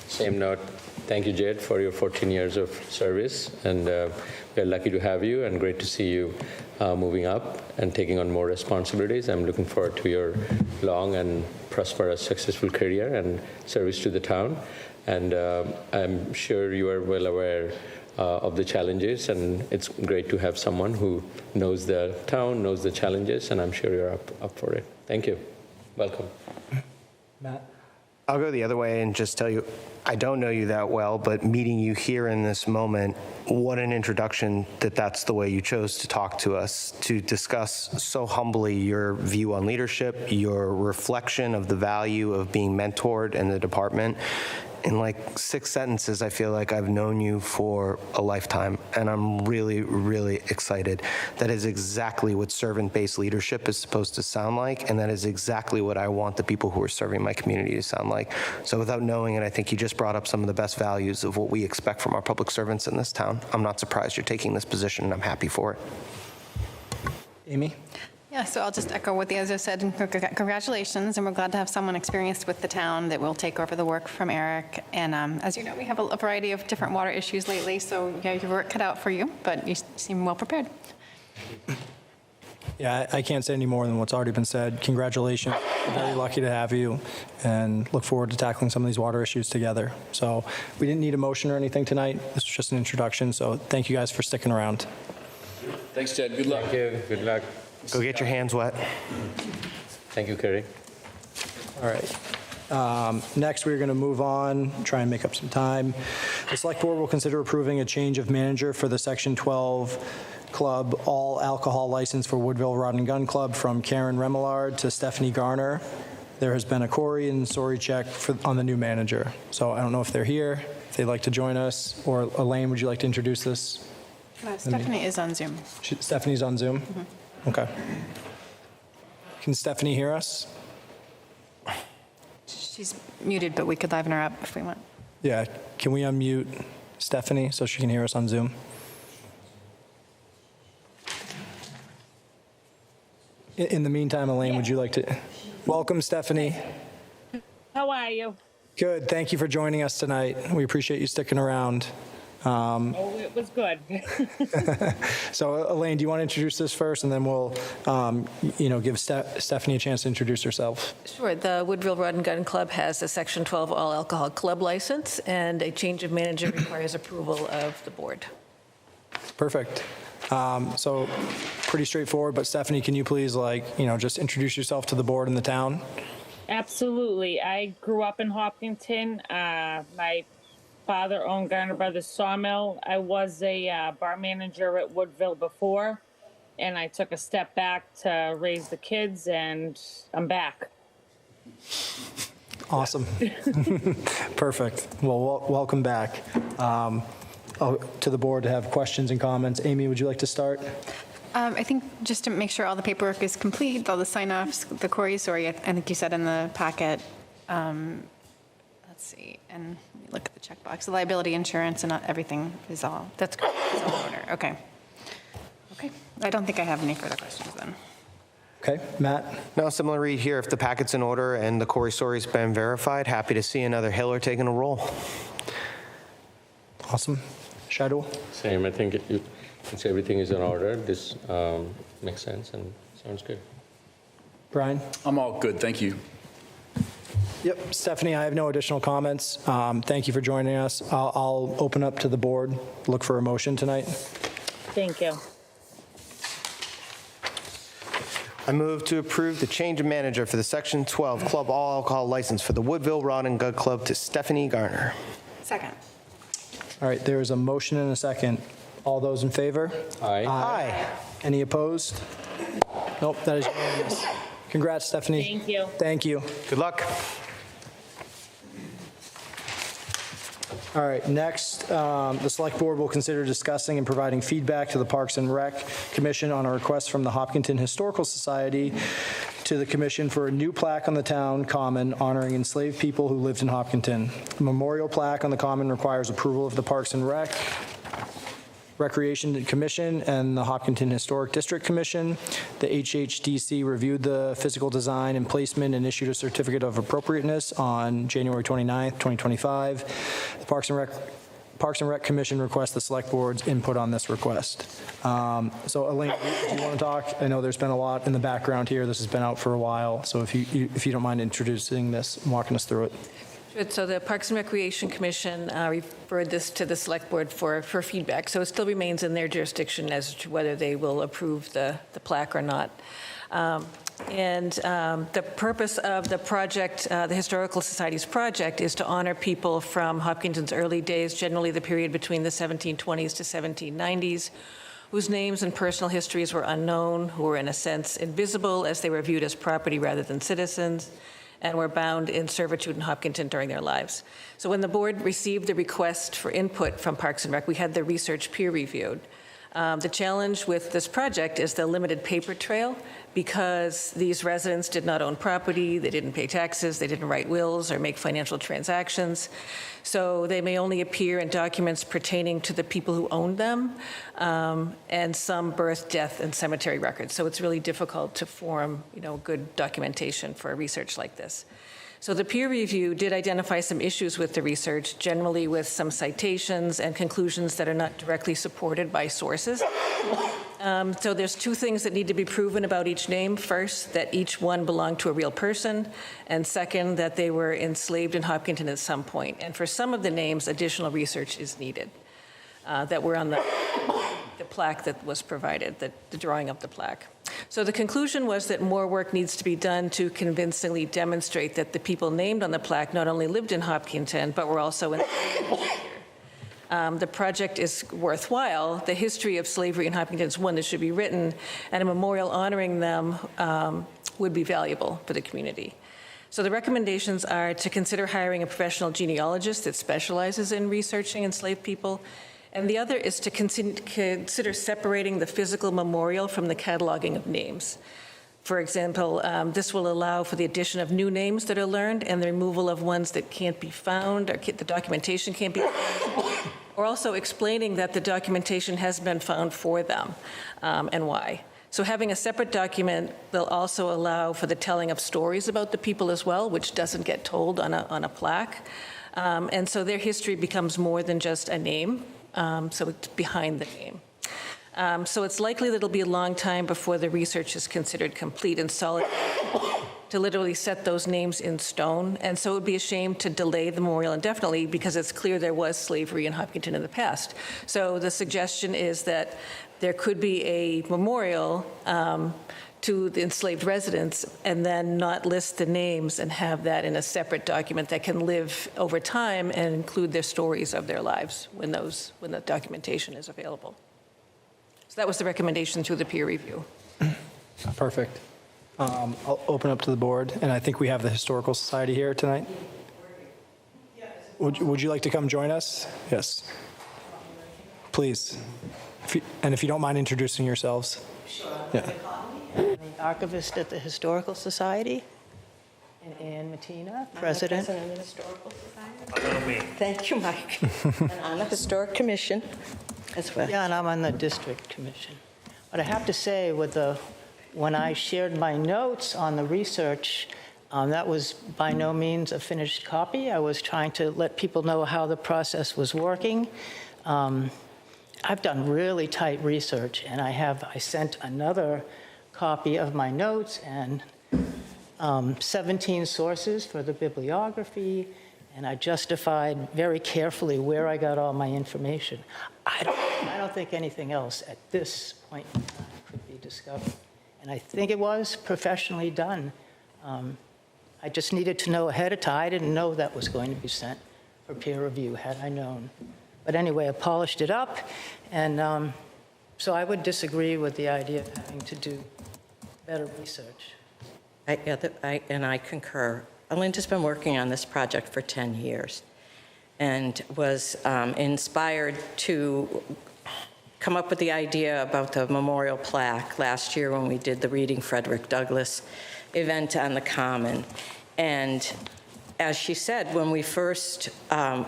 Same note. Thank you, Jed, for your 14 years of service, and we're lucky to have you, and great to see you moving up and taking on more responsibilities. I'm looking forward to your long and prosperous, successful career and service to the town, and I'm sure you are well aware of the challenges, and it's great to have someone who knows the town, knows the challenges, and I'm sure you're up for it. Thank you. Welcome. Matt? I'll go the other way and just tell you, I don't know you that well, but meeting you here in this moment, what an introduction that that's the way you chose to talk to us, to discuss so humbly your view on leadership, your reflection of the value of being mentored in the department. In like 6 sentences, I feel like I've known you for a lifetime, and I'm really, really excited. That is exactly what servant-based leadership is supposed to sound like, and that is exactly what I want the people who are serving my community to sound like. So without knowing it, I think you just brought up some of the best values of what we expect from our public servants in this town. I'm not surprised you're taking this position, and I'm happy for it. Amy? Yeah, so I'll just echo what the others said, and congratulations, and we're glad to have someone experienced with the town that will take over the work from Eric. And as you know, we have a variety of different water issues lately, so yeah, your work cut out for you, but you seem well prepared. Yeah, I can't say any more than what's already been said. Congratulations. We're very lucky to have you, and look forward to tackling some of these water issues together. So we didn't need a motion or anything tonight. This was just an introduction, so thank you guys for sticking around. Thanks, Jed. Good luck. Thank you. Good luck. Go get your hands wet. Thank you, Kerry. All right. Next, we're going to move on, try and make up some time. The Select Board will consider approving a change of manager for the Section 12 Club all alcohol license for Woodville Rod and Gun Club from Karen Remillard to Stephanie Garner. There has been a query and sorry check on the new manager. So I don't know if they're here, if they'd like to join us, or Elaine, would you like to introduce this? Stephanie is on Zoom. Stephanie's on Zoom? Okay. Can Stephanie hear us? She's muted, but we could liven her up if we want. Yeah, can we unmute Stephanie so she can hear us on Zoom? In the meantime, Elaine, would you like to? Welcome, Stephanie. How are you? Good, thank you for joining us tonight. We appreciate you sticking around. Oh, it was good. So, Elaine, do you want to introduce this first, and then we'll, give Stephanie a chance to introduce herself? Sure. The Woodville Rod and Gun Club has a Section 12 all alcohol club license, and a change of manager requires approval of the board. Perfect. So, pretty straightforward, but Stephanie, can you please, just introduce yourself to the board and the town? Absolutely. I grew up in Hopkinton. My father owned Garner Brothers Sawmill. I was a bar manager at Woodville before, and I took a step back to raise the kids, and I'm back. Awesome. Perfect. Well, welcome back. To the board to have questions and comments. Amy, would you like to start? I think just to make sure all the paperwork is complete, all the sign-offs, the query, sorry, I think you said in the packet, let's see, and look at the checkbox, the liability insurance and everything is all, that's good, it's all in order, okay. Okay, I don't think I have any further questions then. Okay, Matt? No, similar read here. If the packet's in order and the query story's been verified, happy to see another Hiller taking a role. Awesome. Shadow? Same. I think since everything is in order, this makes sense and sounds good. Brian? I'm all good. Thank you. Yep. Stephanie, I have no additional comments. Thank you for joining us. I'll open up to the board. Look for a motion tonight. Thank you. I move to approve the change of manager for the Section 12 Club all alcohol license for the Woodville Rod and Gun Club to Stephanie Garner. Second. All right, there is a motion and a second. All those in favor? Aye. Aye. Any opposed? Nope, that is unanimous. Congrats, Stephanie. Thank you. Thank you. Good luck. All right, next, the Select Board will consider discussing and providing feedback to the Parks and Rec Commission on a request from the Hopkinton Historical Society to the Commission for a new plaque on the town common honoring enslaved people who lived in Hopkinton. A memorial plaque on the common requires approval of the Parks and Recreation Commission and the Hopkinton Historic District Commission. The HHDC reviewed the physical design and placement and issued a certificate of appropriateness on January 29th, 2025. The Parks and Rec Commission requests the Select Board's input on this request. So Elaine, do you want to talk? I know there's been a lot in the background here. This has been out for a while. So if you don't mind introducing this and walking us through it. So the Parks and Recreation Commission referred this to the Select Board for feedback. So it still remains in their jurisdiction as to whether they will approve the plaque or not. The purpose of the project, the Historical Society's project, is to honor people from Hopkinton's early days, generally the period between the 1720s to 1790s, whose names and personal histories were unknown, who were in a sense invisible as they were viewed as property rather than citizens, and were bound in servitude in Hopkinton during their lives. So when the board received the request for input from Parks and Rec, we had the research peer reviewed. The challenge with this project is the limited paper trail, because these residents did not own property, they didn't pay taxes, they didn't write wills or make financial transactions. So they may only appear in documents pertaining to the people who owned them, and some birth, death, and cemetery records. So it's really difficult to form, good documentation for research like this. So the peer review did identify some issues with the research, generally with some citations and conclusions that are not directly supported by sources. So there's two things that need to be proven about each name. First, that each one belonged to a real person, and second, that they were enslaved in Hopkinton at some point. And for some of the names, additional research is needed that were on the plaque that was provided, the drawing of the plaque. So the conclusion was that more work needs to be done to convincingly demonstrate that the people named on the plaque not only lived in Hopkinton, but were also in the project is worthwhile. The history of slavery in Hopkinton is one that should be written, and a memorial honoring them would be valuable for the community. So the recommendations are to consider hiring a professional genealogist that specializes in researching enslaved people, and the other is to consider separating the physical memorial from the cataloging of names. For example, this will allow for the addition of new names that are learned and the removal of ones that can't be found, or the documentation can't be found, or also explaining that the documentation has been found for them and why. So having a separate document will also allow for the telling of stories about the people as well, which doesn't get told on a plaque. And so their history becomes more than just a name. So it's behind the name. So it's likely that it'll be a long time before the research is considered complete and solid to literally set those names in stone. And so it would be a shame to delay the memorial indefinitely, because it's clear there was slavery in Hopkinton in the past. So the suggestion is that there could be a memorial to the enslaved residents, and then not list the names and have that in a separate document that can live over time and include their stories of their lives when the documentation is available. So that was the recommendation through the peer review. Perfect. I'll open up to the board, and I think we have the Historical Society here tonight. Would you like to come join us? Yes. Please. If you don't mind introducing yourselves. Sure. Yeah. I'm the archivist at the Historical Society, and Ann Mattina, president. I'm the president of the Historical Society. Thank you, Mike. And on the Historic Commission as well. Yeah, and I'm on the District Commission. But I have to say, when I shared my notes on the research, that was by no means a finished copy. I was trying to let people know how the process was working. I've done really tight research, and I sent another copy of my notes and 17 sources for the bibliography, and I justified very carefully where I got all my information. I don't think anything else at this point in time could be discovered, and I think it was professionally done. I just needed to know ahead of time. I didn't know that was going to be sent for peer review, had I known. But anyway, I polished it up, and so I would disagree with the idea of having to do better research. I concur. Linda's been working on this project for 10 years. and was inspired to come up with the idea about the memorial plaque last year when we did the Reading Frederick Douglass event on the Common. And as she said, when we first, when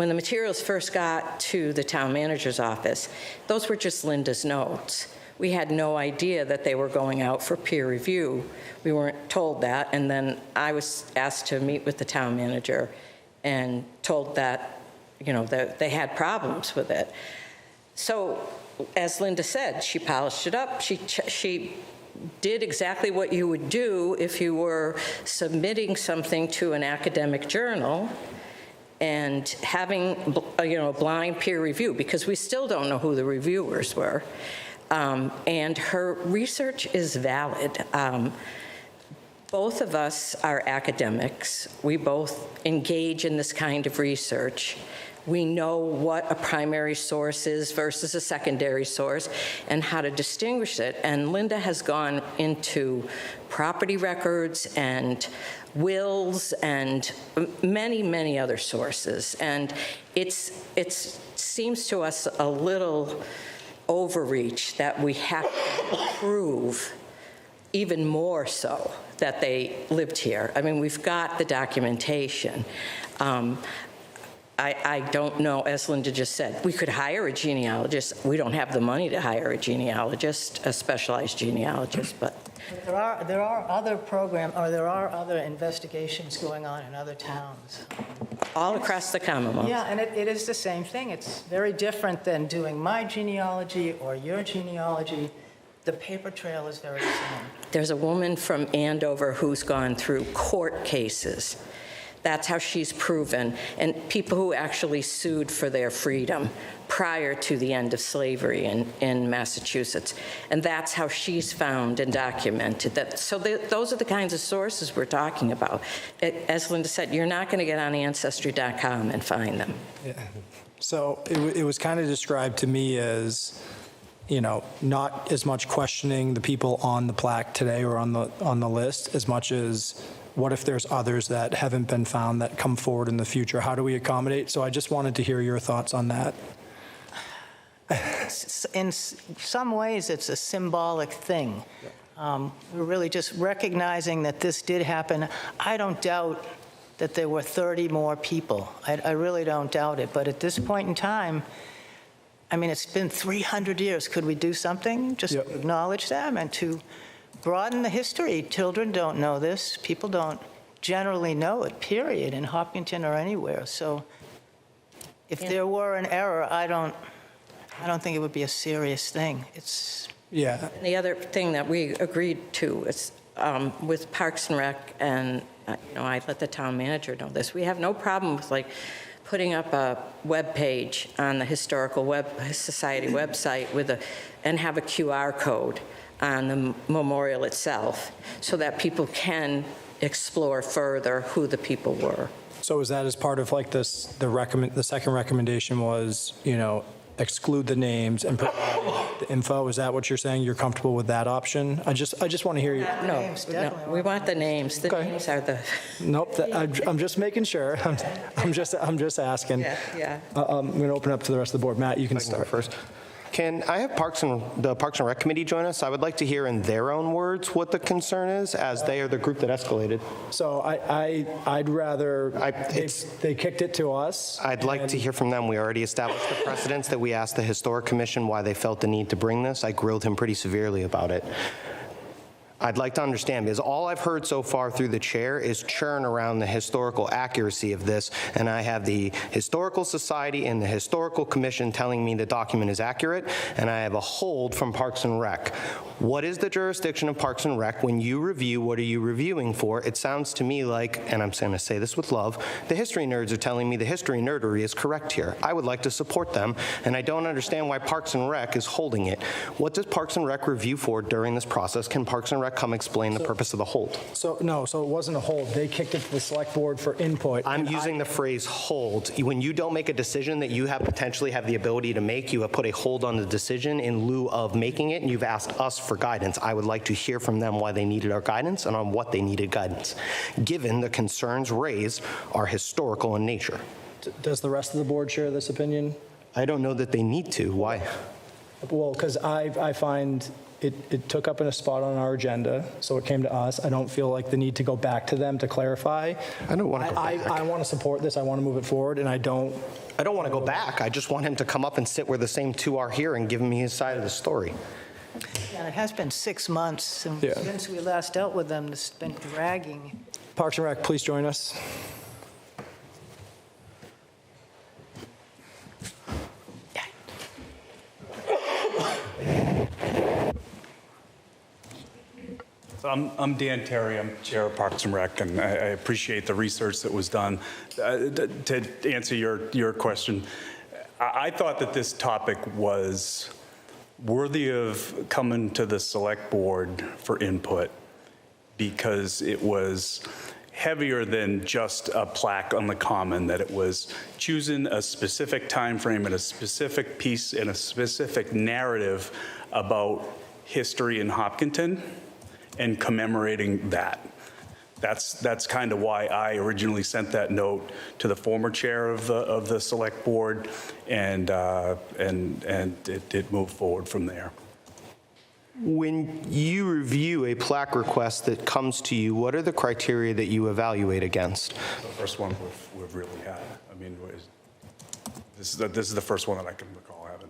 the materials first got to the town manager's office, those were just Linda's notes. We had no idea that they were going out for peer review. We weren't told that, and then I was asked to meet with the town manager and told that, you know, that they had problems with it. So, as Linda said, she polished it up. She did exactly what you would do if you were submitting something to an academic journal and having, you know, a blind peer review, because we still don't know who the reviewers were. And her research is valid. Both of us are academics. We both engage in this kind of research. We know what a primary source is versus a secondary source and how to distinguish it. And Linda has gone into property records and wills and many, many other sources. And it seems to us a little overreach that we have to prove even more so that they lived here. I mean, we've got the documentation. I don't know, as Linda just said, we could hire a genealogist. We don't have the money to hire a genealogist, a specialized genealogist, but. There are other there are other investigations going on in other towns. All across the Commonwealth. Yeah, and it is the same thing. It's very different than doing my genealogy or your genealogy. The paper trail is very similar. There's a woman from Andover who's gone through court cases. That's how she's proven, and people who actually sued for their freedom prior to the end of slavery in Massachusetts. And that's how she's found and documented that. So those are the kinds of sources we're talking about. As Linda said, you're not going to get on Ancestry.com and find them. Yeah. So it was kind of described to me as, you know, not as much questioning the people on the plaque today or on the list as much as what if there's others that haven't been found that come forward in the future? How do we accommodate? So I just wanted to hear your thoughts on that. In some ways, it's a symbolic thing. We're really just recognizing that this did happen. I don't doubt that there were 30 more people. I really don't doubt it. But at this point in time, I mean, it's been 300 years. Could we do something just to acknowledge them and to broaden the history? Children don't know this. People don't generally know it, period, in Hopkinton or anywhere. So if there were an error, I don't think it would be a serious thing. It's... Yeah. The other thing that we agreed to is with Parks and Rec, and you know, I let the town manager know this, we have no problem with like putting up a web page on the Historical Society website and have a QR code on the memorial itself so that people can explore further who the people were. So is that as part of like this, the second recommendation was, you know, exclude the names and provide the info? Is that what you're saying? You're comfortable with that option? I just want to hear you. No, we want the names. The names are the... Nope, I'm just making sure. I'm just asking. Yeah. I'm going to open up to the rest of the board. Matt, you can start first. Can I have the Parks and Rec Committee join us? I would like to hear in their own words what the concern is, as they are the group that escalated. So I'd rather, they kicked it to us. I'd like to hear from them. We already established the precedents that we asked the Historic Commission why they felt the need to bring this. I grilled him pretty severely about it. I'd like to understand, because all I've heard so far through the chair is churn around the historical accuracy of this, and I have the Historical Society and the Historical Commission telling me the document is accurate, and I have a hold from Parks and Rec. What is the jurisdiction of Parks and Rec? When you review, what are you reviewing for? It sounds to me like, and I'm going to say this with love, the history nerds are telling me the history nerdery is correct here. I would like to support them, and I don't understand why Parks and Rec is holding it. What does Parks and Rec review for during this process? Can Parks and Rec come explain the purpose of the hold? So it wasn't a hold. They kicked it to the select board for input. I'm using the phrase hold. When you don't make a decision that you potentially have the ability to make, you have put a hold on the decision in lieu of making it, and you've asked us for guidance. I would like to hear from them why they needed our guidance and on what they needed guidance, given the concerns raised are historical in nature. Does the rest of the board share this opinion? I don't know that they need to. Why? Well, because I find it took up in a spot on our agenda, so it came to us. I don't feel like the need to go back to them to clarify. I don't want to go back. I want to support this. I want to move it forward, and I don't want to go back. I just want him to come up and sit where the same two are here and give me his side of the story. Yeah, it has been 6 months since we last dealt with them. It's been dragging. Parks and Rec, please join us. I'm Dan Terry, I'm Chair of Parks and Rec, and I appreciate the research that was done. To answer your question, I thought that this topic was worthy of coming to the Select Board for input because it was heavier than just a plaque on the common, that it was choosing a specific time frame and a specific piece and a specific narrative about history in Hopkinton and commemorating that. That's kind of why I originally sent that note to the former chair of the Select Board, and it moved forward from there. When you review a plaque request that comes to you, what are the criteria that you evaluate against? The first one we've really had. I mean, this is the first one that I can recall having.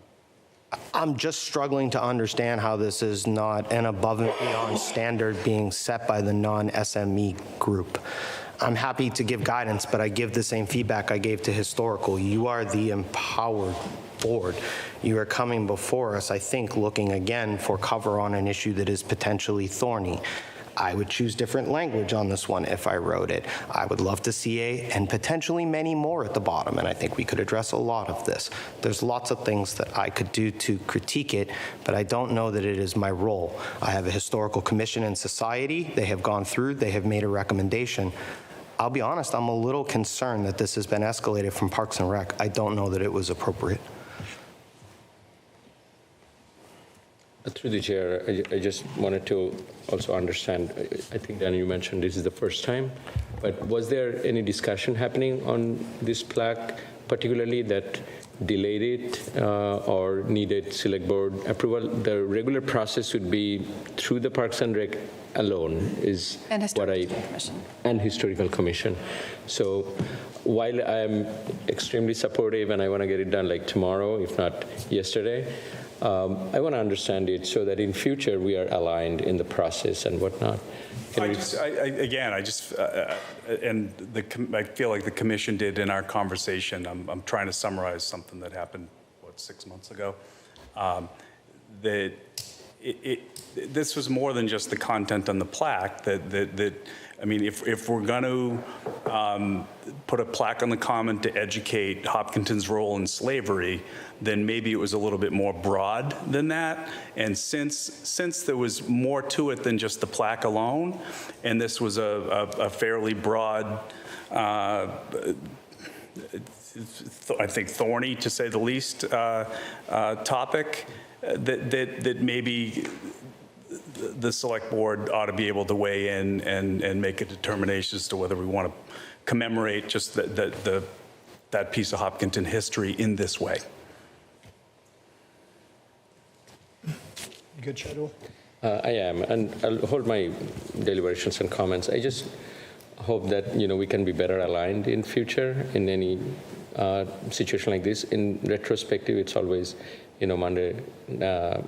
I'm just struggling to understand how this is not an above and beyond standard being set by the non-SME group. I'm happy to give guidance, but I give the same feedback I gave to historical. You are the empowered board. You are coming before us, I think, looking again for cover on an issue that is potentially thorny. I would choose different language on this one if I wrote it. I would love to see and potentially many more at the bottom, and I think we could address a lot of this. There's lots of things that I could do to critique it, but I don't know that it is my role. I have a historical commission in society. They have gone through, they have made a recommendation. I'll be honest, I'm a little concerned that this has been escalated from Parks and Rec. I don't know that it was appropriate. Through the chair, I just wanted to also understand, I think, Dan, you mentioned this is the first time, but was there any discussion happening on this plaque, particularly that delayed it or needed Select Board approval? The regular process would be through the Parks and Rec alone, is And what Historical Commission. And Historical Commission. So while I'm extremely supportive and I want to get it done like tomorrow, if not yesterday, I want to understand it so that in future we are aligned in the process and whatnot. I feel like the commission did in our conversation. I'm trying to summarize something that happened, 6 months ago. This was more than just the content on the plaque. I mean, if we're going to put a plaque on the common to educate Hopkinton's role in slavery, then maybe it was a little bit more broad than that. And since there was more to it than just the plaque alone, and this was a fairly broad, I think thorny to say the least, topic, that maybe the Select Board ought to be able to weigh in and make a determination as to whether we want to commemorate just that piece of Hopkinton history in this way. Good schedule. I am, and I'll hold my deliberations and comments. I just hope that we can be better aligned in future in any situation like this. In retrospective, it's always Monday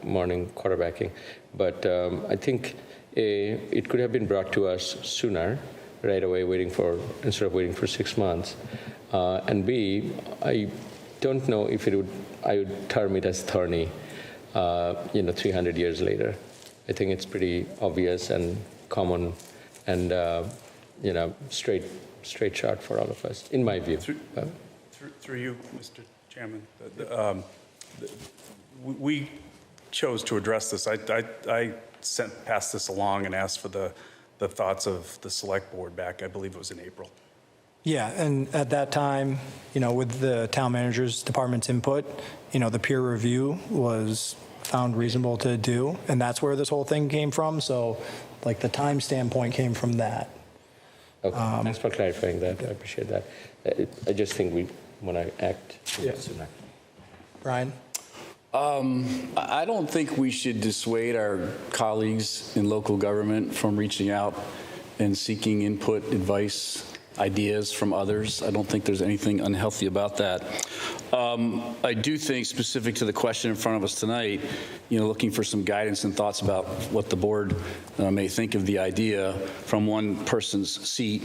morning quarterbacking, but I think it could have been brought to us sooner, right away, instead of waiting for 6 months. And B, I don't know if I would term it as thorny. 300 years later. I think it's pretty obvious and common and, straight shot for all of us, in my view. Through you, Mr. Chairman, we chose to address this. I passed this along and asked for the thoughts of the Select Board back, I believe it was in April. Yeah, and at that time, with the town manager's department's input, the peer review was found reasonable to do, and that's where this whole thing came from. So, the time standpoint came from that. Okay, thanks for clarifying that. I appreciate that. I just think when I act. Yeah. Brian? I don't think we should dissuade our colleagues in local government from reaching out and seeking input, advice, ideas from others. I don't think there's anything unhealthy about that. I do think, specific to the question in front of us tonight, looking for some guidance and thoughts about what the board may think of the idea from one person's seat.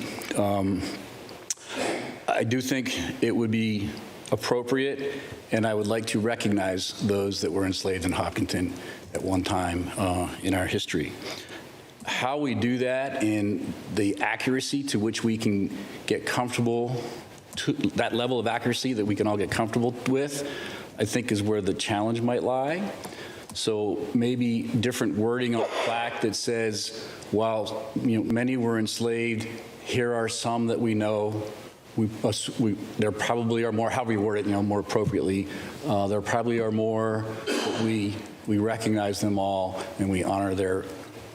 I do think it would be appropriate, and I would like to recognize those that were enslaved in Hopkinton at one time in our history. How we do that and the accuracy to which we can get comfortable, to that level of accuracy that we can all get comfortable with, I think is where the challenge might lie. So maybe different wording on plaque that says, while many were enslaved, here are some that we know. There probably are more, how we word it, more appropriately. There probably are more, but we recognize them all and we honor their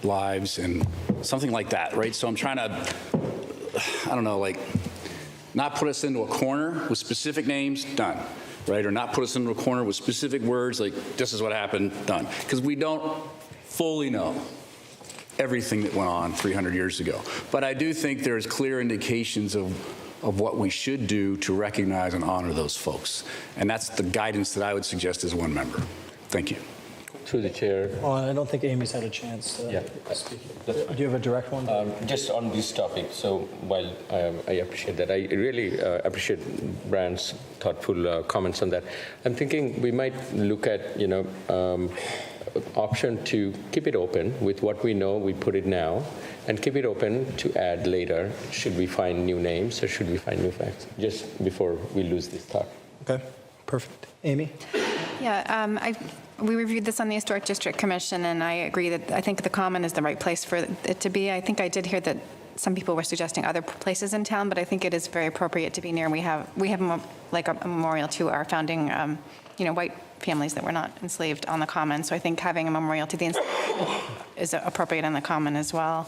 lives and something like that, right? So I'm trying to, I don't know, like not put us into a corner with specific names, done, right? Or not put us into a corner with specific words, like this is what happened, done. Because we don't fully know everything that went on 300 years ago. But I do think there's clear indications of what we should do to recognize and honor those folks. And that's the guidance that I would suggest as one member. Thank you. Through the chair. Well, I don't think Amy's had a chance to speak. Do you have a direct one? Just on this topic, so while I appreciate that, I really appreciate Brian's thoughtful comments on that. I'm thinking we might look at, option to keep it open with what we know, we put it now, and keep it open to add later, should we find new names or should we find new facts, just before we lose this thought. Okay, perfect. Amy? Yeah, we reviewed this on the Historic District Commission, and I agree that I think the Common is the right place for it to be. I think I did hear that some people were suggesting other places in town, but I think it is very appropriate to be near. We have like a memorial to our founding, white families that were not enslaved on the Common. So I think having a memorial to the enslaved is appropriate on the Common as well.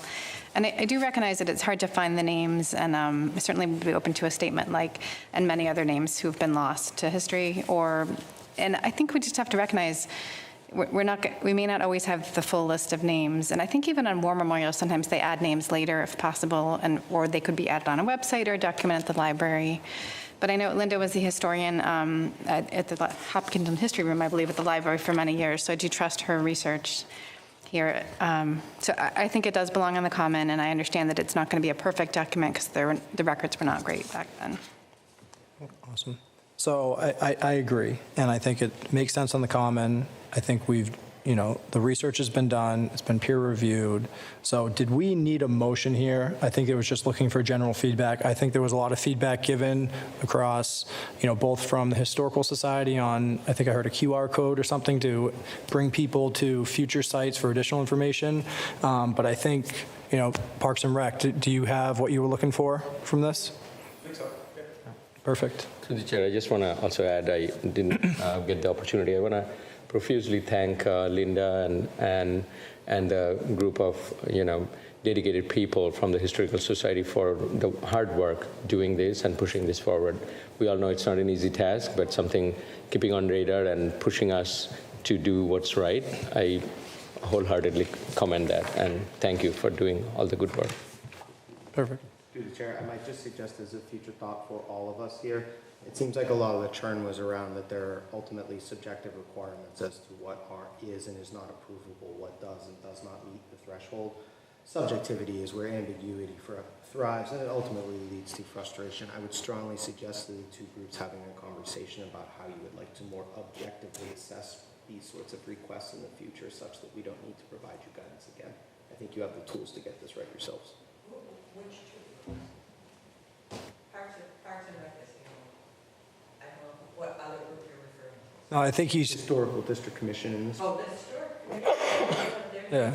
And I do recognize that it's hard to find the names, and I certainly would be open to a statement like, and many other names who've been lost to history, and I think we just have to recognize we may not always have the full list of names. And I think even on war memorials, sometimes they add names later if possible, or they could be added on a website or a document at the library. But I know Linda was the historian at the Hopkinton History Room, I believe, at the library for many years. So I do trust her research here. So I think it does belong on the Common, and I understand that it's not going to be a perfect document because the records were not great back then. Awesome. So I agree, and I think it makes sense on the Common. I think we've, the research has been done, it's been peer reviewed. So did we need a motion here? I think it was just looking for general feedback. I think there was a lot of feedback given across, both from the Historical Society on, I think I heard a QR code or something to bring people to future sites for additional information. But I think, Parks and Rec, do you have what you were looking for from this? I think so. Yeah. Perfect. To the chair, I just want to also add, I didn't get the opportunity. I want to profusely thank Linda and the group of dedicated people from the Historical Society for the hard work doing this and pushing this forward. We all know it's not an easy task, but something keeping on radar and pushing us to do what's right. I wholeheartedly commend that, and thank you for doing all the good work. Perfect. Through the chair, I might just suggest as a future thought for all of us here, it seems like a lot of the churn was around that there are ultimately subjective requirements as to what is and is not approvable, what does and does not meet the threshold. Subjectivity is where ambiguity thrives, and it ultimately leads to frustration. I would strongly suggest to the two groups having a conversation about how you would like to more objectively assess these sorts of requests in the future, such that we don't need to provide you guidance again. I think you have the tools to get this right yourselves. Which two? Parks and Rec. I don't know what other group you're referring to. No, I think he's... Historical District Commission in this. Oh, that's Yeah.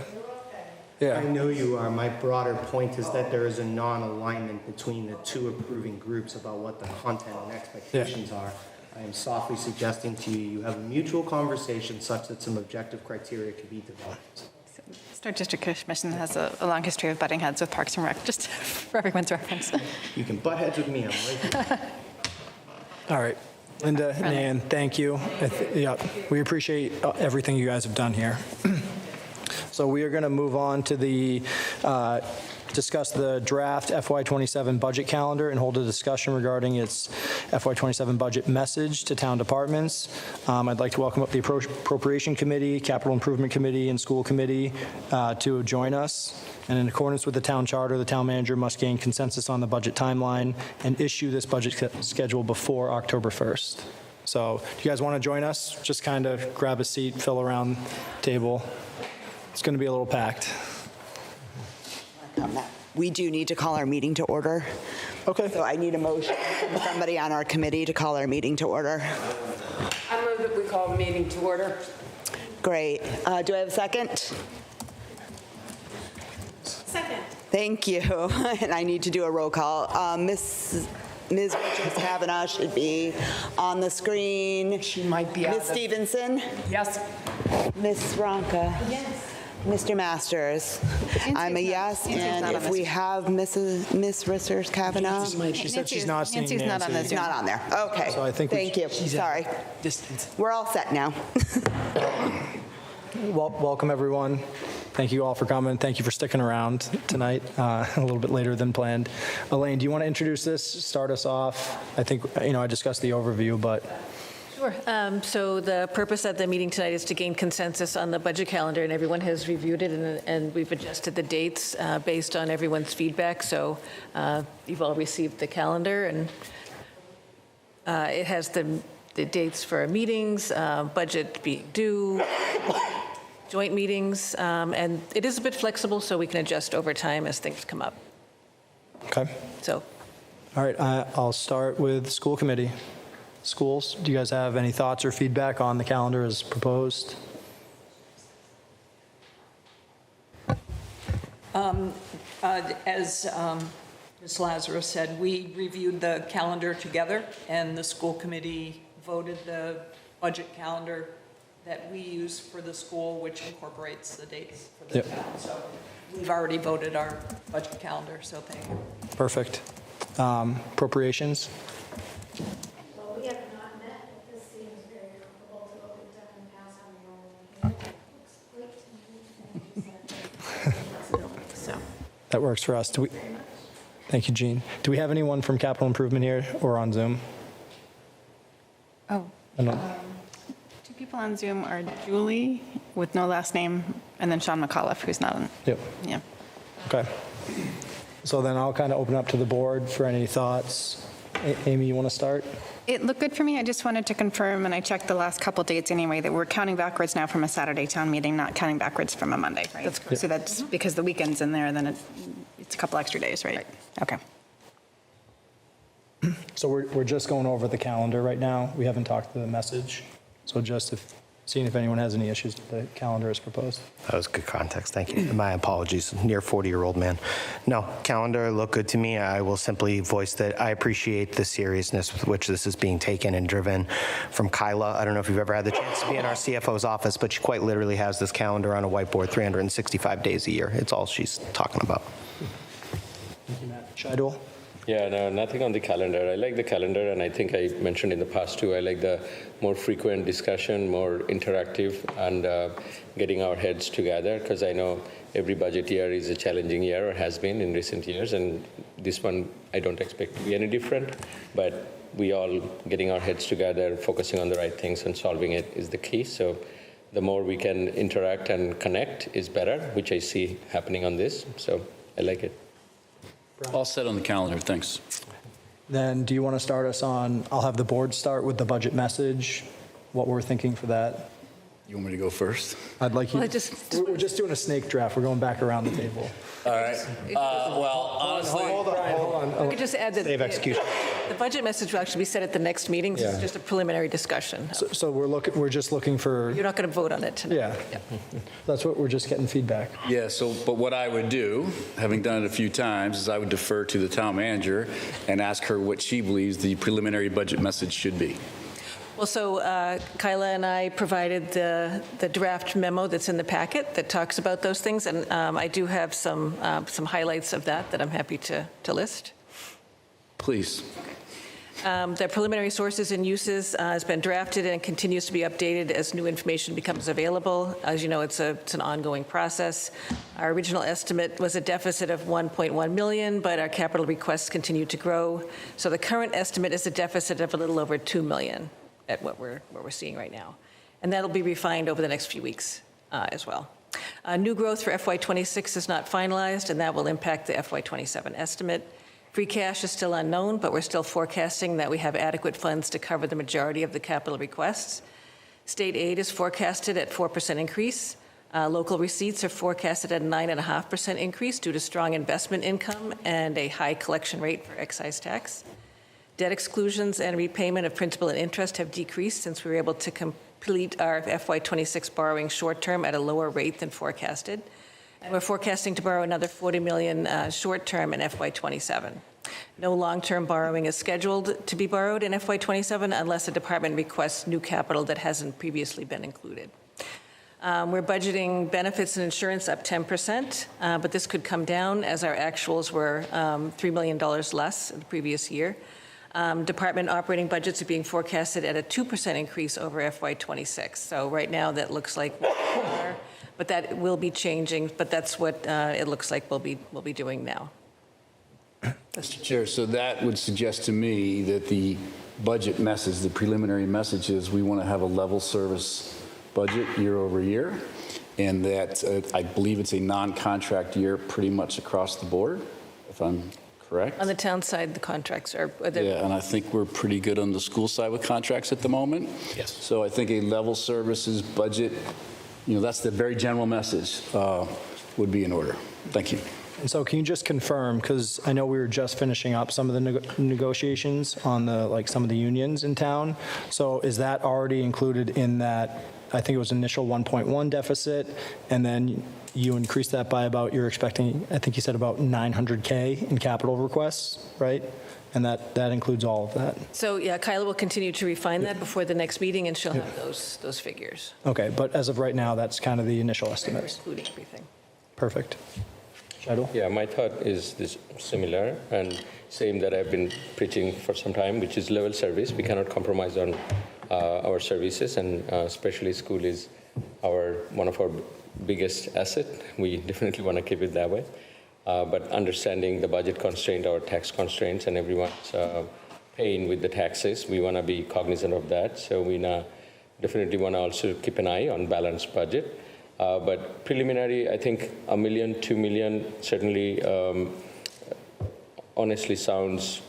Yeah. I know you are. My broader point is that there is a non-alignment between the two approving groups about what the content and expectations are. I am softly suggesting to you have a mutual conversation such that some objective criteria can be developed. Historic District Commission has a long history of butting heads with Parks and Rec, just for everyone's reference. You can butt heads with me, I'm right here. All right. Linda, Nan, thank you. Yeah, we appreciate everything you guys have done here. So we are going to move on to the discuss the draft FY27 budget calendar and hold a discussion regarding its FY27 budget message to town departments. I'd like to welcome up the Appropriation Committee, Capital Improvement Committee, and School Committee to join us. And in accordance with the town charter, the town manager must gain consensus on the budget timeline and issue this budget schedule before October 1st. So do you guys want to join us? Just kind of grab a seat, fill around the table. It's going to be a little packed. We do need to call our meeting to order. Okay. So I need a motion from somebody on our committee to call our meeting to order. I move that we call the meeting to order. Great. Do I have a second? Second. Thank you. And I need to do a roll call. Ms. Richards Kavanaugh should be on the screen. She might be Ms. Stevenson? Yes. Ms. Ronka? Yes. Mr. Masters? I'm a yes, and if we have Ms. Richards Kavanaugh? She said she's not seeing Nancy's not on Nancy. this. Not on there. Okay. So I think Thank you. Sorry. We're all set now. Welcome, everyone. Thank you all for coming. Thank you for sticking around tonight, a little bit later than planned. Elaine, do you want to introduce this, start us off? I think, I discussed the overview, but... Sure. So the purpose of the meeting tonight is to gain consensus on the budget calendar, and everyone has reviewed it, and we've adjusted the dates based on everyone's feedback. So you've all received the calendar, and it has the dates for meetings, budget being due, joint meetings, and it is a bit flexible, so we can adjust over time as things come up. Okay. So. All right, I'll start with school committee. Schools, do you guys have any thoughts or feedback on the calendar as proposed? As Ms. Lazarus said, we reviewed the calendar together, and the school committee voted the budget calendar that we use for the school, which incorporates the dates for the town. So we've already voted our budget calendar, so thank you. Perfect. Appropriations? Well, we have not met, but this seems very comparable to what we've done in the past when we normally meet. Looks great to me. So. That works for us. Thank you, Jean. Do we have anyone from Capital Improvement here or on Zoom? Oh. I don't- Two people on Zoom are Julie with no last name, and then Sean McAuliffe, who's not on. Yep. Yeah. Okay. So then I'll kind of open up to the board for any thoughts. Amy, you want to start? It looked good for me. I just wanted to confirm, and I checked the last couple dates anyway, that we're counting backwards now from a Saturday town meeting, not counting backwards from a Monday, right? That's correct. So that's because the weekend's in there, then it's a couple extra days, right? Okay. So we're just going over the calendar right now. We haven't talked to the message. So just seeing if anyone has any issues with the calendar as proposed. That was good context, thank you. My apologies, near 40-year-old man. No, calendar looked good to me. I will simply voice that I appreciate the seriousness with which this is being taken and driven from Kyla. I don't know if you've ever had the chance to be in our CFO's office, but she quite literally has this calendar on a whiteboard 365 days a year. It's all she's talking about. Thank you, Matt. Shidul? Yeah, no, nothing on the calendar. I like the calendar, and I think I mentioned in the past too, I like the more frequent discussion, more interactive, and getting our heads together, because I know every budget year is a challenging year, or has been in recent years, and this one I don't expect to be any different, but we all getting our heads together, focusing on the right things and solving it is the key. So the more we can interact and connect is better, which I see happening on this, so I like it. All set on the calendar, thanks. Then do you want to start us on, I'll have the board start with the budget message, what we're thinking for that. You want me to go first? I'd like you, Well, we're just doing a snake draft. We're going back around the table. All right. Well, honestly, Hold on. I could just add that Save execution. the budget message will actually be set at the next meeting. This is Yeah. just a preliminary discussion. So we're just looking for, You're not going to vote on it tonight. yeah. That's what we're just getting feedback. yeah, but what I would do, having done it a few times, is I would defer to the town manager and ask her what she believes the preliminary budget message should be. Well, so Kyla and I provided the draft memo that's in the packet that talks about those things, and I do have some highlights of that I'm happy to list. Please. The preliminary sources and uses has been drafted and continues to be updated as new information becomes available. As you know, it's an ongoing process. Our original estimate was a deficit of 1.1 million, but our capital requests continue to grow. So the current estimate is a deficit of a little over 2 million at what we're seeing right now. And that'll be refined over the next few weeks as well. New growth for FY26 is not finalized, and that will impact the FY27 estimate. Free cash is still unknown, but we're still forecasting that we have adequate funds to cover the majority of the capital requests. State aid is forecasted at 4% increase. Local receipts are forecasted at a 9.5% increase due to strong investment income and a high collection rate for excise tax. Debt exclusions and repayment of principal and interest have decreased since we were able to complete our FY26 borrowing short-term at a lower rate than forecasted. And we're forecasting to borrow another $40 million short-term in FY27. No long-term borrowing is scheduled to be borrowed in FY27 unless a department requests new capital that hasn't previously been included. We're budgeting benefits and insurance up 10%, but this could come down as our actuals were $3 million less the previous year. Department operating budgets are being forecasted at a 2% increase over FY26. So right now that looks like we are, but that will be changing, but that's what it looks like we'll be doing now. Mr. Chair, so that would suggest to me that the budget message, the preliminary message is we want to have a level service budget year over year, and that I believe it's a non-contract year pretty much across the board, if I'm correct? On the town side, the contracts are... Yeah, and I think we're pretty good on the school side with contracts at the moment. Yes. So I think a level services budget, that's the very general message, would be in order. Thank you. And so can you just confirm, because I know we were just finishing up some of the negotiations on some of the unions in town. So is that already included in that, I think it was initial 1.1 deficit, and then you increased that by about, you're expecting, I think you said about 900K in capital requests, right? And that includes all of that. So yeah, Kyla will continue to refine that before the next meeting, and she'll have those figures. Okay, but as of right now, that's kind of the initial estimates. Including everything. Perfect. Shadow? Yeah, my thought is this similar and same that I've been preaching for some time, which is level service. We cannot compromise on our services, and especially school is one of our biggest asset. We definitely want to keep it that way. But understanding the budget constraint, our tax constraints, and everyone's paying with the taxes, we want to be cognizant of that. So we definitely want to also keep an eye on balanced budget. But preliminary, I think $1 million, $2 million certainly honestly sounds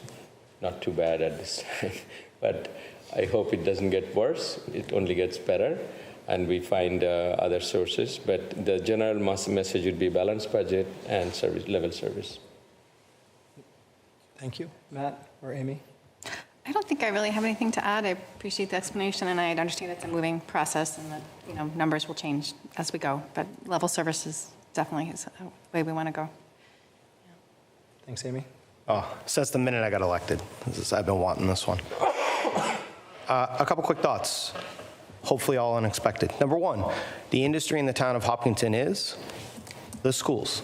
not too bad at this time. But I hope it doesn't get worse. It only gets better, and we find other sources. But the general message would be balanced budget and level service. Thank you. Matt or Amy? I don't think I really have anything to add. I appreciate the explanation, and I understand it's a moving process and that, numbers will change as we go. But level services definitely is the way we want to go. Thanks, Amy. Since the minute I got elected, I've been wanting this one. A couple quick thoughts, hopefully all unexpected. Number one, the industry in the town of Hopkinton is the schools.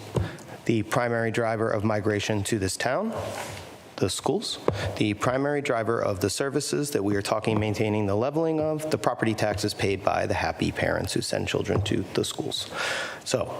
The primary driver of migration to this town, the schools. The primary driver of the services that we are talking maintaining the leveling of, the property taxes paid by the happy parents who send children to the schools. So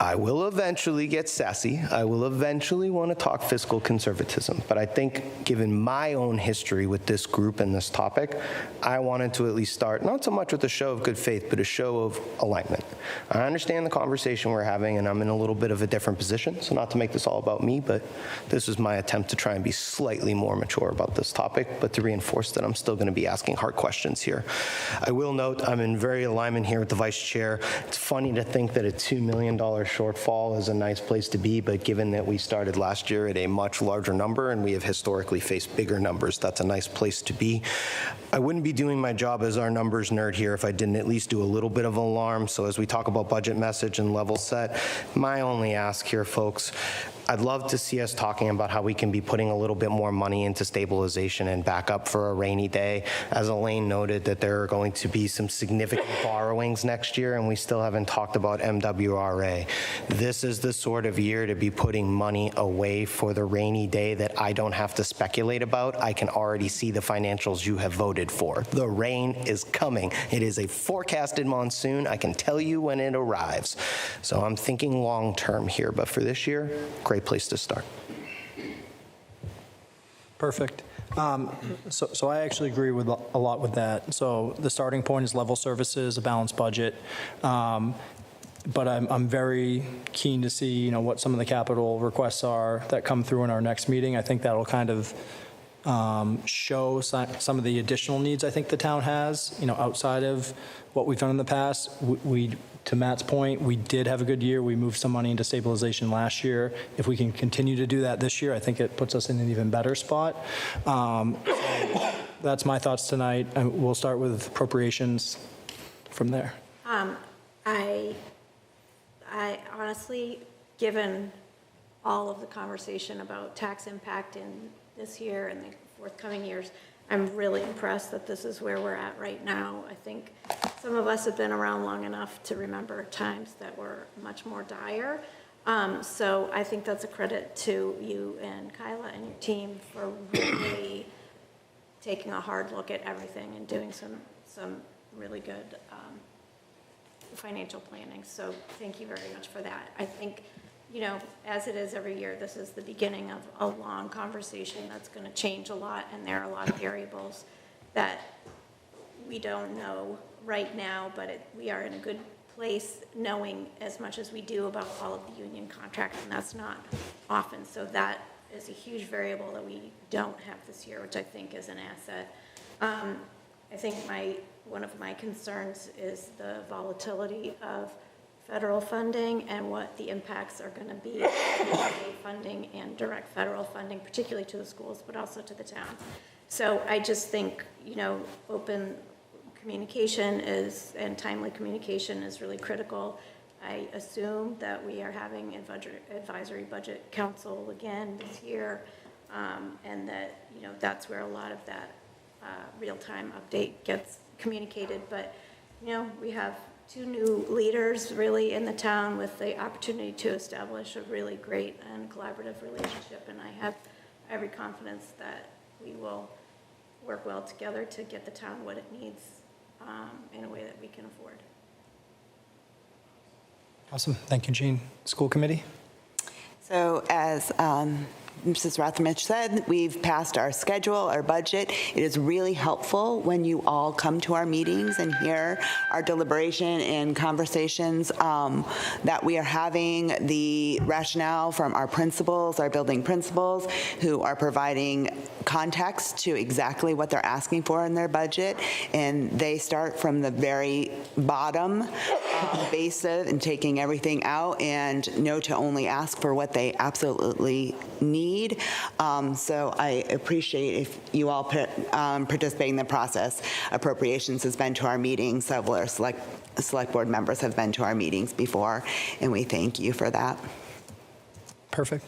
I will eventually get sassy. I will eventually want to talk fiscal conservatism. But I think given my own history with this group and this topic, I wanted to at least start, not so much with a show of good faith, but a show of alignment. I understand the conversation we're having, and I'm in a little bit of a different position, so not to make this all about me, but this is my attempt to try and be slightly more mature about this topic, but to reinforce that I'm still going to be asking hard questions here. I will note I'm in very alignment here with the vice chair. It's funny to think that a $2 million shortfall is a nice place to be, but given that we started last year at a much larger number and we have historically faced bigger numbers, that's a nice place to be. I wouldn't be doing my job as our numbers nerd here if I didn't at least do a little bit of alarm. So as we talk about budget message and level set, my only ask here, folks, I'd love to see us talking about how we can be putting a little bit more money into stabilization and backup for a rainy day. As Elaine noted, that there are going to be some significant borrowings next year, and we still haven't talked about MWRA. This is the sort of year to be putting money away for the rainy day that I don't have to speculate about. I can already see the financials you have voted for. The rain is coming. It is a forecasted monsoon. I can tell you when it arrives. So I'm thinking long-term here, but for this year, great place to start. Perfect. So I actually agree with a lot with that. So the starting point is level services, a balanced budget. But I'm very keen to see, what some of the capital requests are that come through in our next meeting. I think that'll kind of show some of the additional needs I think the town has, outside of what we've done in the past. We to Matt's point, we did have a good year. We moved some money into stabilization last year. If we can continue to do that this year, I think it puts us in an even better spot. So that's my thoughts tonight. And we'll start with appropriations from there. I honestly, given all of the conversation about tax impact in this year and the forthcoming years, I'm really impressed that this is where we're at right now. I think some of us have been around long enough to remember times that were much more dire. So I think that's a credit to you and Kyla and your team for really taking a hard look at everything and doing some really good financial planning. So thank you very much for that. I think, as it is every year, this is the beginning of a long conversation that's going to change a lot, and there are a lot of variables that we don't know right now, but we are in a good place knowing as much as we do about all of the union contracts, and that's not often. So that is a huge variable that we don't have this year, which I think is an asset. I think one of my concerns is the volatility of federal funding and what the impacts are going to be on state funding and direct federal funding, particularly to the schools, but also to the town. So I just think, open communication and timely communication is really critical. I assume that we are having advisory budget council again this year, and that, that's where a lot of that real-time update gets communicated. But, we have 2 new leaders really in the town with the opportunity to establish a really great and collaborative relationship, and I have every confidence that we will work well together to get the town what it needs in a way that we can afford. Awesome. Thank you, Jean. School committee? So as Mrs. Rothermich said, we've passed our schedule, our budget. It is really helpful when you all come to our meetings and hear our deliberation and conversations that we are having, the rationale from our principals, our building principals, who are providing context to exactly what they're asking for in their budget. And they start from the very bottom base of and taking everything out and know to only ask for what they absolutely need. So I appreciate if you all participate in the process. Appropriations has been to our meetings. Several select board members have been to our meetings before, and we thank you for that. Perfect.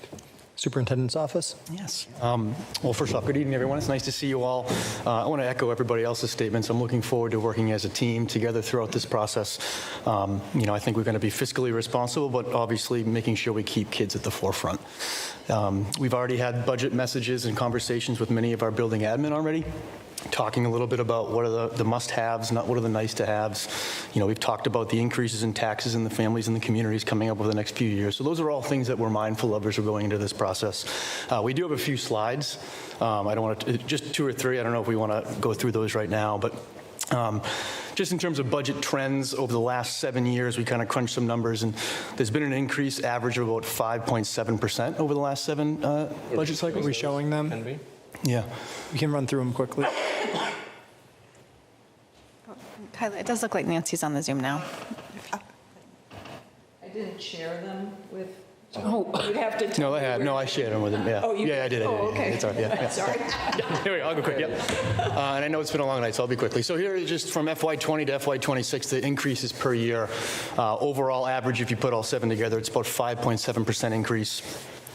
Superintendent's office? Yes. Well, first off, good evening, everyone. It's nice to see you all. I want to echo everybody else's statements. I'm looking forward to working as a team together throughout this process. I think we're going to be fiscally responsible, but obviously making sure we keep kids at the forefront. We've already had budget messages and conversations with many of our building admin already, talking a little bit about what are the must-haves, not what are the nice-to-haves. We've talked about the increases in taxes and the families and the communities coming up over the next few years. So those are all things that we're mindful of as we're going into this process. We do have a few slides. I don't want to, just 2 or 3. I don't know if we want to go through those right now, but just in terms of budget trends over the last 7 years, we kind of crunched some numbers, and there's been an increase average of about 5.7% over the last 7 budget cycles. Are we showing them? Can we? Yeah. We can run through them quickly. Kyla, it does look like Nancy's on the Zoom now. I didn't share them with, you'd have to tell No, I me have. where- No, I shared them with him. Yeah. Oh, you Yeah, I did. Oh, okay. It's all right. Yeah. Sorry. Here we go. I'll go quick. Yep. And I know it's been a long night, so I'll be quickly. So here is just from FY20 to FY26, the increases per year. Overall average, if you put all 7 together, it's about 5.7% increase.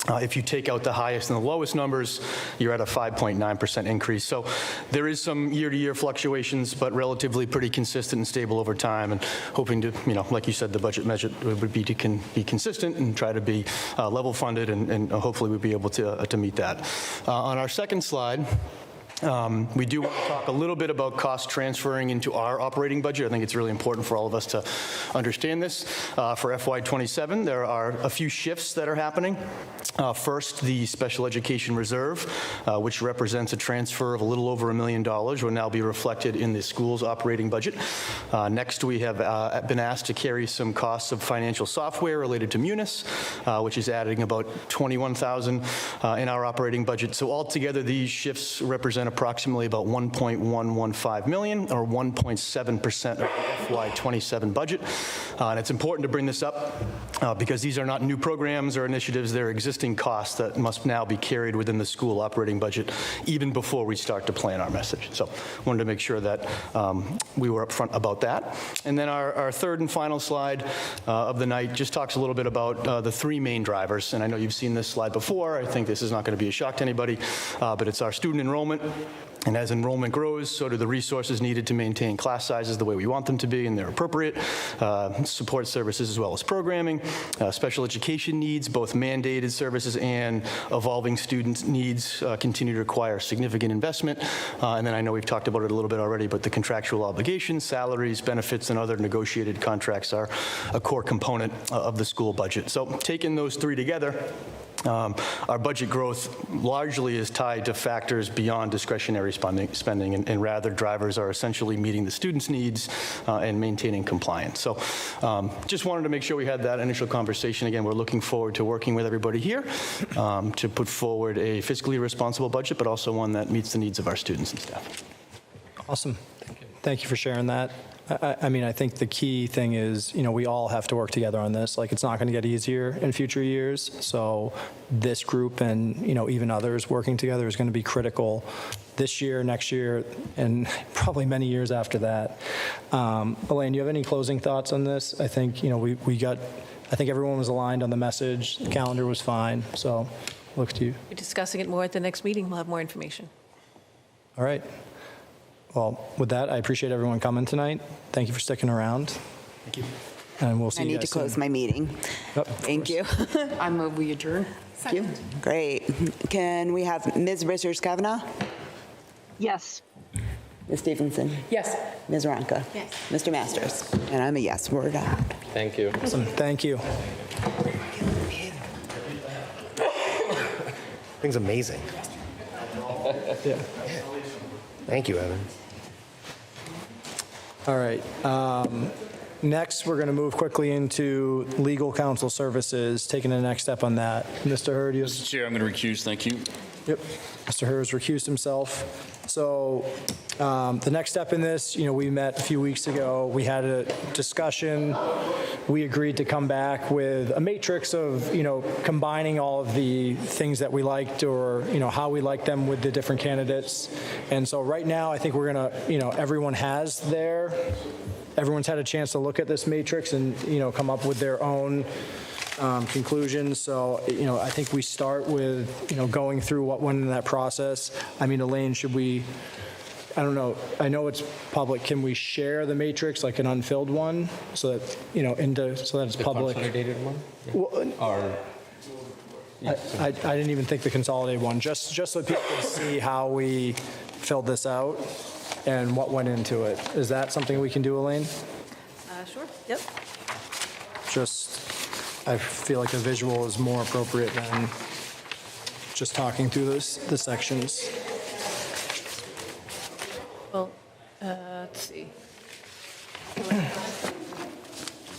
If you take out the highest and the lowest numbers, you're at a 5.9% increase. So there is some year-to-year fluctuations, but relatively pretty consistent and stable over time, and hoping to, like you said, the budget measure would be to be consistent and try to be level funded, and hopefully we'll be able to meet that. On our second slide, we do want to talk a little bit about cost transferring into our operating budget. I think it's really important for all of us to understand this. For FY27, there are a few shifts that are happening. First, the Special Education Reserve, which represents a transfer of a little over $1 million, will now be reflected in the school's operating budget. Next, we have been asked to carry some costs of financial software related to Munis, which is adding about $21,000 in our operating budget. So altogether, these shifts represent approximately about $1.115 million, or 1.7% of the FY27 budget. And it's important to bring this up because these are not new programs or initiatives. They're existing costs that must now be carried within the school operating budget even before we start to plan our message. So wanted to make sure that we were upfront about that. And then our third and final slide of the night just talks a little bit about the three main drivers. And I know you've seen this slide before. I think this is not going to be a shock to anybody, but it's our student enrollment. And as enrollment grows, so do the resources needed to maintain class sizes the way we want them to be, and they're appropriate. Support services as well as programming. Special education needs, both mandated services and evolving student needs, continue to require significant investment. And then I know we've talked about it a little bit already, but the contractual obligations, salaries, benefits, and other negotiated contracts are a core component of the school budget. So taking those three together, our budget growth largely is tied to factors beyond discretionary spending, and rather drivers are essentially meeting the students' needs and maintaining compliance. So just wanted to make sure we had that initial conversation. Again, we're looking forward to working with everybody here to put forward a fiscally responsible budget, but also one that meets the needs of our students and staff. Awesome. Thank you for sharing that. I mean, I think the key thing is, we all have to work together on this. Like, it's not going to get easier in future years. So this group and, even others working together is going to be critical this year, next year, and probably many years after that. Elaine, do you have any closing thoughts on this? I think, I think everyone was aligned on the message. The calendar was fine. So look to you. We're discussing it more at the next meeting. We'll have more information. All right. Well, with that, I appreciate everyone coming tonight. Thank you for sticking around. Thank you. And we'll see you guys I need to close soon. my meeting. Yep, Thank you. I move we adjourn. Thank you. Great. Can we have Ms. Richards-Kavanaugh? Yes. Ms. Stevenson? Yes. Ms. Ronka? Yes. Mr. Masters? And I'm a yes. We're done. Thank you. Awesome. Thank you. Thing's amazing. Yeah. Thank you, Evan. All right. Next, we're going to move quickly into legal counsel services, taking the next step on that. Mr. Hurd, you have... Mr. Chair, I'm going to recuse. Thank you. Yep. Mr. Hurd has recused himself. So the next step in this, we met a few weeks ago. We had a discussion. We agreed to come back with a matrix of, combining all of the things that we liked or, how we liked them with the different candidates. And so right now, I think we're going to, everyone's had a chance to look at this matrix and, come up with their own conclusions. So, I think we start with, going through what went in that process. I mean, Elaine, should we, I don't know, I know it's public. Can we share the matrix, like an unfilled one, so that, so that it's public? Consolidated one? Well, Or... I didn't even think the consolidated one, just so people can see how we filled this out and what went into it. Is that something we can do, Elaine? Sure. Yep. I feel like a visual is more appropriate than just talking through the sections. Well, let's see.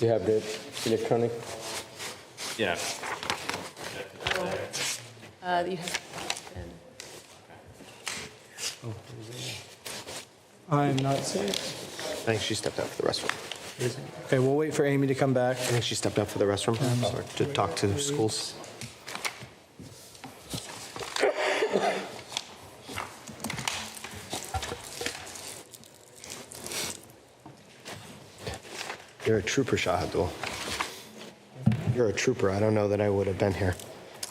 You have the electronic? Yeah. You have, I'm not seeing it. I think she stepped out for the restroom. Okay, we'll wait for Amy to come back. I think she stepped out for the restroom to talk to schools. You're a trooper, Shahadul. You're a trooper. I don't know that I would have been here.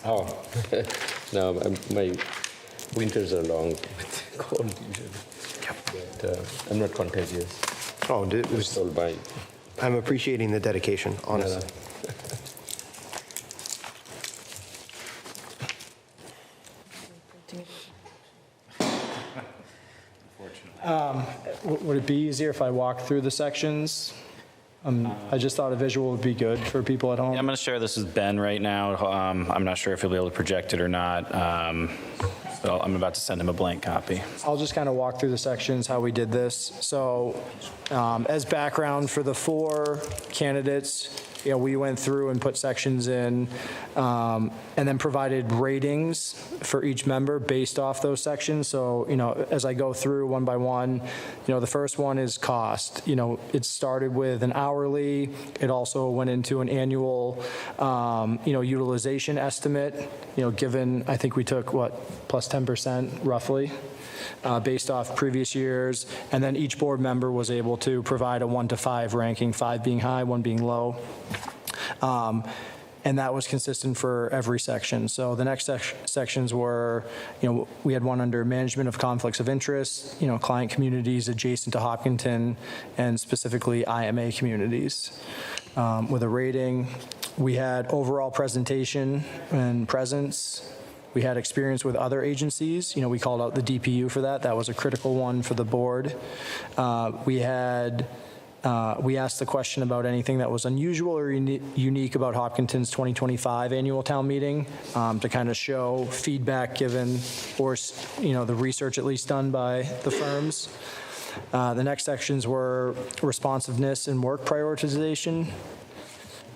Oh, no, my winters are long with cold usually. But I'm not contagious. Oh, it was told by. I'm appreciating the dedication, honestly. Would it be easier if I walked through the sections? I just thought a visual would be good for people at home. I'm going to share this with Ben right now. I'm not sure if he'll be able to project it or not. So I'm about to send him a blank copy. I'll just kind of walk through the sections, how we did this. So as background for the 4 candidates, we went through and put sections in and then provided ratings for each member based off those sections. So, as I go through one by one, the first one is cost. It started with an hourly. It also went into an annual, utilization estimate, given, I think we took plus 10% roughly. Based off previous years, and then each board member was able to provide a 1 to 5 ranking, 5 being high, 1 being low. And that was consistent for every section. So the next sections were, we had one under management of conflicts of interest, client communities adjacent to Hopkinton, and specifically IMA communities. With a rating, we had overall presentation and presence. We had experience with other agencies. We called out the DPU for that. That was a critical one for the board. We asked the question about anything that was unusual or unique about Hopkinton's 2025 annual town meeting to kind of show feedback given or, the research at least done by the firms. The next sections were responsiveness and work prioritization,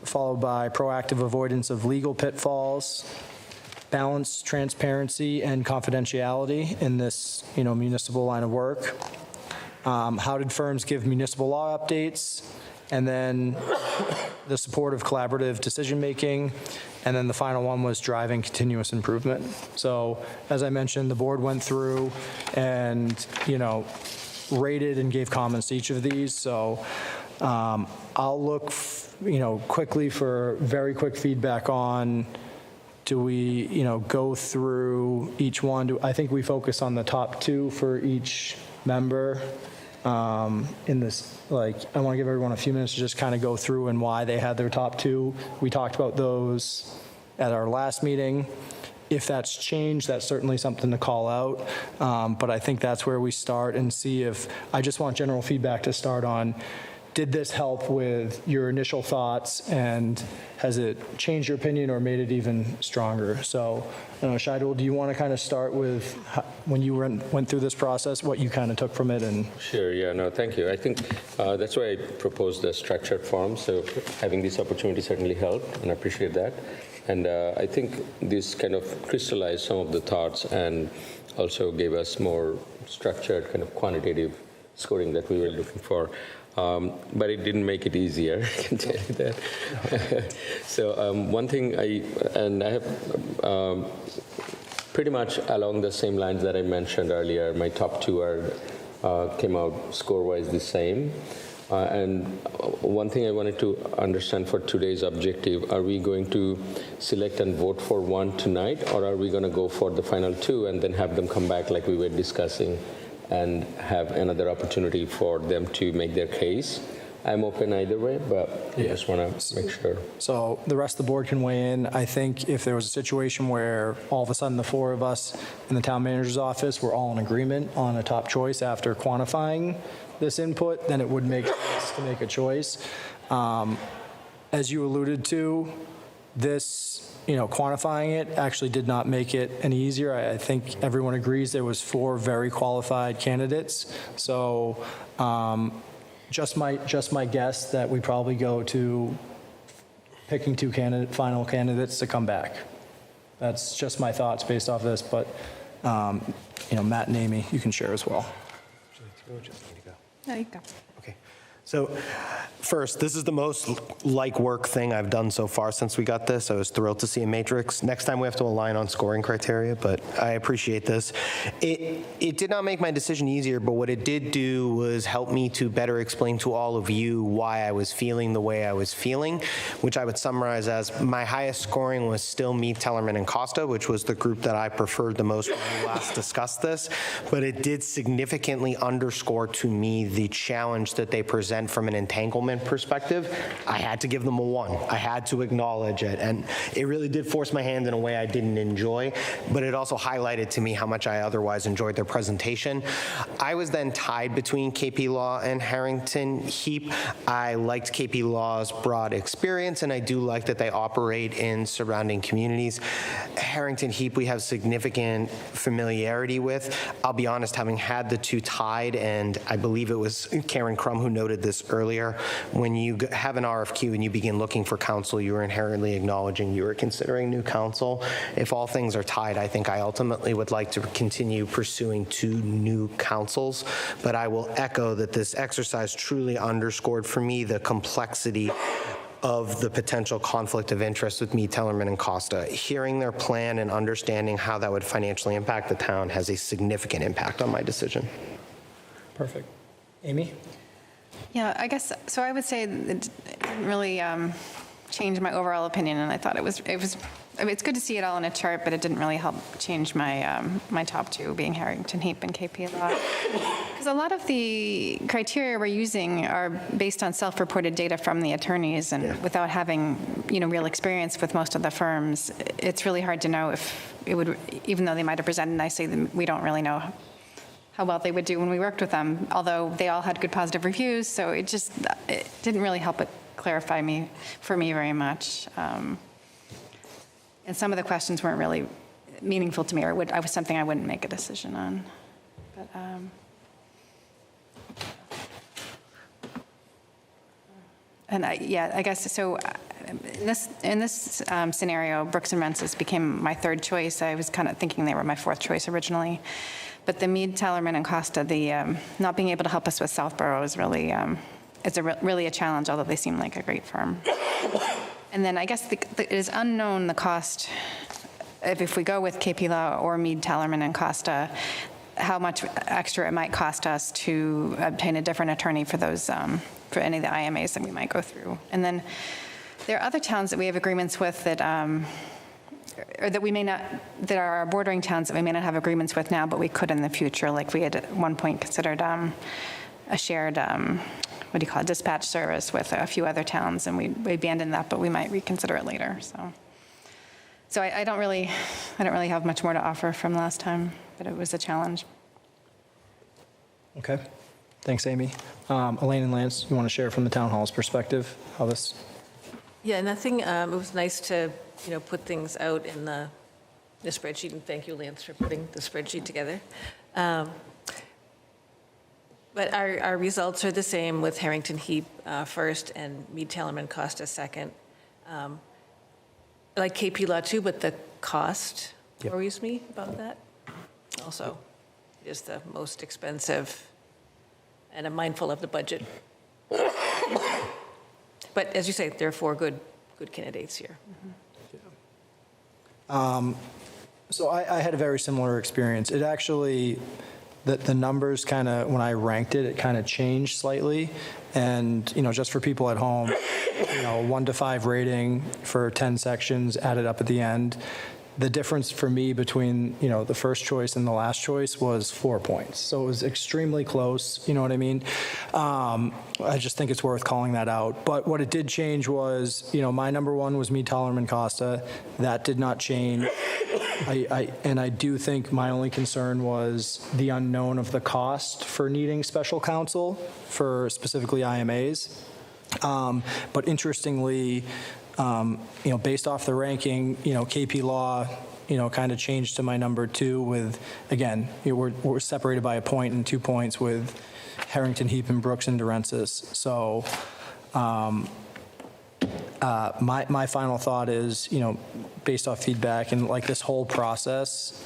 followed by proactive avoidance of legal pitfalls, balanced transparency and confidentiality in this, municipal line of work. How did firms give municipal law updates? And then the support of collaborative decision-making. And then the final one was driving continuous improvement. So as I mentioned, the board went through and, rated and gave comments to each of these. So I'll look, quickly for very quick feedback on, do we, go through each one? I think we focus on the top 2 for each member. In this, I want to give everyone a few minutes to just kind of go through and why they had their top 2. We talked about those at our last meeting. If that's changed, that's certainly something to call out. But I think that's where we start and see if, I just want general feedback to start on, did this help with your initial thoughts, and has it changed your opinion or made it even stronger? So, Shidul, do you want to kind of start with when you went through this process, what you kind of took from it? And Sure, yeah, no, thank you. I think that's why I proposed the structured form, so having this opportunity certainly helped, and I appreciate that. And I think this kind of crystallized some of the thoughts and also gave us more structured kind of quantitative scoring that we were looking for. But it didn't make it easier, I can tell you that. So one thing I have pretty much along the same lines that I mentioned earlier. My top 2 came out score-wise the same. And one thing I wanted to understand for today's objective, are we going to select and vote for one tonight, or are we going to go for the final 2 and then have them come back like we were discussing and have another opportunity for them to make their case? I'm open either way, but I just want to make sure. So the rest of the board can weigh in. I think if there was a situation where all of a sudden the 4 of us in the town manager's office were all in agreement on a top choice after quantifying this input, then it would make sense to make a choice. As you alluded to, this, quantifying it actually did not make it any easier. I think everyone agrees there was 4 very qualified candidates. So just my guess that we probably go to picking 2 final candidates to come back. That's just my thoughts based off this, but Matt and Amy, you can share as well. There you go. Okay. So first, this is the most like work thing I've done so far since we got this. I was thrilled to see a matrix. Next time we have to align on scoring criteria, but I appreciate this. It did not make my decision easier, but what it did do was help me to better explain to all of you why I was feeling the way I was feeling, which I would summarize as my highest scoring was still Mead, Tellerman, and Costa, which was the group that I preferred the most when we last discussed this, but it did significantly underscore to me the challenge that they present from an entanglement perspective. I had to give them a 1. I had to acknowledge it, and it really did force my hand in a way I didn't enjoy, but it also highlighted to me how much I otherwise enjoyed their presentation. I was then tied between KP Law and Harrington Heap. I liked KP Law's broad experience, and I do like that they operate in surrounding communities. Harrington Heap we have significant familiarity with. I'll be honest, having had the two tied, and I believe it was Karen Crum who noted this earlier, when you have an RFQ and you begin looking for counsel, you are inherently acknowledging you are considering new counsel. If all things are tied, I think I ultimately would like to continue pursuing 2 new counsels, but I will echo that this exercise truly underscored for me the complexity of the potential conflict of interest with Mead, Tellerman, and Costa. Hearing their plan and understanding how that would financially impact the town has a significant impact on my decision. Perfect. Amy? Yeah, I guess, so I would say it didn't really change my overall opinion, and I thought it was, I mean, it's good to see it all in a chart, but it didn't really help change my, my top 2, being Harrington Heap and KP Law. Because a lot of the criteria we're using are based on self-reported data from the attorneys, and without having, real experience with most of the firms, it's really hard to know if it would, even though they might have presented nicely, we don't really know how well they would do when we worked with them, although they all had good positive reviews, so it didn't really help it clarify for me very much. And some of the questions weren't really meaningful to me, or I was something I wouldn't make a decision on. But, and I guess, so in this scenario, Brooks and Rensis became my 3rd choice. I was kind of thinking they were my 4th choice originally. But the Mead, Tellerman, and Costa, the not being able to help us with Southborough is really, really a challenge, although they seem like a great firm. And then I guess it is unknown the cost, if we go with KP Law or Mead, Tellerman, and Costa, how much extra it might cost us to obtain a different attorney for those, for any of the IMAs that we might go through. And then there are other towns that we have agreements with that, or that we may not, that are our bordering towns that we may not have agreements with now, but we could in the future. Like we had at one point considered a shared, dispatch service with a few other towns, and we abandoned that, but we might reconsider it later. So I don't really have much more to offer from last time, but it was a challenge. Okay. Thanks, Amy. Elaine and Lance, you want to share from the town hall's perspective how this? Yeah, nothing, it was nice to, put things out in the spreadsheet, and thank you, Lance, for putting the spreadsheet together. But our results are the same with Harrington Heap first and Mead, Tellerman, Costa second. I like KP Law too, but the cost worries me about that. Also, it is the most expensive, and I'm mindful of the budget. But as you say, there are 4 good candidates here. So I had a very similar experience. It actually, the numbers kind of, when I ranked it, it kind of changed slightly. And, just for people at home, 1 to 5 rating for 10 sections added up at the end. The difference for me between, the first choice and the last choice was 4 points. So it was extremely close, you know what I mean? I just think it's worth calling that out. But what it did change was, my number 1 was Mead, Tellerman, Costa. That did not change. And I do think my only concern was the unknown of the cost for needing special counsel for specifically IMAs. But interestingly, based off the ranking, KP Law, kind of changed to my number 2 with, again, we're separated by a point and 2 points with Harrington Heap and Brooks and Durensis. So my final thought is, based off feedback and like this whole process,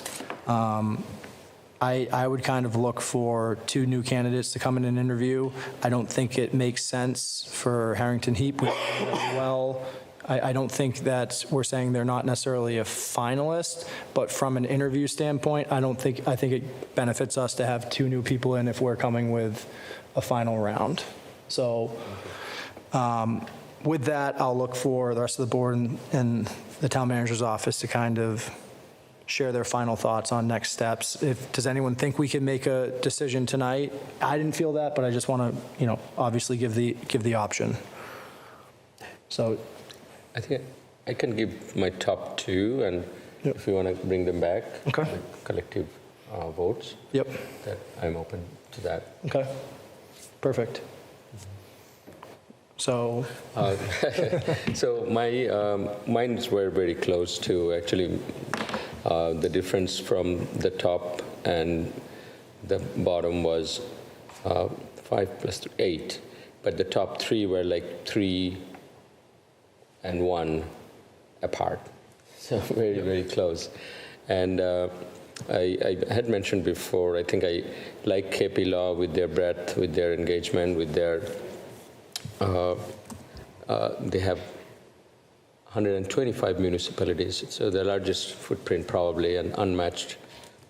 I would kind of look for 2 new candidates to come in and interview. I don't think it makes sense for Harrington Heap. We know them really well. I don't think that we're saying they're not necessarily a finalist, but from an interview standpoint, I think it benefits us to have 2 new people in if we're coming with a final round. So with that, I'll look for the rest of the board and the town manager's office to kind of share their final thoughts on next steps. Does anyone think we can make a decision tonight? I didn't feel that, but I just want to, obviously give the option. So I think I can give my top 2, and if you want to bring them back, okay, collective votes. Yep. That I'm open to that. Okay. Perfect. So. So mine were very close to actually the difference from the top and the bottom was 5 plus 8, but the top 3 were like 3 and 1 apart. So very, very close. And I had mentioned before, I think I like KP Law with their breadth, with their engagement, with their, they have 125 municipalities, so the largest footprint probably, and unmatched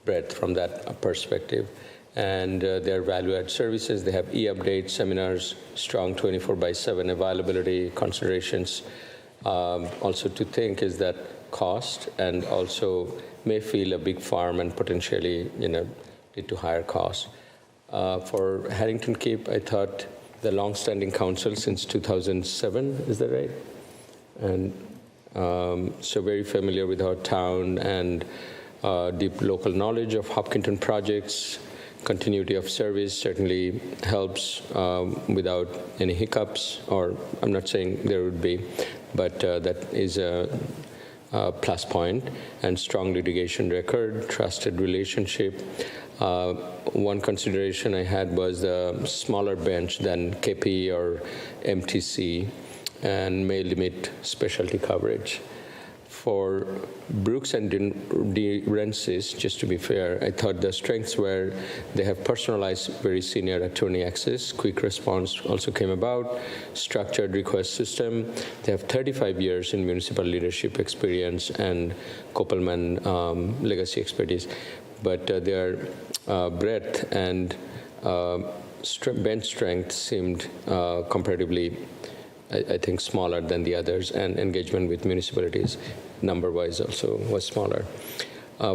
breadth from that perspective. And their value-add services, they have e-updates, seminars, strong 24/7 availability, considerations. Also to think is that cost, and also may feel a big farm and potentially, lead to higher costs. For Harrington Keep, I thought the long-standing counsel since 2007, is that right? And so very familiar with our town and deep local knowledge of Hopkinton projects. Continuity of service certainly helps without any hiccups, or I'm not saying there would be, but that is a plus point. And strong litigation record, trusted relationship. One consideration I had was the smaller bench than KP or MTC, and may limit specialty coverage. For Brooks and DeRensis, just to be fair, I thought the strengths were they have personalized, very senior attorney access, quick response also came about, structured request system. They have 35 years in municipal leadership experience and Koppelman legacy expertise. But their breadth and bench strength seemed comparatively, I think, smaller than the others, and engagement with municipalities, number-wise, also was smaller.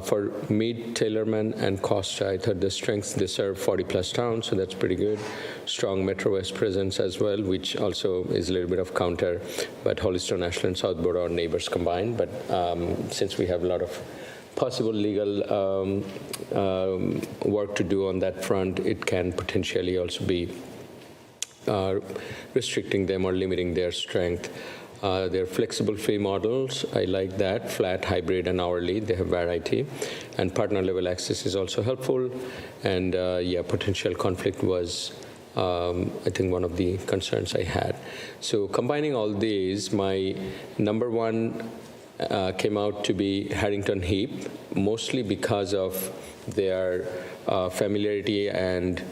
For Mead, Taylorman, and Costa, I thought the strengths, they serve 40-plus towns, so that's pretty good. Strong Metro West presence as well, which also is a little bit of counter, but Hollister, Ashland, and Southborough are neighbors combined. But since we have a lot of possible legal work to do on that front, it can potentially also be restricting them or limiting their strength. Their flexible fee models, I like that, flat, hybrid, and hourly. They have variety. And partner-level access is also helpful. And potential conflict was, I think, one of the concerns I had. So combining all these, my number 1 came out to be Harrington Heap, mostly because of their familiarity and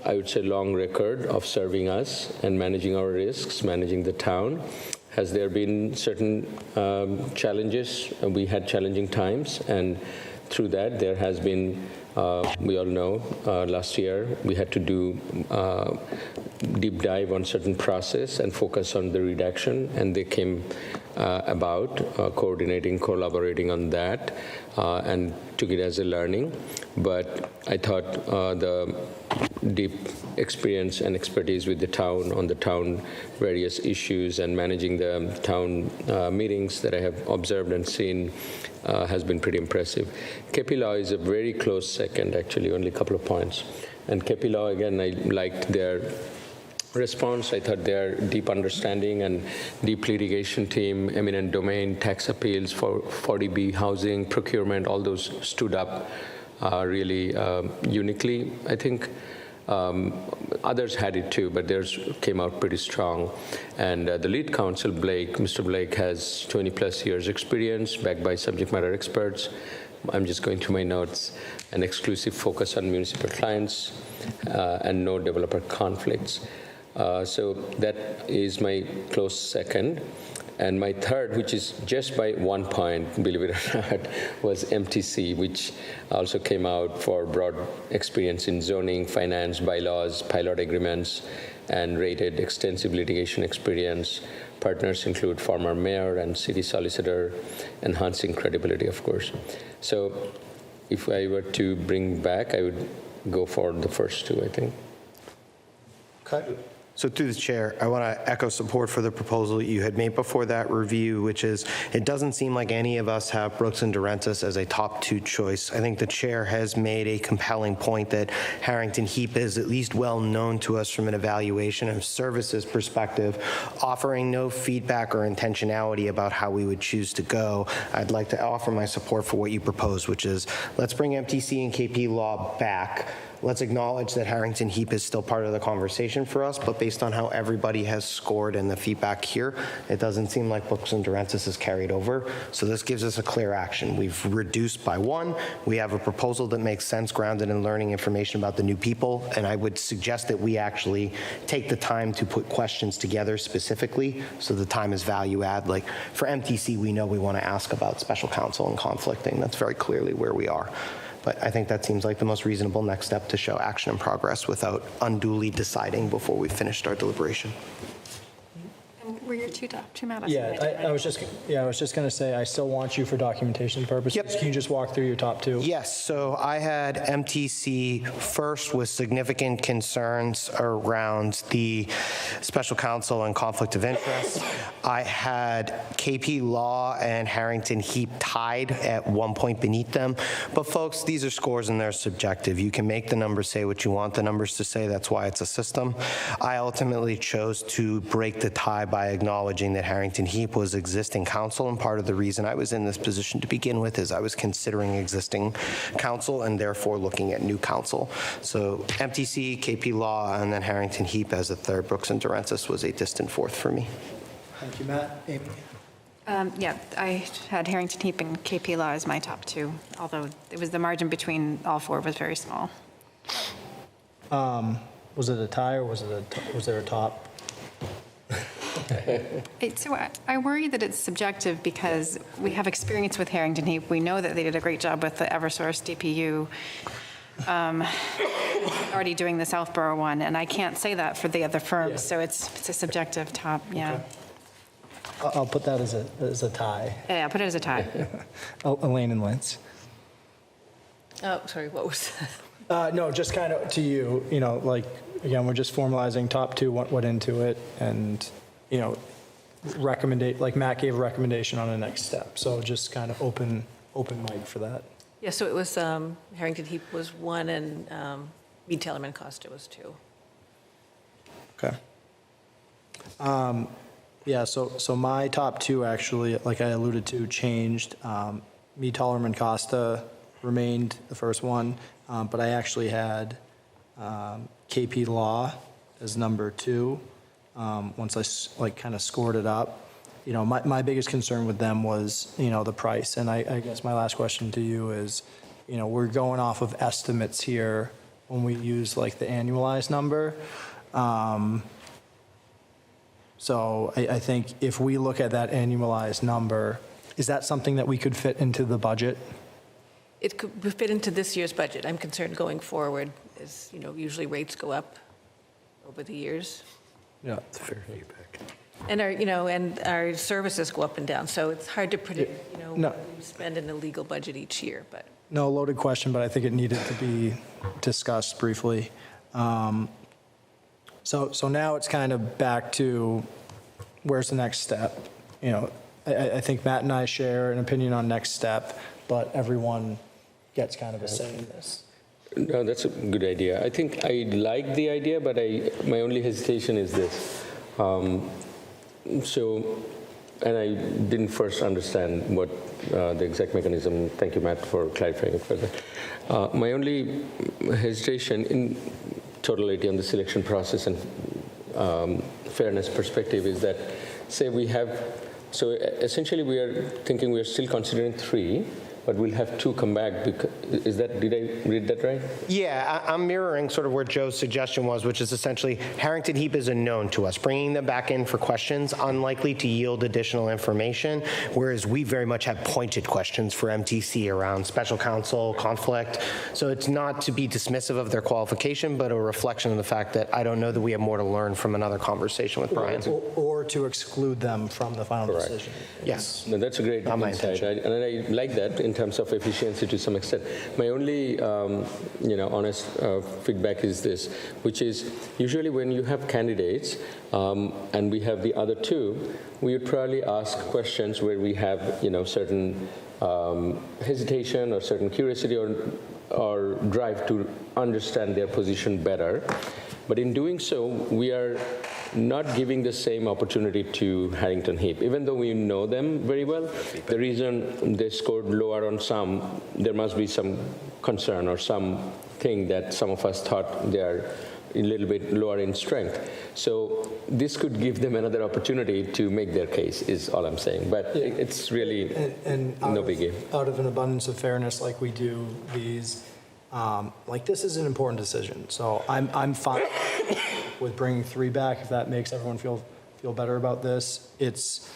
I would say long record of serving us and managing our risks, managing the town. Has there been certain challenges? We had challenging times, and through that there has been, we all know, last year we had to do deep dive on certain process and focus on the redaction, and they came about coordinating, collaborating on that, and took it as a learning. But I thought the deep experience and expertise with the town on the town various issues and managing the town meetings that I have observed and seen has been pretty impressive. KP Law is a very close second, actually, only a couple of points. And KP Law, again, I liked their response. I thought their deep understanding and deep litigation team, eminent domain, tax appeals for 40B housing, procurement, all those stood up really uniquely. I think others had it too, but theirs came out pretty strong. And the lead counsel, Blake, Mr. Blake, has 20-plus years experience, backed by subject matter experts. I'm just going through my notes, an exclusive focus on municipal clients and no developer conflicts. So that is my close second. And my third, which is just by 1 point, believe it or not, was MTC, which also came out for broad experience in zoning, finance, bylaws, pilot agreements, and rated extensive litigation experience. Partners include former mayor and city solicitor, enhancing credibility, of course. So if I were to bring back, I would go for the first two, I think. Okay. So through the chair, I want to echo support for the proposal you had made before that review, which is it doesn't seem like any of us have Brooks and Durensis as a top two choice. I think the chair has made a compelling point that Harrington Heap is at least well known to us from an evaluation of services perspective, offering no feedback or intentionality about how we would choose to go. I'd like to offer my support for what you proposed, which is let's bring MTC and KP Law back. Let's acknowledge that Harrington Heap is still part of the conversation for us, but based on how everybody has scored and the feedback here, it doesn't seem like Brooks and Durensis is carried over. So this gives us a clear action. We've reduced by 1. We have a proposal that makes sense, grounded in learning information about the new people, and I would suggest that we actually take the time to put questions together specifically, so the time is value add. Like for MTC, we know we want to ask about special counsel and conflicting. That's very clearly where we are. But I think that seems like the most reasonable next step to show action and progress without unduly deciding before we've finished our deliberation. And were your two matters? Yeah, I was just going to say, I still want you for documentation purposes. Yep. Can you just walk through your top two? Yes, so I had MTC first with significant concerns around the special counsel and conflict of interest. I had KP Law and Harrington Heap tied at 1 point beneath them. But folks, these are scores and they're subjective. You can make the numbers say what you want the numbers to say. That's why it's a system. I ultimately chose to break the tie by acknowledging that Harrington Heap was existing counsel, and part of the reason I was in this position to begin with is I was considering existing counsel and therefore looking at new counsel. So MTC, KP Law, and then Harrington Heap as a third. Brooks and Durensis was a distant fourth for me. Thank you, Matt. Amy? Yeah, I had Harrington Heap and KP Law as my top two, although it was the margin between all four was very small. Was it a tie or was there a top? So I worry that it's subjective because we have experience with Harrington Heap. We know that they did a great job with the Eversource DPU, already doing the Southborough one, and I can't say that for the other firms, so it's a subjective top, yeah. Okay. I'll put that as a tie. Yeah, I'll put it as a tie. Elaine and Lance. Oh, sorry, what was that? No, just kind of to you, like, again, we're just formalizing top two, what went into it, and, like Matt gave a recommendation on the next step. So just kind of open mic for that. Yeah, so it was Harrington Heap was 1 and Mead Tellerman Costa was 2. Okay. Yeah, so my top two actually, like I alluded to, changed. Me, Tollerman, Costa remained the first one, but I actually had KP Law as number 2. Once I kind of scored it up, my biggest concern with them was, the price. And I guess my last question to you is, we're going off of estimates here when we use like the annualized number. So I think if we look at that annualized number, is that something that we could fit into the budget? It could fit into this year's budget. I'm concerned going forward, as usually rates go up over the years. Yeah, it's fair feedback. And our services go up and down, so it's hard to predict, what we spend in the legal budget each year, but. No, loaded question, but I think it needed to be discussed briefly. So now it's kind of back to where's the next step? I think Matt and I share an opinion on next step, but everyone gets kind of a say in this. No, that's a good idea. I think I like the idea, but my only hesitation is this. And I didn't first understand what the exact mechanism. Thank you, Matt, for clarifying it further. My only hesitation in totality on the selection process and fairness perspective is that, say we have, so essentially we are thinking we are still considering 3, but we'll have two come back. Did I read that right? Yeah, I'm mirroring sort of where Joe's suggestion was, which is essentially Harrington Heap is a known to us. Bringing them back in for questions, unlikely to yield additional information, whereas we very much have pointed questions for MTC around special counsel, conflict. So it's not to be dismissive of their qualification, but a reflection of the fact that I don't know that we have more to learn from another conversation with Brian. Or to exclude them from the final decision. Yes. No, that's a great insight, and I like that in terms of efficiency to some extent. My only, honest feedback is this, which is usually when you have candidates and we have the other two, we would probably ask questions where we have, certain hesitation or certain curiosity or drive to understand their position better. But in doing so, we are not giving the same opportunity to Harrington Heap. Even though we know them very well, the reason they scored lower on some, there must be some concern or something that some of us thought they are a little bit lower in strength. So this could give them another opportunity to make their case, is all I'm saying. But it's really no biggie. Out of an abundance of fairness, like we do these, this is an important decision. So I'm fine with bringing 3 back if that makes everyone feel better about this. It's,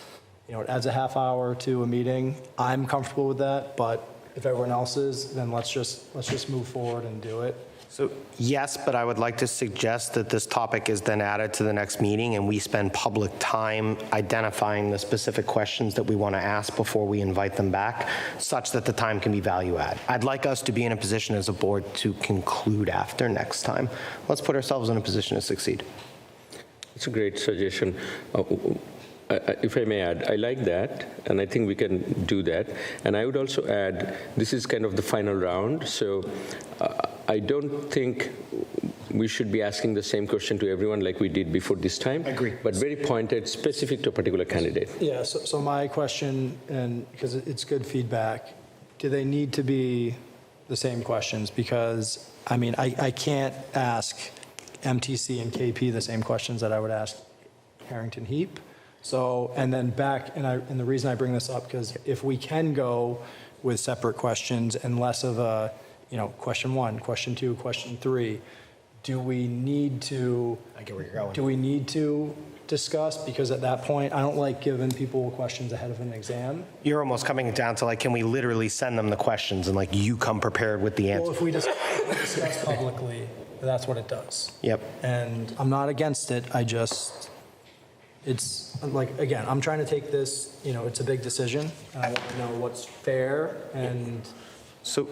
it adds a half hour to a meeting. I'm comfortable with that, but if everyone else is, then let's just move forward and do it. So yes, but I would like to suggest that this topic is then added to the next meeting and we spend public time identifying the specific questions that we want to ask before we invite them back, such that the time can be value add. I'd like us to be in a position as a board to conclude after next time. Let's put ourselves in a position to succeed. It's a great suggestion. If I may add, I like that, and I think we can do that. And I would also add, this is kind of the final round, so I don't think we should be asking the same question to everyone like we did before this time. Agree. But very pointed, specific to a particular candidate. Yeah, so my question, and because it's good feedback, do they need to be the same questions? Because, I can't ask MTC and KP the same questions that I would ask Harrington Heap. So, and then back, and the reason I bring this up, because if we can go with separate questions and less of a, question 1, question 2, question 3, do we need to? I get where you're going. Do we need to discuss? Because at that point, I don't like giving people questions ahead of an exam. You're almost coming down to can we literally send them the questions and you come prepared with the answer? Well, if we discuss publicly, that's what it does. Yep. And I'm not against it. It's again, I'm trying to take this, it's a big decision. And I want to know what's fair and. So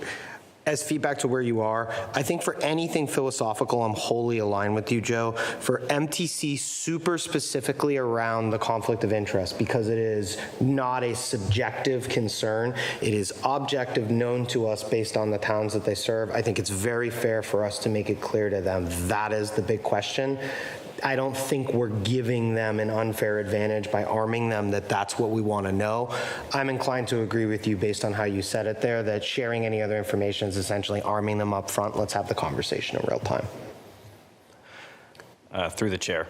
as feedback to where you are, I think for anything philosophical, I'm wholly aligned with you, Joe. For MTC, super specifically around the conflict of interest, because it is not a subjective concern. It is objective, known to us based on the towns that they serve. I think it's very fair for us to make it clear to them that is the big question. I don't think we're giving them an unfair advantage by arming them that that's what we want to know. I'm inclined to agree with you based on how you said it there, that sharing any other information is essentially arming them up front. Let's have the conversation in real time. Through the chair.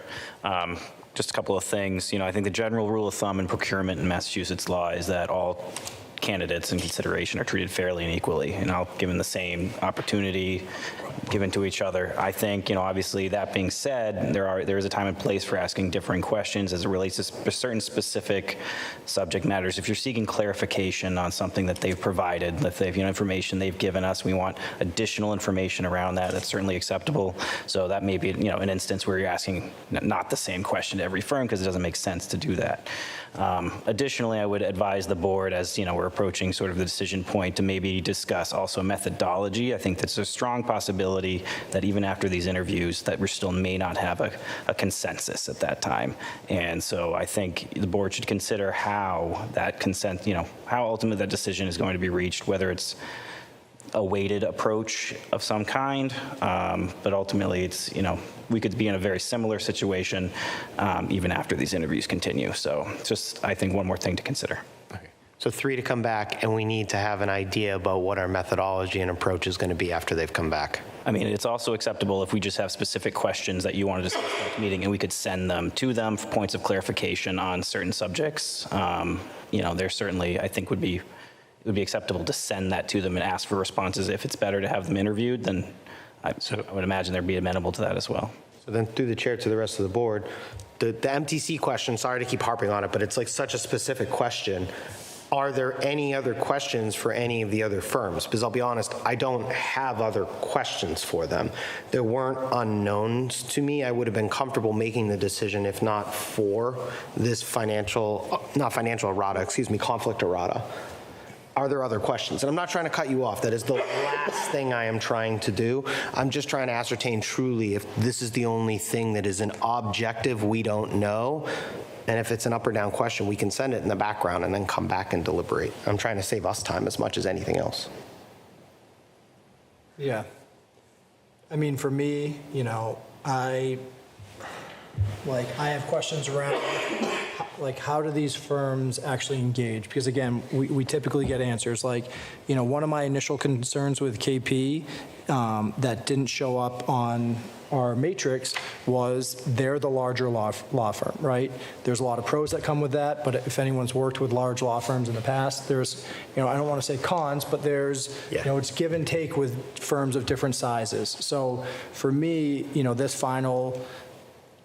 Just a couple of things. I think the general rule of thumb in procurement in Massachusetts law is that all candidates in consideration are treated fairly and equally, and all given the same opportunity given to each other. I think, obviously, that being said, there is a time and place for asking differing questions as it relates to certain specific subject matters. If you're seeking clarification on something that they've provided, if they've, information they've given us, we want additional information around that. That's certainly acceptable. So that may be, an instance where you're asking not the same question to every firm because it doesn't make sense to do that. Additionally, I would advise the board, as we're approaching sort of the decision point, to maybe discuss also methodology. I think that's a strong possibility that even after these interviews that we still may not have a consensus at that time. And so I think the board should consider how that consent, how ultimately that decision is going to be reached, whether it's a weighted approach of some kind, but ultimately it's, we could be in a very similar situation even after these interviews continue. So just, I think, one more thing to consider. So 3 to come back, and we need to have an idea about what our methodology and approach is going to be after they've come back. It's also acceptable if we just have specific questions that you want to discuss at the meeting, and we could send them to them for points of clarification on certain subjects. There certainly, I think, would be would be acceptable to send that to them and ask for responses. If it's better to have them interviewed, then I would imagine they'd be amenable to that as well. So then through the chair to the rest of the board, the MTC question, sorry to keep harping on it, but it's like such a specific question. Are there any other questions for any of the other firms? Because I'll be honest, I don't have other questions for them. There weren't unknowns to me. I would have been comfortable making the decision if not for this conflict errata. Are there other questions? And I'm not trying to cut you off. That is the last thing I am trying to do. I'm just trying to ascertain truly if this is the only thing that is an objective we don't know. And if it's an up or down question, we can send it in the background and then come back and deliberate. I'm trying to save us time as much as anything else. Yeah. I mean, for me, you know, I have questions around, like, how do these firms actually engage? Because again, we typically get answers like, you know, one of my initial concerns with KP that didn't show up on our matrix was they're the larger law firm, right? There's a lot of pros that come with that, but if anyone's worked with large law firms in the past, there's, you know, I don't want to say cons, but there's, you know, it's give and take with firms of different sizes. So for me, you know, this final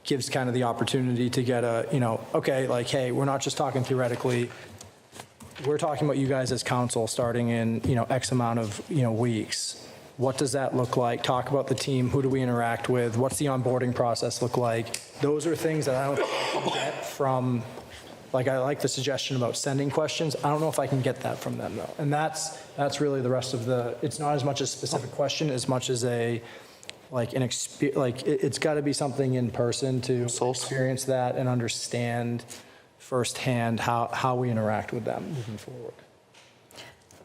gives kind of the opportunity to get a, you know, okay, like, hey, we're not just talking theoretically, we're talking about you guys as counsel starting in, you know, X amount of, you know, weeks. What does that look like? Talk about the team. Who do we interact with? What's the onboarding process look like? Those are things that I don't think I can get from, like, I like the suggestion about sending questions. I don't know if I can get that from them, though. And that's really the rest of the, it's not as much a specific question as much as a, like, it's got to be something in person to experience that and understand firsthand how we interact with them moving forward.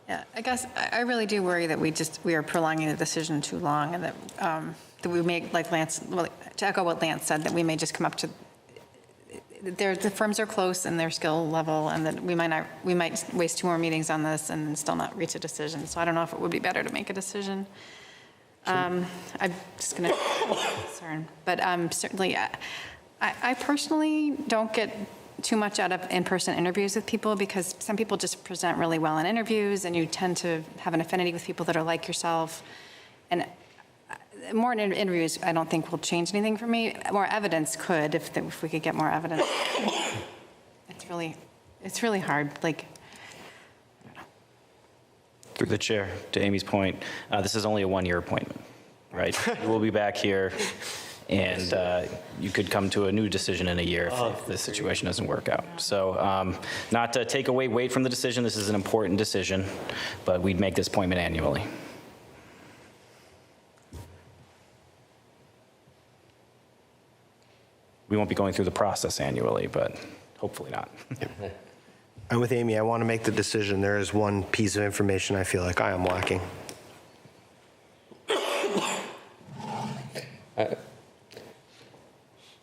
Yeah, I guess I really do worry that we are prolonging the decision too long, and that we may, like Lance, well, to echo what Lance said, that we may just come up to, the firms are close in their skill level, and that we might waste 2 more meetings on this and still not reach a decision. So I don't know if it would be better to make a decision. I'm just going to concern, but certainly, I personally don't get too much out of in-person interviews with people, because some people just present really well in interviews, and you tend to have an affinity with people that are like yourself. And more interviews, I don't think will change anything for me. More evidence could, if we could get more evidence. It's really hard. Like, Through the chair, to Amy's point, this is only a 1-year appointment, right? We'll be back here, and you could come to a new decision in a year if the situation doesn't work out. So not to take away weight from the decision, this is an important decision, but we'd make this appointment annually. We won't be going through the process annually, but hopefully not. And with Amy, I want to make the decision. There is one piece of information I feel like I am lacking.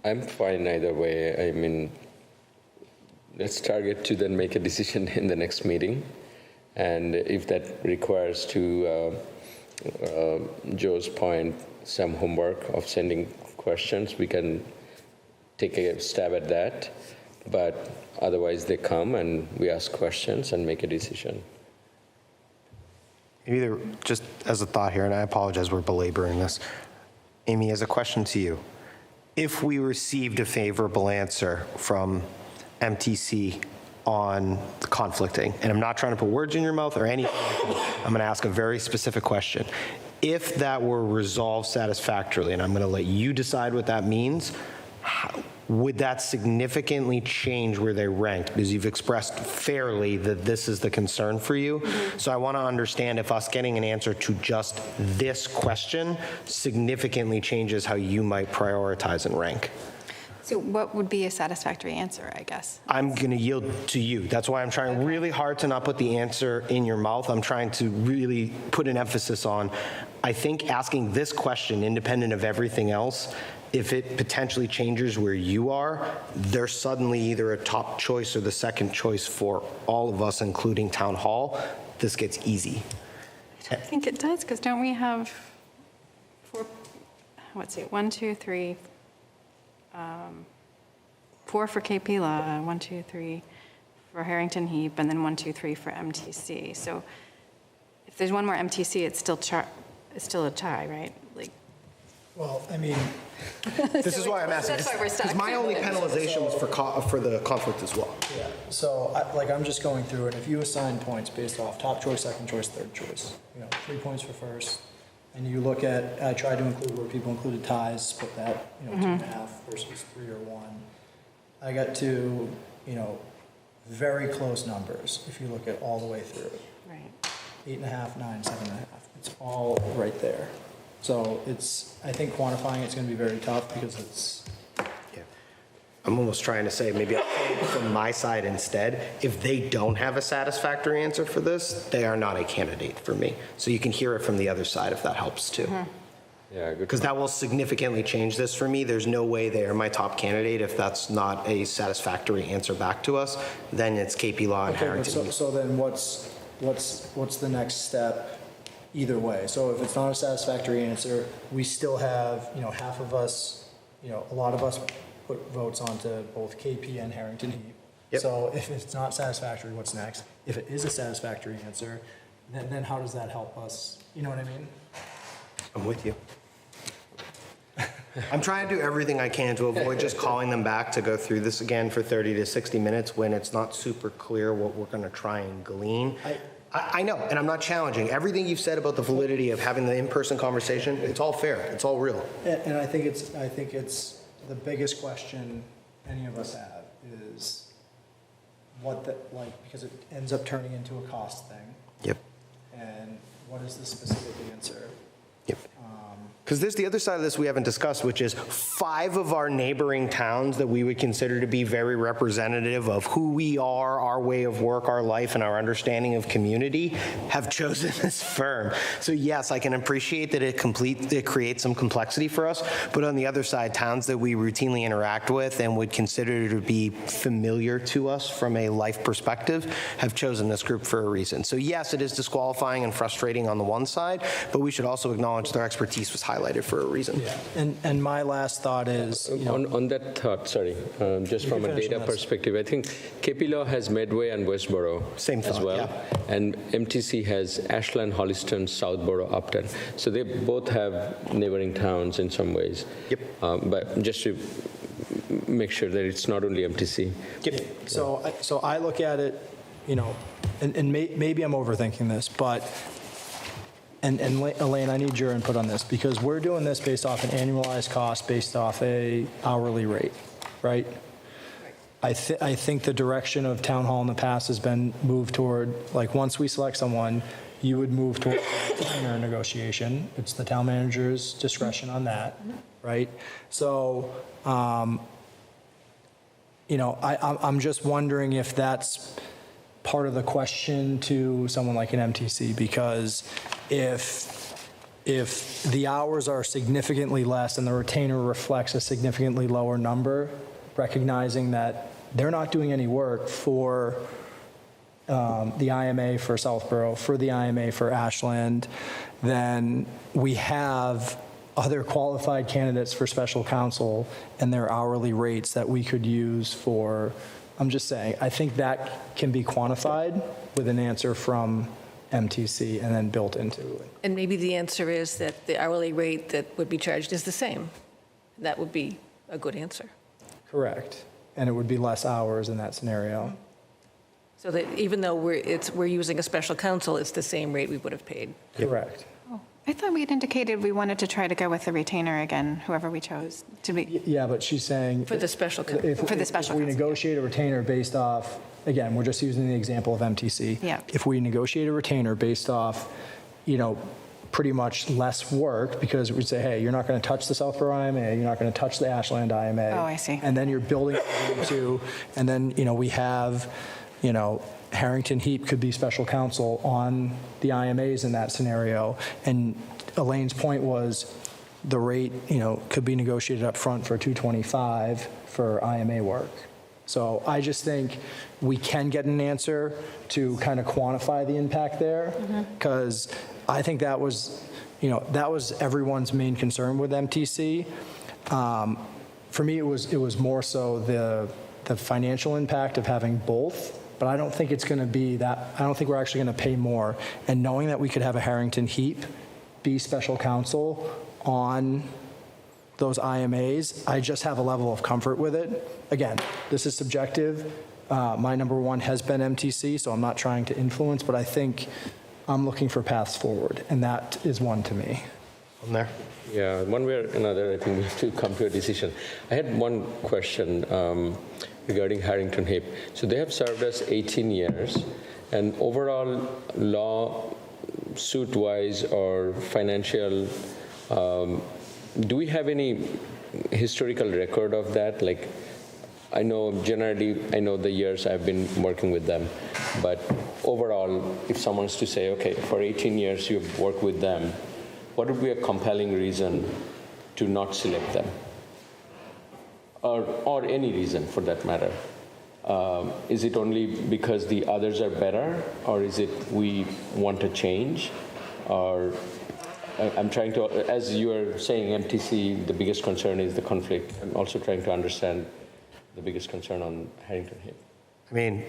I'm fine either way. I mean, let's target to then make a decision in the next meeting. And if that requires, to Joe's point, some homework of sending questions, we can take a stab at that. But otherwise, they come and we ask questions and make a decision. Either just as a thought here, and I apologize, we're belaboring this. Amy, as a question to you. If we received a favorable answer from MTC on the conflicting, and I'm not trying to put words in your mouth or anything, I'm going to ask a very specific question. If that were resolved satisfactorily, and I'm going to let you decide what that means, would that significantly change where they ranked? Because you've expressed fairly that this is the concern for you. Mm-hmm. So I want to understand if us getting an answer to just this question significantly changes how you might prioritize and rank. so what would be a satisfactory answer, I guess? I'm going to yield to you. That's why I'm trying really hard to not put the answer in your mouth. I'm trying to really put an emphasis on, I think asking this question, independent of everything else, if it potentially changes where you are, they're suddenly either a top choice or the second choice for all of us, including Town Hall. This gets easy. I think it does, because don't we have 4, what's it, 1, 2, 3, 4 for KP Law, 1, 2, 3, for Harrington Heap, and then 1, 2, 3 for MTC. So if there's one more MTC, it's still a tie, right? Like, Well, I mean, This is why I'm asking. That's why we're stuck. Because my only penalization was for the conflict as well. yeah, so I'm just going through it. If you assign points based off top choice, second choice, third choice, 3 points for first, and you look at, I tried to include where people included ties, split that, 2.5 versus 3 or 1. I got to, very close numbers if you look at all the way through. right. 8.5, 9, 7.5. It's all right there. So I think quantifying it's going to be very tough because it's. I'm almost trying to say, maybe from my side instead, if they don't have a satisfactory answer for this, they are not a candidate for me. So you can hear it from the other side if that helps too. Yeah, good. Because that will significantly change this for me. There's no way they are my top candidate if that's not a satisfactory answer back to us. Then it's KP Law and Okay, Harrington. so then what's the next step either way? So if it's not a satisfactory answer, we still have, half of us, a lot of us put votes onto both KP and Harrington Heap. Yep. So if it's not satisfactory, what's next? If it is a satisfactory answer, then how does that help us? You know what I mean? I'm with you. I'm trying to do everything I can to avoid just calling them back to go through this again for 30 to 60 minutes when it's not super clear what we're going to try and glean. I know, and I'm not challenging. Everything you've said about the validity of having the in-person conversation, it's all fair. It's all real. And I think it's the biggest question any of us have is because it ends up turning into a cost thing. Yep. And what is the specific answer? Yep. Because there's the other side of this we haven't discussed, which is 5 of our neighboring towns that we would consider to be very representative of who we are, our way of work, our life, and our understanding of community have chosen this firm. So yes, I can appreciate that it creates some complexity for us, but on the other side, towns that we routinely interact with and would consider to be familiar to us from a life perspective have chosen this group for a reason. So yes, it is disqualifying and frustrating on the one side, but we should also acknowledge their expertise was highlighted for a reason. Yeah. And my last thought is, On that thought, sorry, just from a data perspective, I think KP Law has Medway and Westboro as well, and MTC has Ashland, Holliston, Southboro, Upton. So they both have neighboring towns in some ways. Yep. But just to make sure that it's not only MTC. Yep. so I look at it, and maybe I'm overthinking this, but. And Elaine, I need your input on this because we're doing this based off an annualized cost, based off a hourly rate, right? I think the direction of town hall in the past has been moved toward, once we select someone, you would move toward a negotiation. It's the town manager's discretion on that, right? So, I'm just wondering if that's part of the question to someone like an MTC, because if the hours are significantly less and the retainer reflects a significantly lower number, recognizing that they're not doing any work for the IMA for Southborough, for the IMA for Ashland, then we have other qualified candidates for special counsel and their hourly rates that we could use for. I'm just saying, I think that can be quantified with an answer from MTC and then built into it. And maybe the answer is that the hourly rate that would be charged is the same. That would be a good answer. Correct. And it would be less hours in that scenario. So that even though we're using a special counsel, it's the same rate we would have paid. Correct. I thought we had indicated we wanted to try to go with the retainer again, whoever we chose to be. Yeah, but she's saying. For the special counsel. If we negotiate a retainer based off, again, we're just using the example of MTC. Yeah. If we negotiate a retainer based off, pretty much less work, because we'd say, hey, you're not going to touch the Southborough IMA, you're not going to touch the Ashland IMA. Oh, I see. And then you're building into, and then, we have, Harrington Heap could be special counsel on the IMAs in that scenario. And Elaine's point was the rate, could be negotiated up front for $225 for IMA work. So I just think we can get an answer to kind of quantify the impact there, because I think that was everyone's main concern with MTC. For me, it was more so the financial impact of having both, but I don't think it's going to be that, I don't think we're actually going to pay more. And knowing that we could have a Harrington Heap be special counsel on those IMAs, I just have a level of comfort with it. Again, this is subjective. My number one has been MTC, so I'm not trying to influence, but I think I'm looking for paths forward, and that is one to me. On there? Yeah, one way or another, I think we have to come to a decision. I had one question regarding Harrington Heap. So they have served us 18 years, and overall lawsuit-wise or financial, do we have any historical record of that? Like, I know generally, I know the years I've been working with them, but overall, if someone's to say, okay, for 18 years you've worked with them, what would be a compelling reason to not select them? Or any reason for that matter? Is it only because the others are better, or is it we want to change? Or I'm trying to, as you are saying, MTC, the biggest concern is the conflict. I'm also trying to understand the biggest concern on Harrington Heap. I mean,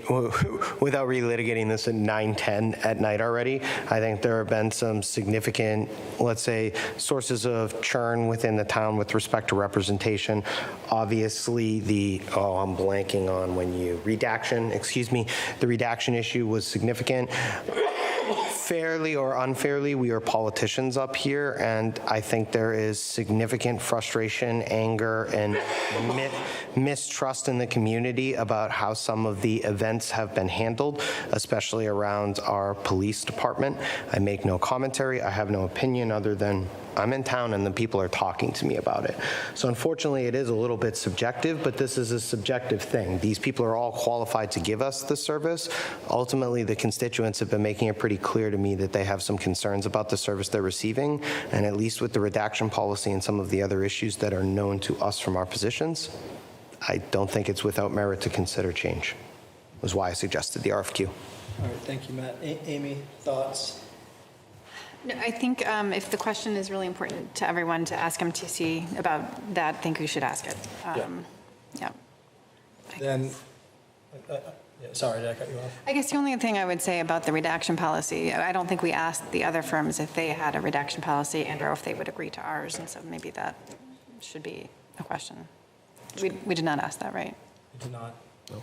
without relitigating this at 9:10 at night already, I think there have been some significant, let's say, sources of churn within the town with respect to representation. Obviously, I'm blanking on redaction, the redaction issue was significant. Fairly or unfairly, we are politicians up here, and I think there is significant frustration, anger, and mistrust in the community about how some of the events have been handled, especially around our police department. I make no commentary. I have no opinion other than I'm in town and the people are talking to me about it. So unfortunately, it is a little bit subjective, but this is a subjective thing. These people are all qualified to give us the service. Ultimately, the constituents have been making it pretty clear to me that they have some concerns about the service they're receiving, and at least with the redaction policy and some of the other issues that are known to us from our positions, I don't think it's without merit to consider change. Was why I suggested the RFQ. All right, thank you, Matt. Amy, thoughts? No, I think if the question is really important to everyone to ask MTC about that, I think we should ask it. Yeah. Then, sorry, did I cut you off? I guess the only thing I would say about the redaction policy, I don't think we asked the other firms if they had a redaction policy and or if they would agree to ours, and so maybe that should be a question. We did not ask that, right? We did not. No.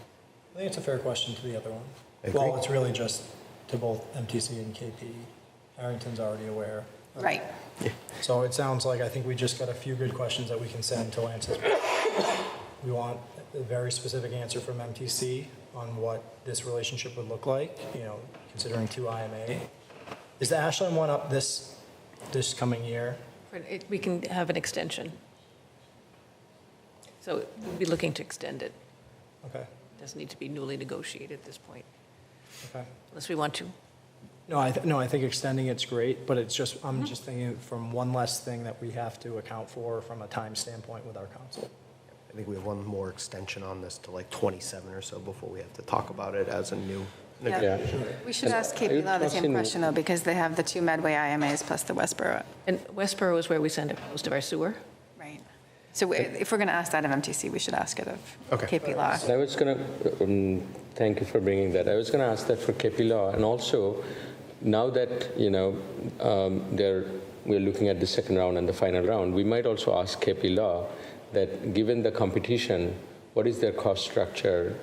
I think it's a fair question to the other one. I agree. Well, it's really just to both MTC and KP. Harrington's already aware. Right. So it sounds like I think we just got a few good questions that we can send to Lance's. We want a very specific answer from MTC on what this relationship would look like, considering 2 IMA. Is the Ashland one up this coming year? We can have an extension. So we'll be looking to extend it. Okay. Doesn't need to be newly negotiated at this point, Okay. unless we want to. No, I think extending it's great, but it's just, I'm just thinking from one less thing that we have to account for from a time standpoint with our council. I think we have one more extension on this to like 27 or so before we have to talk about it as a new negotiation. We should ask KP Law the same question, though, because they have the 2 Medway IMAs plus the Westboro. And Westboro is where we send most of our sewer. Right. So if we're going to ask that of MTC, we should ask it of KP Law. I was going to, thank you for bringing that. I was going to ask that for KP Law, and also now that, we're looking at the second round and the final round, we might also ask KP Law that given the competition, what is their cost structure,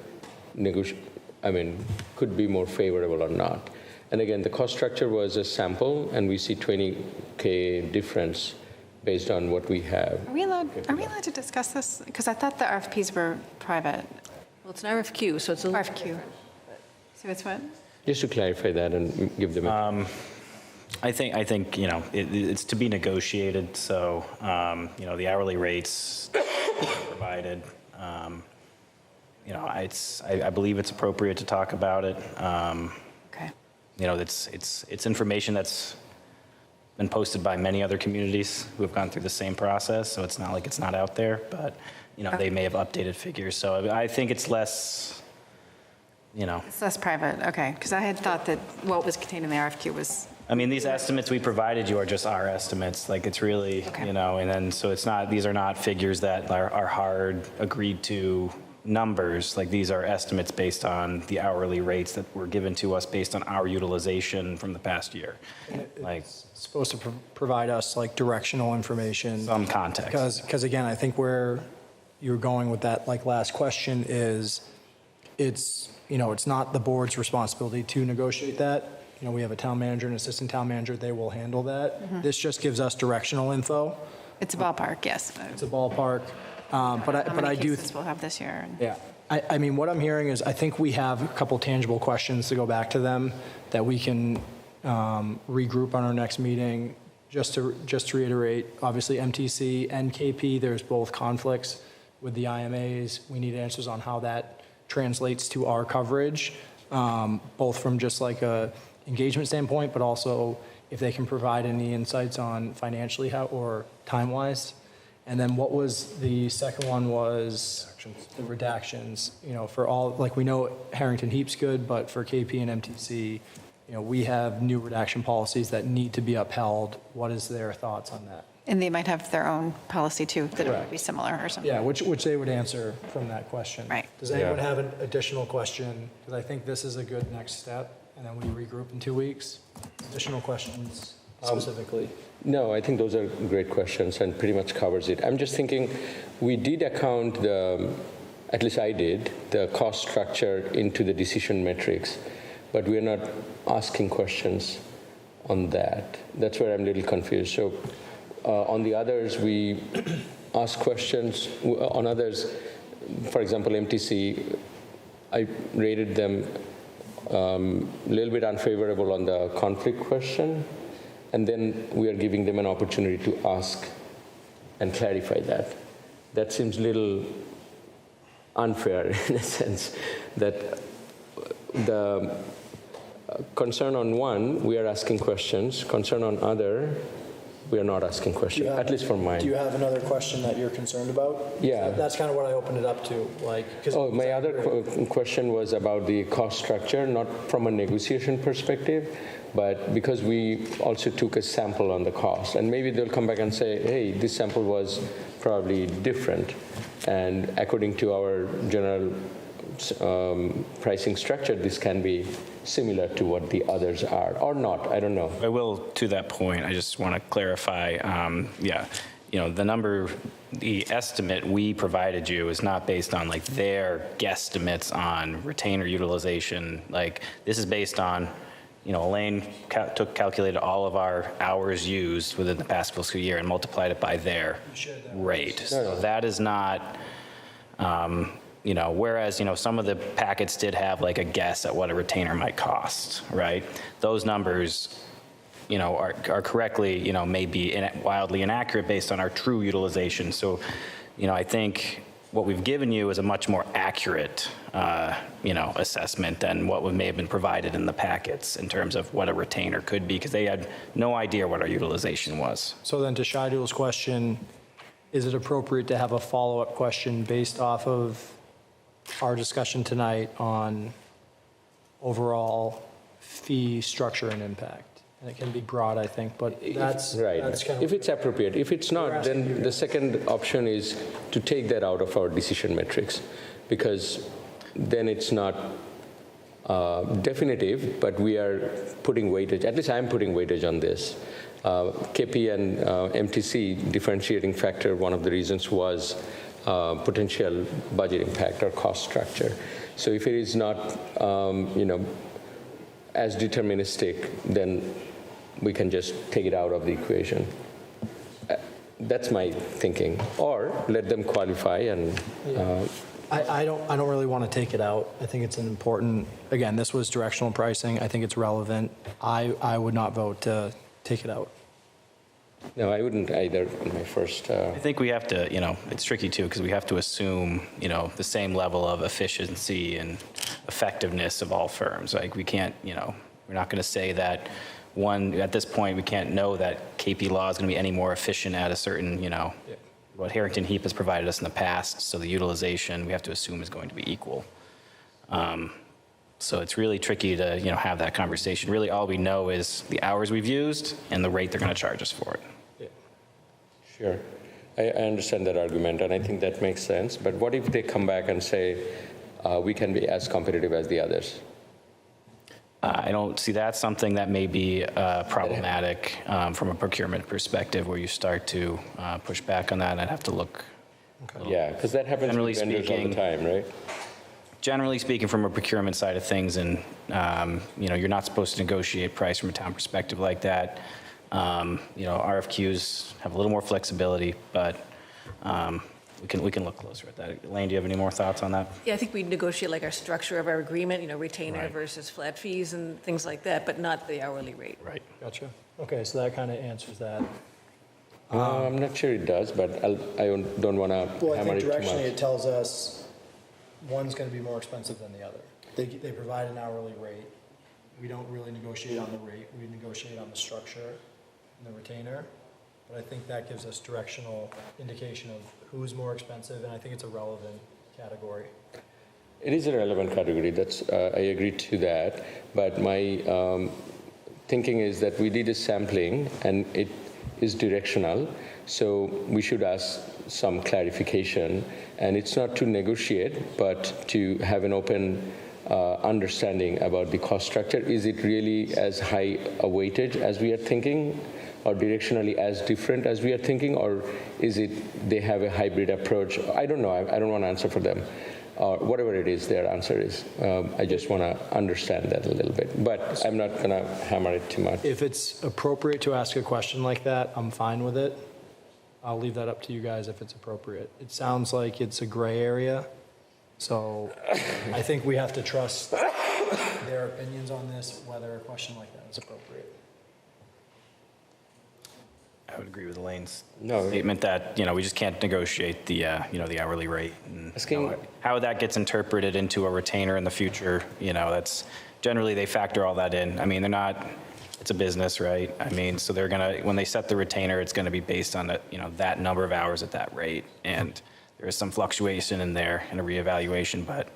could be more favorable or not. And again, the cost structure was a sample, and we see $20K difference based on what we have. Are we allowed to discuss this? Because I thought the RFPs were private. Well, it's an RFQ, so it's a RFQ. So it's what? Just to clarify that and give them I think it's to be negotiated. So the hourly rates provided. I believe it's appropriate to talk about it. Okay. It's information that's been posted by many other communities who have gone through the same process. So it's not like it's not out there, but they may have updated figures. So I think it's less. It's less private, okay, because I had thought that what was contained in the RFQ was... these estimates we provided you are just our estimates. Like, it's really, and then, so it's not, these are not figures that are hard, agreed to numbers, like these are estimates based on the hourly rates that were given to us based on our utilization from the past year. Like, Supposed to provide us like directional information. some context. Because again, I think where you're going with that like last question is, it's not the board's responsibility to negotiate that. We have a town manager and assistant town manager, they will handle that. This just gives us directional info. It's a ballpark, yes. It's a ballpark. But I do. How many cases we'll have this year? Yeah. I mean, what I'm hearing is I think we have a couple tangible questions to go back to them that we can regroup on our next meeting. Just to reiterate, obviously MTC and KP, there's both conflicts with the IMAs. We need answers on how that translates to our coverage, both from just like a engagement standpoint, but also if they can provide any insights on financially how or time-wise. And then what was the second one was the redactions, for all, like we know Harrington Heap's good, but for KP and MTC, we have new redaction policies that need to be upheld. What is their thoughts on that? And they might have their own policy too, that it would Correct. be similar or something. Yeah, which they would answer from that question. Right. Does anyone have an additional question? Because I think this is a good next step, and then we regroup in 2 weeks. Additional questions specifically? No, I think those are great questions and pretty much covers it. I'm just thinking, we did account at least I did, the cost structure into the decision metrics, but we're not asking questions on that. That's where I'm a little confused. So on the others, we ask questions. On others, for example, MTC, I rated them a little bit unfavorable on the conflict question, and then we are giving them an opportunity to ask and clarify that. That seems a little unfair in a sense that the concern on one, we are asking questions. Concern on other, we are not asking questions, at least for mine. Do you have another question that you're concerned about? Yeah. That's kind of what I opened it up to. My other question was about the cost structure, not from a negotiation perspective, but because we also took a sample on the cost. And maybe they'll come back and say, hey, this sample was probably different. And according to our general pricing structure, this can be similar to what the others are, or not, I don't know. I will, to that point, I just want to clarify, the number, the estimate we provided you is not based on like their guesstimates on retainer utilization. Like this is based on, Elaine calculated all of our hours used within the past fiscal year and multiplied it by their rate. So that is not, whereas, some of the packets did have like a guess at what a retainer might cost, right? Those numbers, are correctly, may be wildly inaccurate based on our true utilization. So, I think what we've given you is a much more accurate, assessment than what may have been provided in the packets in terms of what a retainer could be, because they had no idea what our utilization was. So then to Shadul's question, is it appropriate to have a follow-up question based off of our discussion tonight on overall fee structure and impact? And it can be broad, I think, but that's right. That's kind of if it's appropriate. If it's not, then the second option is to take that out of our decision metrics, because then it's not definitive, but we are putting weightage, at least I'm putting weightage on this. KP and MTC differentiating factor, one of the reasons was potential budget impact or cost structure. So if it is not, as deterministic, then we can just take it out of the equation. That's my thinking. Or let them qualify and. I don't really want to take it out. I think it's an important, again, this was directional pricing. I think it's relevant. I would not vote to take it out. No, I wouldn't either in my first. I think we have to, it's tricky too, because we have to assume, the same level of efficiency and effectiveness of all firms. Like we can't, we're not going to say that at this point, we can't know that KP Law is going to be any more efficient at a certain, what Harrington Heap has provided us in the past. So the utilization we have to assume is going to be equal. So it's really tricky to, have that conversation. Really, all we know is the hours we've used and the rate they're going to charge us for it. Sure. I understand that argument, and I think that makes sense. But what if they come back and say, we can be as competitive as the others? I don't see that something that may be problematic from a procurement perspective, where you start to push back on that. I'd have to look. Yeah, because that happens with vendors all the time, right? Generally speaking, from a procurement side of things, and you're not supposed to negotiate price from a town perspective like that. RFQs have a little more flexibility, but we can look closer at that. Elaine, do you have any more thoughts on that? Yeah, I think we negotiate like our structure of our agreement, retainer Right. versus flat fees and things like that, but not the hourly rate. Right. Gotcha. Okay, so that kind of answers that. I'm not sure it does, but I don't want to Well, I hammer think it too directionally much. it tells us one's going to be more expensive than the other. They provide an hourly rate. We don't really negotiate on the rate. We negotiate on the structure and the retainer. But I think that gives us directional indication of who's more expensive, and I think it's a relevant category. It is a relevant category. I agree to that. But my thinking is that we did a sampling, and it is directional. So we should ask some clarification. And it's not to negotiate, but to have an open understanding about the cost structure. Is it really as high a weightage as we are thinking, or directionally as different as we are thinking, or is it they have a hybrid approach? I don't know. I don't want to answer for them. Whatever it is, their answer is. I just want to understand that a little bit. But I'm not going to hammer it too much. If it's appropriate to ask a question like that, I'm fine with it. I'll leave that up to you guys if it's appropriate. It sounds like it's a gray area, so I think we have to trust their opinions on this, whether a question like that is appropriate. I would agree with Elaine's statement that, we just can't negotiate the hourly rate. And, how that gets interpreted into a retainer in the future, that's generally they factor all that in. I mean, they're not, it's a business, right? I mean, so they're going to, when they set the retainer, it's going to be based on that number of hours at that rate. And there is some fluctuation in there and a reevaluation, but.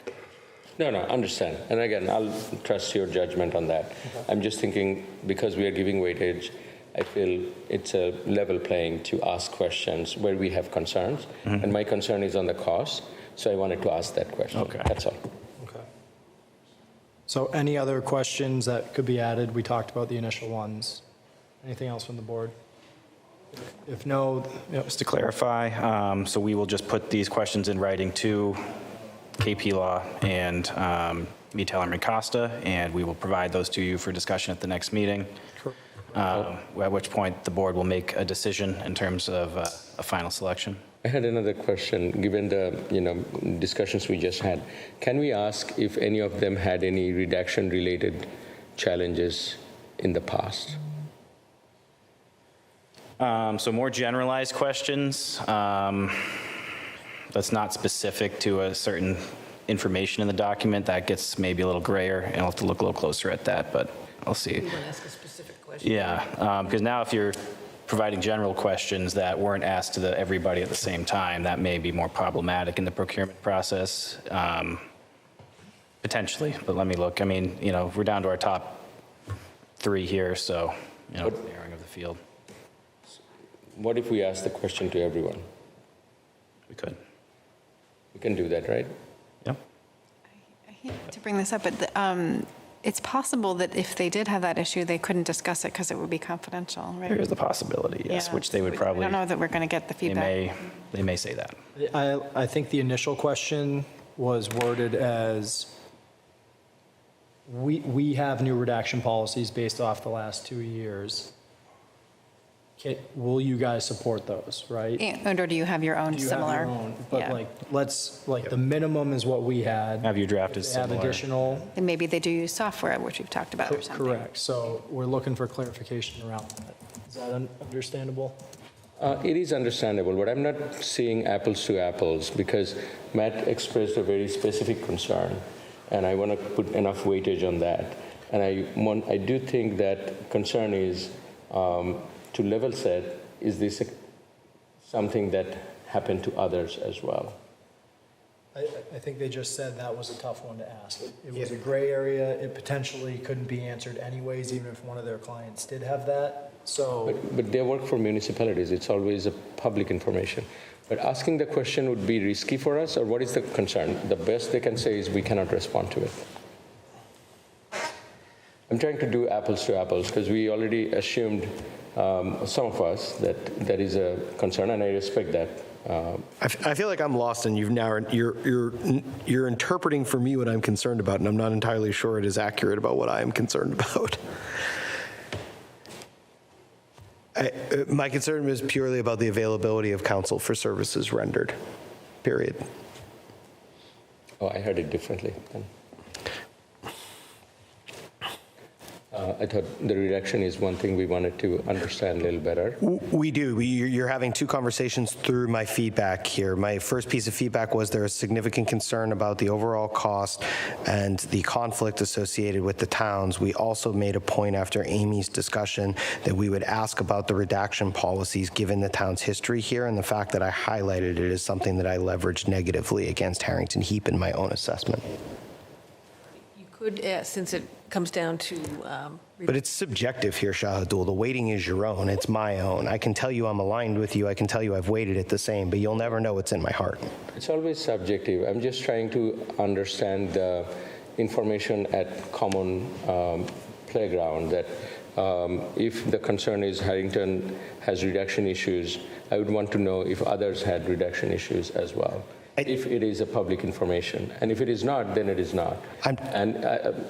No, understand. And again, I'll trust your judgment on that. Okay. I'm just thinking, because we are giving weightage, I feel it's a level playing to ask questions where we have concerns. Mm-hmm. And my concern is on the cost, so I wanted to ask that question. Okay. That's all. Okay. So any other questions that could be added? We talked about the initial ones. Anything else from the board? If no, Just to clarify, so we will just put these questions in writing to KP Law and me, Tellerman Costa, and we will provide those to you for discussion at the next meeting. At which point the board will make a decision in terms of a final selection. I had another question. Given the discussions we just had, can we ask if any of them had any redaction-related challenges in the past? So more generalized questions. That's not specific to a certain information in the document. That gets maybe a little grayer, and I'll have to look a little closer at that, but I'll see. You want to ask a specific question? Yeah, because now if you're providing general questions that weren't asked to everybody at the same time, that may be more problematic in the procurement process, potentially, but let me look. I mean, we're down to our top 3 here, so, narrowing of the field. What if we ask the question to everyone? We could. We can do that, right? Yeah. I hate to bring this up, but it's possible that if they did have that issue, they couldn't discuss it because it would be confidential, right? There is the possibility, yes, which they would probably. I don't know that we're going to get the feedback. They may say that. I think the initial question was worded as, we have new redaction policies based off the last 2 years. Will you guys support those, right? Or do you have your own similar? Do you have your own? But the minimum is what we had. Have you drafted If they have similar? additional. And maybe they do use software, which we've talked about or something. Correct. So we're looking for clarification around that. Is that understandable? It is understandable, but I'm not seeing apples to apples because Matt expressed a very specific concern, and I want to put enough weightage on that. And I do think that concern is to level set, is this something that happened to others as well? I think they just said that was a tough one to ask. It was a gray area. It potentially couldn't be answered anyways, even if one of their clients did have that. So, But they work for municipalities. It's always a public information. But asking the question would be risky for us, or what is the concern? The best they can say is we cannot respond to it. I'm trying to do apples to apples because we already assumed, some of us, that that is a concern, and I respect that. I feel like I'm lost, and you're interpreting for me what I'm concerned about, and I'm not entirely sure it is accurate about what I am concerned about. My concern is purely about the availability of counsel for services rendered, period. Oh, I heard it differently then. I thought the redaction is one thing we wanted to understand a little better. We do. You're having two conversations through my feedback here. My first piece of feedback was there is significant concern about the overall cost and the conflict associated with the towns. We also made a point after Amy's discussion that we would ask about the redaction policies given the town's history here, and the fact that I highlighted it is something that I leveraged negatively against Harrington Heap in my own assessment. You could, since it comes down to... But it's subjective here, Shahadul. The weighting is your own. It's my own. I can tell you I'm aligned with you. I can tell you I've weighted it the same, but you'll never know what's in my heart. It's always subjective. I'm just trying to understand the information at common playground, that if the concern is Harrington has redaction issues, I would want to know if others had redaction issues as well. If it is a public information. And if it is not, then it is not. And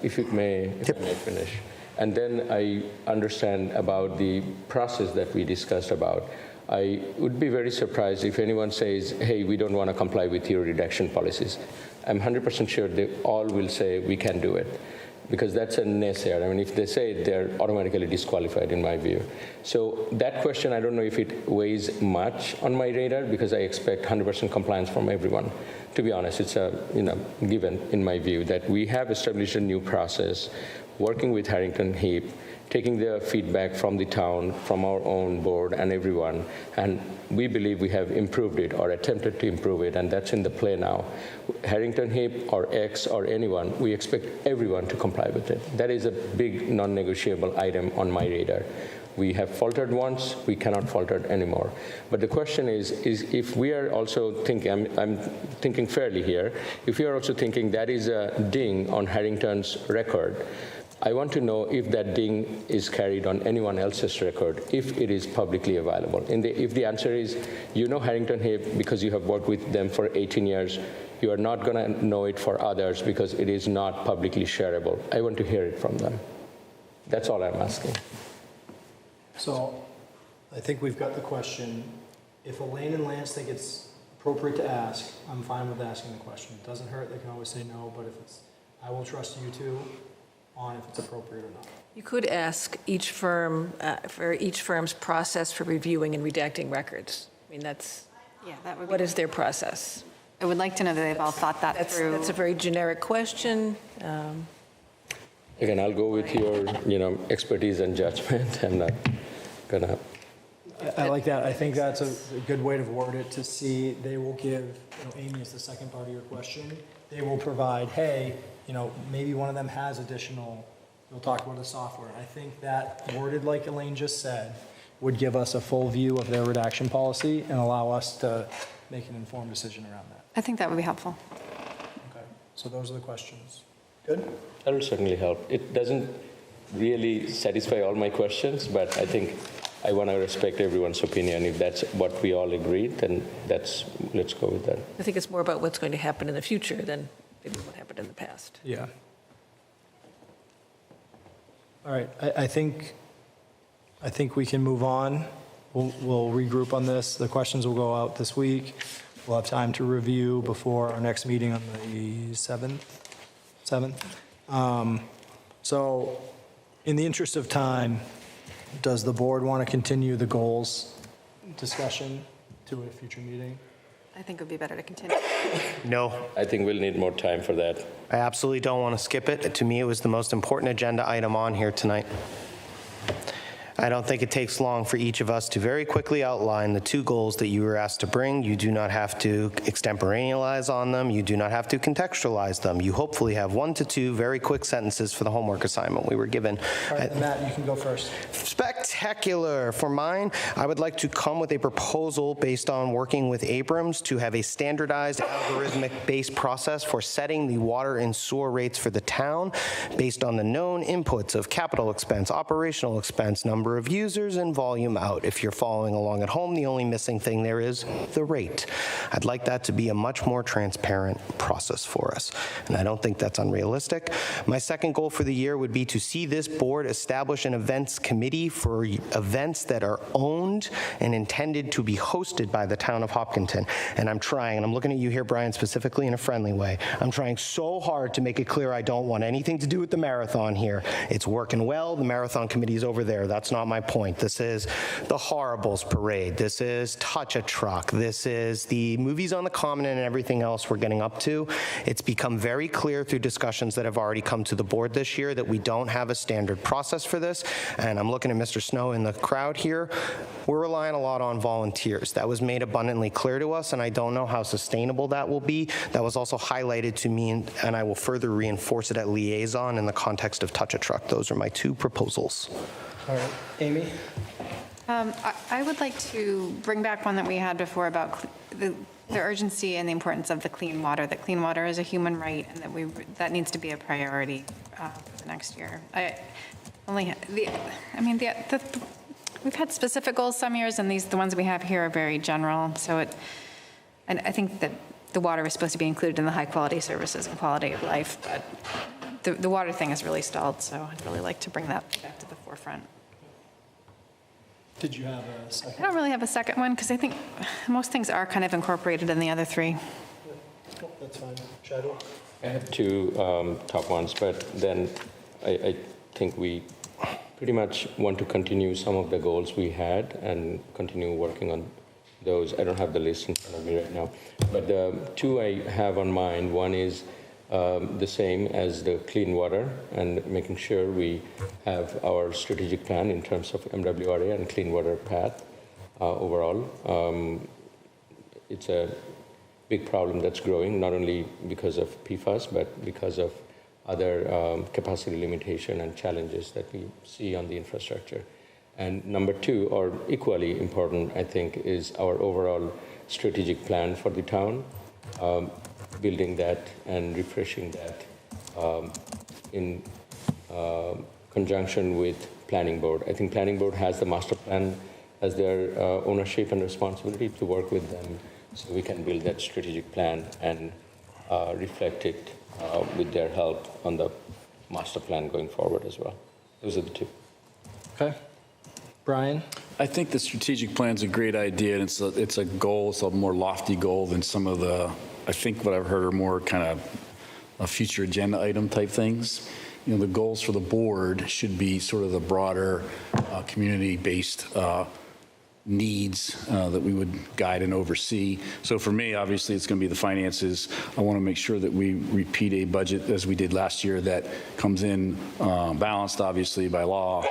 if I may finish. And then I understand about the process that we discussed about. I would be very surprised if anyone says, hey, we don't want to comply with your redaction policies. I'm 100% sure they all will say we can do it, because that's a naysayer. I mean, if they say it, they're automatically disqualified in my view. So that question, I don't know if it weighs much on my radar, because I expect 100% compliance from everyone. To be honest, it's a given in my view that we have established a new process, working with Harrington Heap, taking the feedback from the town, from our own board and everyone, and we believe we have improved it or attempted to improve it, and that's in the play now. Harrington Heap or X or anyone, we expect everyone to comply with it. That is a big non-negotiable item on my radar. We have faltered once, we cannot falter anymore. But the question is if we are also thinking, I'm thinking fairly here, if we are also thinking that is a ding on Harrington's record, I want to know if that ding is carried on anyone else's record, if it is publicly available. If the answer is, you know Harrington Heap because you have worked with them for 18 years, you are not going to know it for others because it is not publicly shareable. I want to hear it from them. That's all I'm asking. So I think we've got the question. If Elaine and Lance think it's appropriate to ask, I'm fine with asking the question. It doesn't hurt. They can always say no, but if it's, I will trust you two on if it's appropriate or not. You could ask each firm for each firm's process for reviewing and redacting records. I mean, that's, that would be what is their process? I would like to know that they've all thought that through. That's a very generic question. Again, I'll go with your, expertise and judgment. I'm not gonna. I like that. I think that's a good way to word it, to see they will give, Amy is the second part of your question. They will provide, hey, maybe one of them has additional, we'll talk about the software. I think that worded like Elaine just said would give us a full view of their redaction policy and allow us to make an informed decision around that. I think that would be helpful. Okay, so those are the questions. Good? That will certainly help. It doesn't really satisfy all my questions, but I think I want to respect everyone's opinion. If that's what we all agreed, then let's go with that. I think it's more about what's going to happen in the future than maybe what happened in the past. Yeah. All right, I think we can move on. We'll regroup on this. The questions will go out this week. We'll have time to review before our next meeting on the 7th. So in the interest of time, does the board want to continue the goals discussion to a future meeting? I think it would be better to continue. No. I think we'll need more time for that. I absolutely don't want to skip it. To me, it was the most important agenda item on here tonight. I don't think it takes long for each of us to very quickly outline the 2 goals that you were asked to bring. You do not have to extemporanealize on them. You do not have to contextualize them. You hopefully have 1 to 2 very quick sentences for the homework assignment we were given. All right, Matt, you can go first. Spectacular. For mine, I would like to come with a proposal based on working with Abrams to have a standardized algorithmic-based process for setting the water and sewer rates for the town based on the known inputs of capital expense, operational expense, number of users, and volume out. If you're following along at home, the only missing thing there is the rate. I'd like that to be a much more transparent process for us, and I don't think that's unrealistic. My second goal for the year would be to see this board establish an events committee for events that are owned and intended to be hosted by the town of Hopkinton. And I'm trying, and I'm looking at you here, Brian, specifically in a friendly way. I'm trying so hard to make it clear I don't want anything to do with the marathon here. It's working well. The marathon committee is over there. That's not my point. This is the Horribles Parade. This is Touch a Truck. This is the movies on the Common and everything else we're getting up to. It's become very clear through discussions that have already come to the board this year that we don't have a standard process for this. And I'm looking at Mr. Snow in the crowd here. We're relying a lot on volunteers. That was made abundantly clear to us, and I don't know how sustainable that will be. That was also highlighted to me, and I will further reinforce it at Liaison in the context of Touch a Truck. Those are my 2 proposals. All right, Amy? I would like to bring back one that we had before about the urgency and the importance of the clean water, that clean water is a human right, and that needs to be a priority for the next year. We've had specific goals some years, and the ones we have here are very general. So and I think that the water is supposed to be included in the high-quality services and quality of life, but the water thing has really stalled, so I'd really like to bring that back to the forefront. Did you have a second? I don't really have a second one, because I think most things are kind of incorporated in the other 3. Oh, that's fine. Shadow? I have 2 top ones, but then I think we pretty much want to continue some of the goals we had and continue working on those. I don't have the list in front of me right now, but the 2 I have on mind, one is the same as the clean water and making sure we have our strategic plan in terms of MWRA and clean water path overall. It's a big problem that's growing, not only because of PFAS, but because of other capacity limitation and challenges that we see on the infrastructure. And number 2, or equally important, I think, is our overall strategic plan for the town, building that and refreshing that in conjunction with Planning Board. I think Planning Board has the master plan as their ownership and responsibility to work with them so we can build that strategic plan and reflect it with their help on the master plan going forward as well. Those are the 2. Okay. Brian? I think the strategic plan is a great idea, and it's a goal. It's a more lofty goal than some of the, I think what I've heard are more kind of future agenda item type things. You know, the goals for the board should be sort of the broader community-based needs that we would guide and oversee. So for me, obviously, it's going to be the finances. I want to make sure that we repeat a budget as we did last year that comes in balanced, obviously, by law,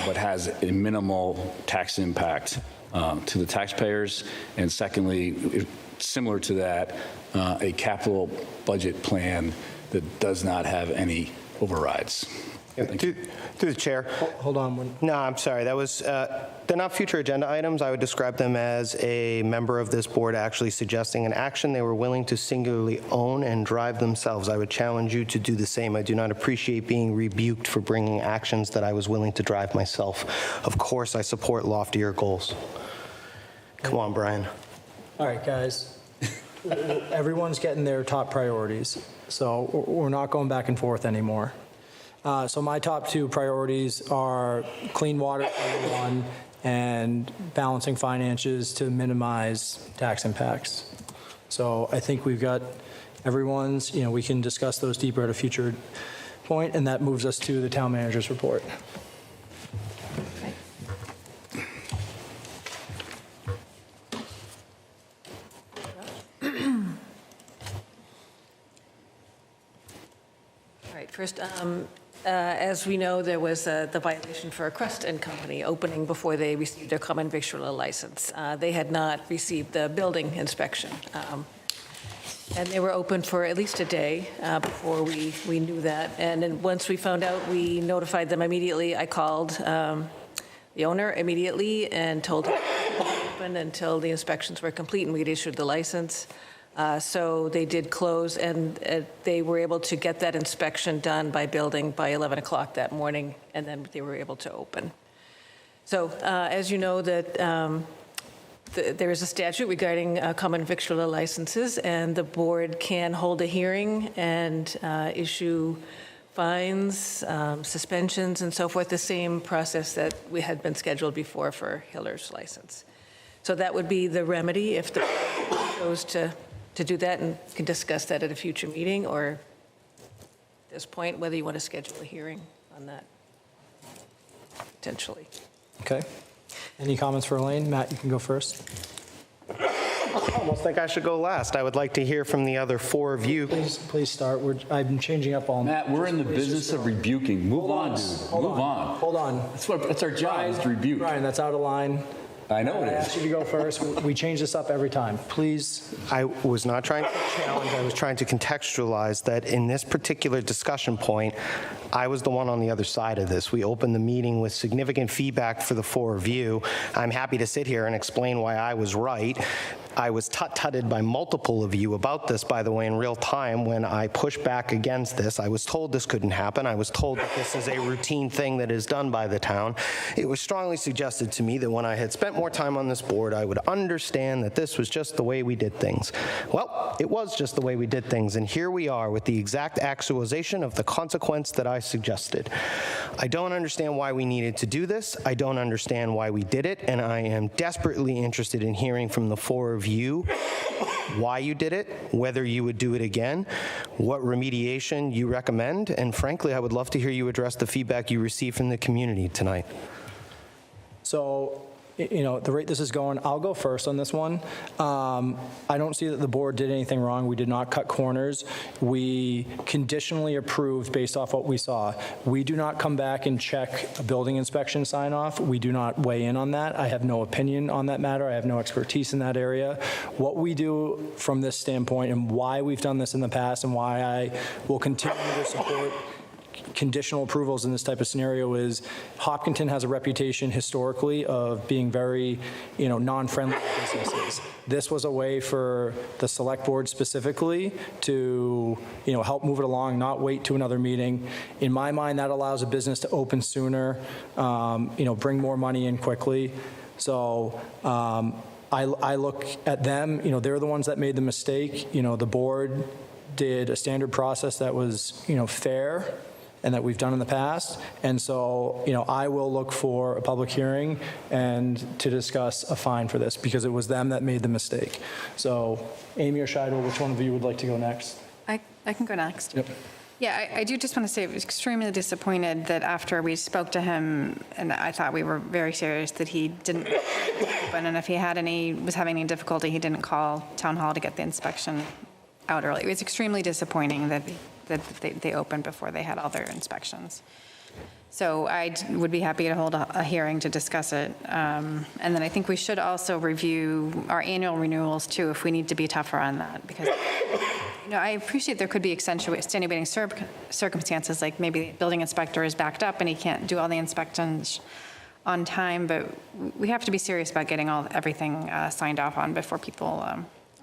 but has a minimal tax impact to the taxpayers. And secondly, similar to that, a capital budget plan that does not have any overrides. Through the chair. Hold on. No, I'm sorry. That was, they're not future agenda items. I would describe them as a member of this board actually suggesting an action they were willing to singularly own and drive themselves. I would challenge you to do the same. I do not appreciate being rebuked for bringing actions that I was willing to drive myself. Of course, I support loftier goals. Come on, Brian. All right, guys. Everyone's getting their top priorities, so we're not going back and forth anymore. So my top 2 priorities are clean water, number 1, and balancing finances to minimize tax impacts. So I think we've got everyone's, we can discuss those deeper at a future point, and that moves us to the town manager's report. All right, first, As we know, there was the violation for a Crust and Company opening before they received their common victualler license. They had not received the building inspection. And they were open for at least a day before we knew that. And then once we found out, we notified them immediately. I called the owner immediately and told him to open until the inspections were complete and we'd issued the license. So they did close, and they were able to get that inspection done by building by 11 o'clock that morning, and then they were able to open. So as you know, that there is a statute regarding common victualler licenses, and the board can hold a hearing and issue fines, suspensions, and so forth, the same process that we had been scheduled before for Hiller's license. So that would be the remedy if the board chose to do that, and can discuss that at a future meeting, or at this point, whether you want to schedule a hearing on that, potentially. Okay. Any comments for Elaine? Matt, you can go first. I almost think I should go last. I would like to hear from the other four of you. Please start. I've been changing up all Matt, we're in the business of rebuking. Move on, dude. Move on. Hold on. That's our job, is to rebuke. Brian, that's out of line. I know it I is. asked you to go first. We change this up every time. Please. I was not trying to challenge, I was trying to contextualize that in this particular discussion point, I was the one on the other side of this. We opened the meeting with significant feedback for the four of you. I'm happy to sit here and explain why I was right. I was tut-tutted by multiple of you about this, by the way, in real time when I pushed back against this. I was told this couldn't happen. I was told that this is a routine thing that is done by the town. It was strongly suggested to me that when I had spent more time on this board, I would understand that this was just the way we did things. Well, it was just the way we did things, and here we are with the exact actualization of the consequence that I suggested. I don't understand why we needed to do this. I don't understand why we did it, and I am desperately interested in hearing from the four of you why you did it, whether you would do it again, what remediation you recommend, and frankly, I would love to hear you address the feedback you received from the community tonight. So, you know, the rate this is going, I'll go first on this one. I don't see that the board did anything wrong. We did not cut corners. We conditionally approved based off what we saw. We do not come back and check a building inspection sign off. We do not weigh in on that. I have no opinion on that matter. I have no expertise in that area. What we do from this standpoint and why we've done this in the past and why I will continue to support conditional approvals in this type of scenario is Hopkinton has a reputation historically of being very, non-friendly to businesses. This was a way for the select board specifically to, help move it along, not wait to another meeting. In my mind, that allows a business to open sooner, bring more money in quickly. So I look at them, they're the ones that made the mistake. The board did a standard process that was, fair and that we've done in the past. And so, I will look for a public hearing and to discuss a fine for this because it was them that made the mistake. So Amy or Scheidel, which one of you would like to go next? I can go next. Yep. Yeah, I do just want to say I was extremely disappointed that after we spoke to him, and I thought we were very serious, that he didn't open, and if he was having any difficulty, he didn't call town hall to get the inspection out early. It was extremely disappointing that they opened before they had all their inspections. So I would be happy to hold a hearing to discuss it. And then I think we should also review our annual renewals too, if we need to be tougher on that. Because I appreciate there could be extenuating circumstances, like maybe the building inspector is backed up and he can't do all the inspections on time, but we have to be serious about getting everything signed off on before people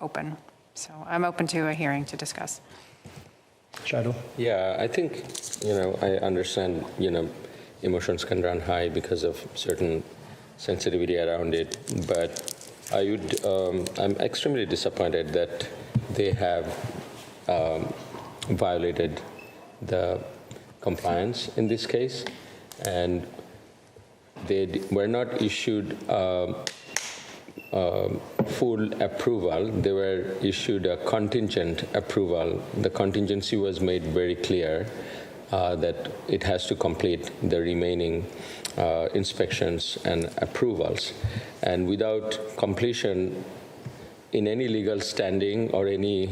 open. So I'm open to a hearing to discuss. Scheidel? Yeah, I think, I understand, emotions can run high because of certain sensitivity around it, but I'm extremely disappointed that they have violated the compliance in this case, and they were not issued full approval. They were issued a contingent approval. The contingency was made very clear that it has to complete the remaining inspections and approvals. And without completion in any legal standing or any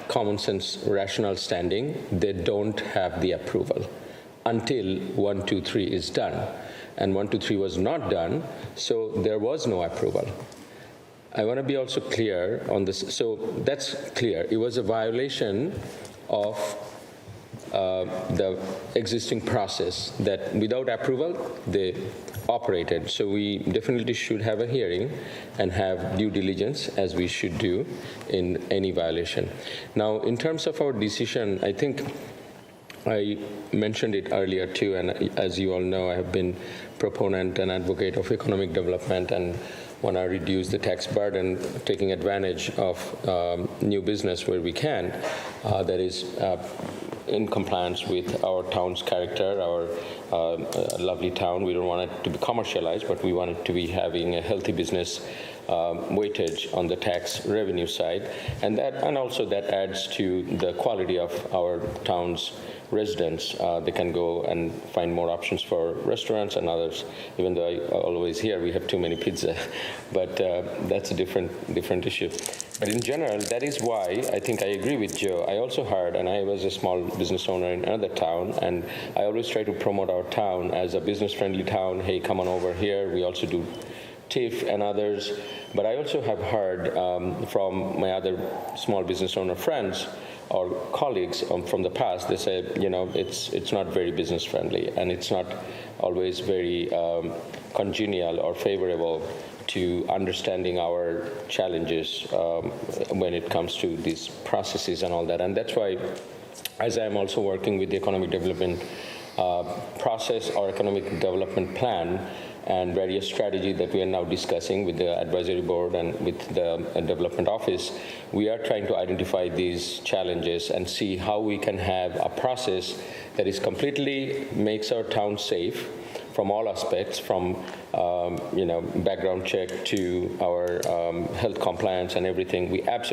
common sense rational standing, they don't have the approval. until 1, 2, 3 is done. And 1, 2, 3 was not done, so there was no approval. I want to be also clear on this. So that's clear. It was a violation of the existing process that without approval, they operated. So we definitely should have a hearing and have due diligence, as we should do in any violation. Now, in terms of our decision, I think I mentioned it earlier too, and as you all know, I have been proponent and advocate of economic development and want to reduce the tax burden, taking advantage of new business where we can, that is in compliance with our town's character, our lovely town. We don't want it to be commercialized, but we want it to be having a healthy business weightage on the tax revenue side, and also that adds to the quality of our town's residents. They can go and find more options for restaurants and others, even though I always hear we have too many pizza, but that's a different issue. But in general, that is why I think I agree with Joe. I also heard, and I was a small business owner in another town, and I always try to promote our town as a business-friendly town. Hey, come on over here. We also do TIF and others. But I also have heard from my other small business owner friends or colleagues from the past, they say, it's not very business friendly, and it's not always very congenial or favorable to understanding our challenges when it comes to these processes and all that. And that's why, as I'm also working with the economic development process or economic development plan, and various strategies that we are now discussing with the advisory board and with the development office, we are trying to identify these challenges and see how we can have a process that is completely makes our town safe from all aspects, from background check to our health compliance and everything.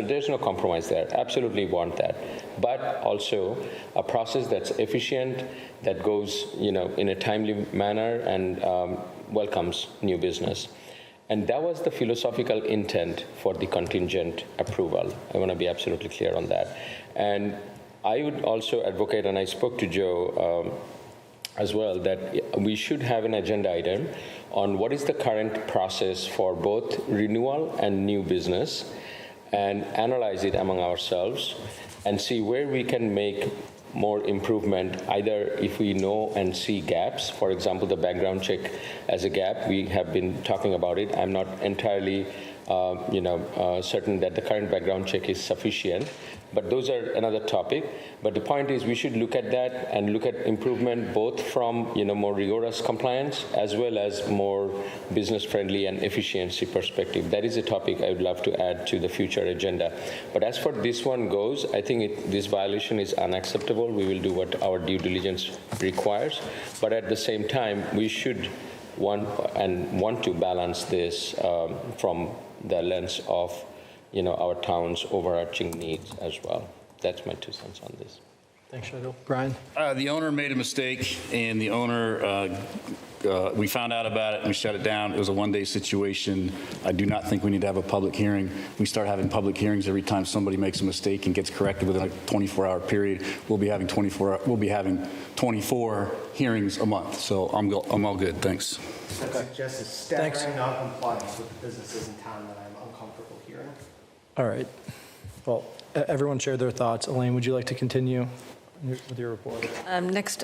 There's no compromise there. Absolutely want that, but also a process that's efficient, that goes in a timely manner and welcomes new business. And that was the philosophical intent for the contingent approval. I want to be absolutely clear on that. And I would also advocate, and I spoke to Joe as well, that we should have an agenda item on what is the current process for both renewal and new business, and analyze it among ourselves and see where we can make more improvement, either if we know and see gaps. For example, the background check as a gap, we have been talking about it. I'm not entirely certain that the current background check is sufficient, but those are another topic. But the point is we should look at that and look at improvement both from more rigorous compliance as well as more business friendly and efficiency perspective. That is a topic I would love to add to the future agenda. But as for this one goes, I think this violation is unacceptable. We will do what our due diligence requires, but at the same time we should want to balance this from the lens of our town's overarching needs as well. That's my 2 cents on this. Thanks, Shadil. Brian? The owner made a mistake, and the owner, we found out about it and we shut it down. It was a one-day situation. I do not think we need to have a public hearing. We start having public hearings every time somebody makes a mistake and gets corrected within a 24-hour period. We'll be having 24 hearings a month. So I'm all good. Thanks. I suggest it's staggering non-compliance with the businesses in town that I'm uncomfortable hearing. All right. Well, everyone shared their thoughts. Elaine, would you like to continue with your report? Next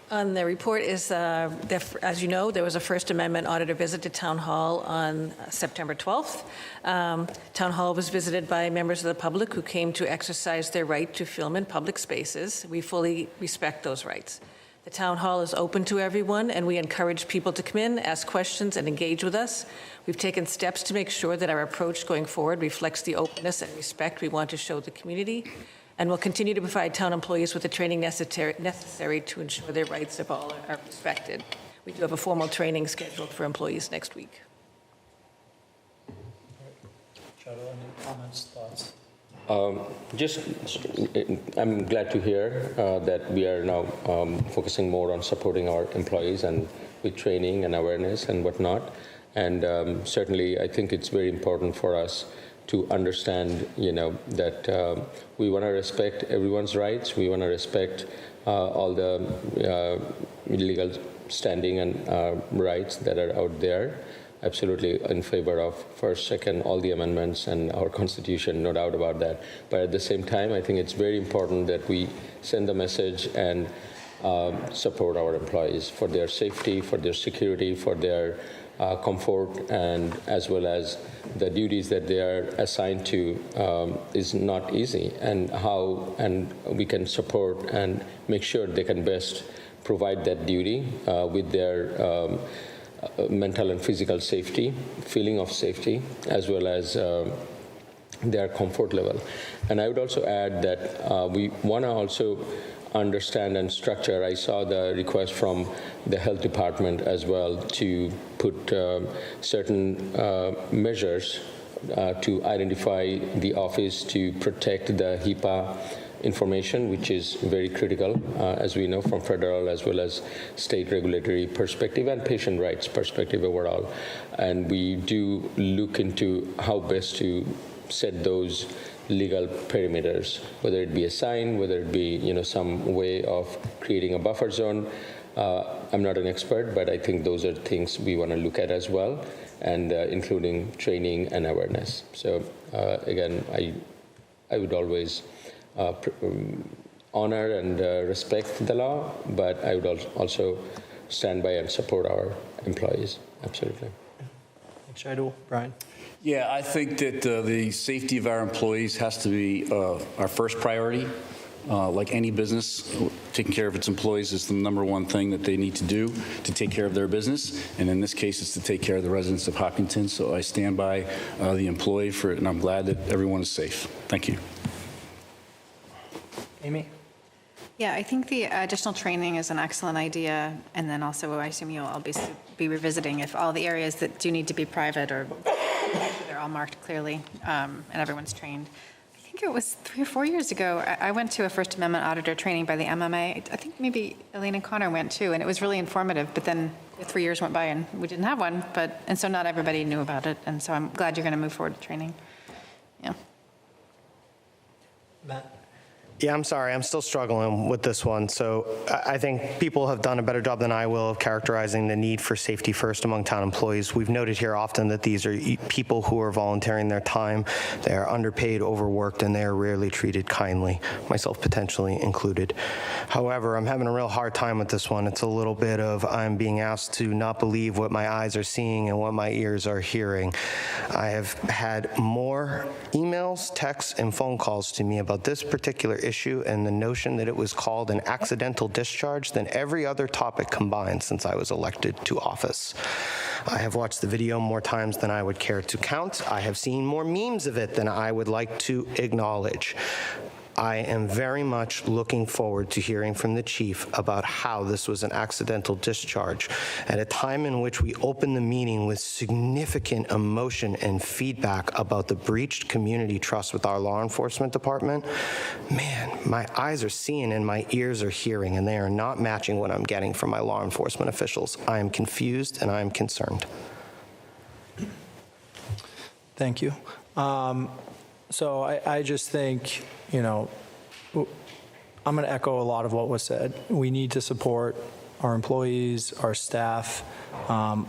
on the report is, as you know, there was a First Amendment auditor visit to Town Hall on September 12th. Town Hall was visited by members of the public who came to exercise their right to film in public spaces. We fully respect those rights. The Town Hall is open to everyone, and we encourage people to come in, ask questions, and engage with us. We've taken steps to make sure that our approach going forward reflects the openness and respect we want to show the community, and we'll continue to provide town employees with the training necessary to ensure their rights of all are respected. We do have a formal training scheduled for employees next week. Shadil, any comments, thoughts? I'm glad to hear that we are now focusing more on supporting our employees and with training and awareness and whatnot. And certainly, I think it's very important for us to understand, that we want to respect everyone's rights. We want to respect all the legal standing and rights that are out there. Absolutely in favor of first, second, all the amendments and our Constitution, no doubt about that. But at the same time, I think it's very important that we send the message and support our employees for their safety, for their security, for their comfort, and as well as the duties that they are assigned to is not easy, and how we can support and make sure they can best provide that duty with their mental and physical safety, feeling of safety, as well as their comfort level. And I would also add that we want to also understand and structure. I saw the request from the health department as well to put certain measures to identify the office to protect the HIPAA information, which is very critical, as we know, from federal as well as state regulatory perspective and patient rights perspective overall. And we do look into how best to set those legal perimeters, whether it be a sign, whether it be some way of creating a buffer zone. I'm not an expert, but I think those are things we want to look at as well, and including training and awareness. So again, I would always honor and respect the law, but I would also stand by and support our employees. Absolutely. Shadul, Brian. Yeah, I think that the safety of our employees has to be our first priority. Like any business, taking care of its employees is the number one thing that they need to do to take care of their business. And in this case, it's to take care of the residents of Hopkinton. So I stand by the employee for it, and I'm glad that everyone is safe. Thank you. Amy? Yeah, I think the additional training is an excellent idea. And then also, I assume you'll all be revisiting if all the areas that do need to be private or they're all marked clearly and everyone's trained. I think it was 3 or 4 years ago, I went to a First Amendment auditor training by the MMA. I think maybe Elaine and Connor went too, and it was really informative. But then 3 years went by and we didn't have one. And so not everybody knew about it. And so I'm glad you're going to move forward with training. Yeah. Matt? Yeah, I'm sorry. I'm still struggling with this one. So I think people have done a better job than I will of characterizing the need for safety first among town employees. We've noted here often that these are people who are volunteering their time. They are underpaid, overworked, and they are rarely treated kindly, myself potentially included. However, I'm having a real hard time with this one. It's a little bit of I'm being asked to not believe what my eyes are seeing and what my ears are hearing. I have had more emails, texts, and phone calls to me about this particular issue and the notion that it was called an accidental discharge than every other topic combined since I was elected to office. I have watched the video more times than I would care to count. I have seen more memes of it than I would like to acknowledge. I am very much looking forward to hearing from the chief about how this was an accidental discharge at a time in which we opened the meeting with significant emotion and feedback about the breached community trust with our law enforcement department. Man, my eyes are seeing and my ears are hearing, and they are not matching what I'm getting from my law enforcement officials. I am confused and I am concerned. Thank you. So I just think, I'm going to echo a lot of what was said. We need to support our employees, our staff, and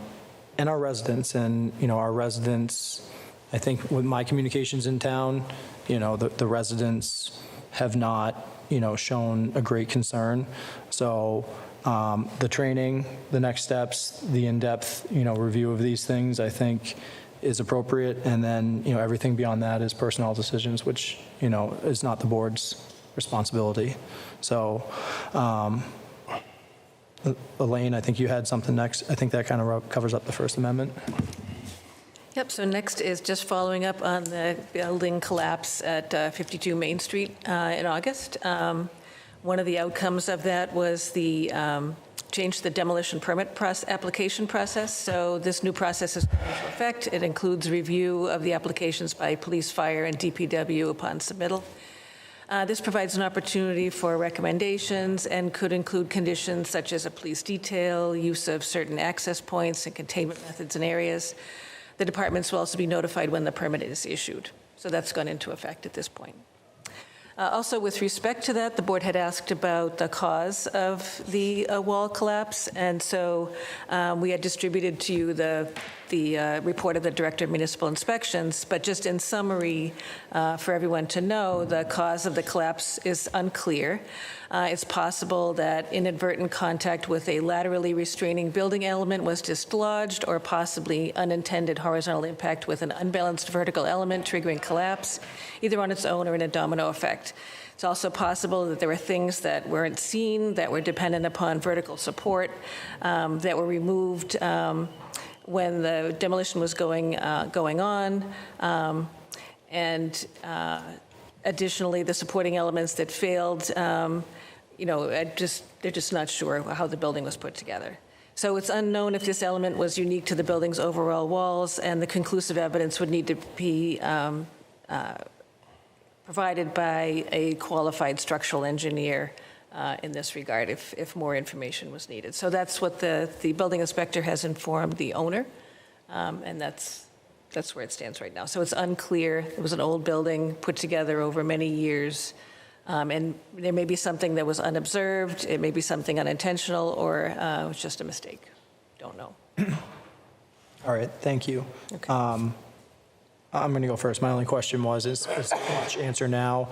our residents. And, our residents, I think with my communications in town, the residents have not, shown a great concern. So the training, the next steps, the in-depth, review of these things, I think is appropriate, and then everything beyond that is personnel decisions, which is not the board's responsibility. So Elaine, I think you had something next. I think that kind of covers up the First Amendment. Yep, so next is just following up on the building collapse at 52 Main Street in August. One of the outcomes of that was the change the demolition permit application process. So this new process is going into effect. It includes review of the applications by police, fire, and DPW upon submittal. This provides an opportunity for recommendations and could include conditions such as a police detail, use of certain access points and containment methods in areas. The departments will also be notified when the permit is issued. So that's gone into effect at this point. Also, with respect to that, the board had asked about the cause of the wall collapse, and so we had distributed to you the report of the Director of Municipal Inspections, but just in summary, for everyone to know, the cause of the collapse is unclear. It's possible that inadvertent contact with a laterally restraining building element was dislodged, or possibly unintended horizontal impact with an unbalanced vertical element triggering collapse, either on its own or in a domino effect. It's also possible that there were things that weren't seen that were dependent upon vertical support that were removed when the demolition was going on. Additionally, the supporting elements that failed, they're just not sure how the building was put together. So it's unknown if this element was unique to the building's overall walls, and the conclusive evidence would need to be provided by a qualified structural engineer in this regard if more information was needed. So that's what the building inspector has informed the owner, and that's where it stands right now. So it's unclear. It was an old building put together over many years, and there may be something that was unobserved, it may be something unintentional, or it was just a mistake. Don't know. All right, thank you. Okay. I'm going to go first. My only question is much answer now.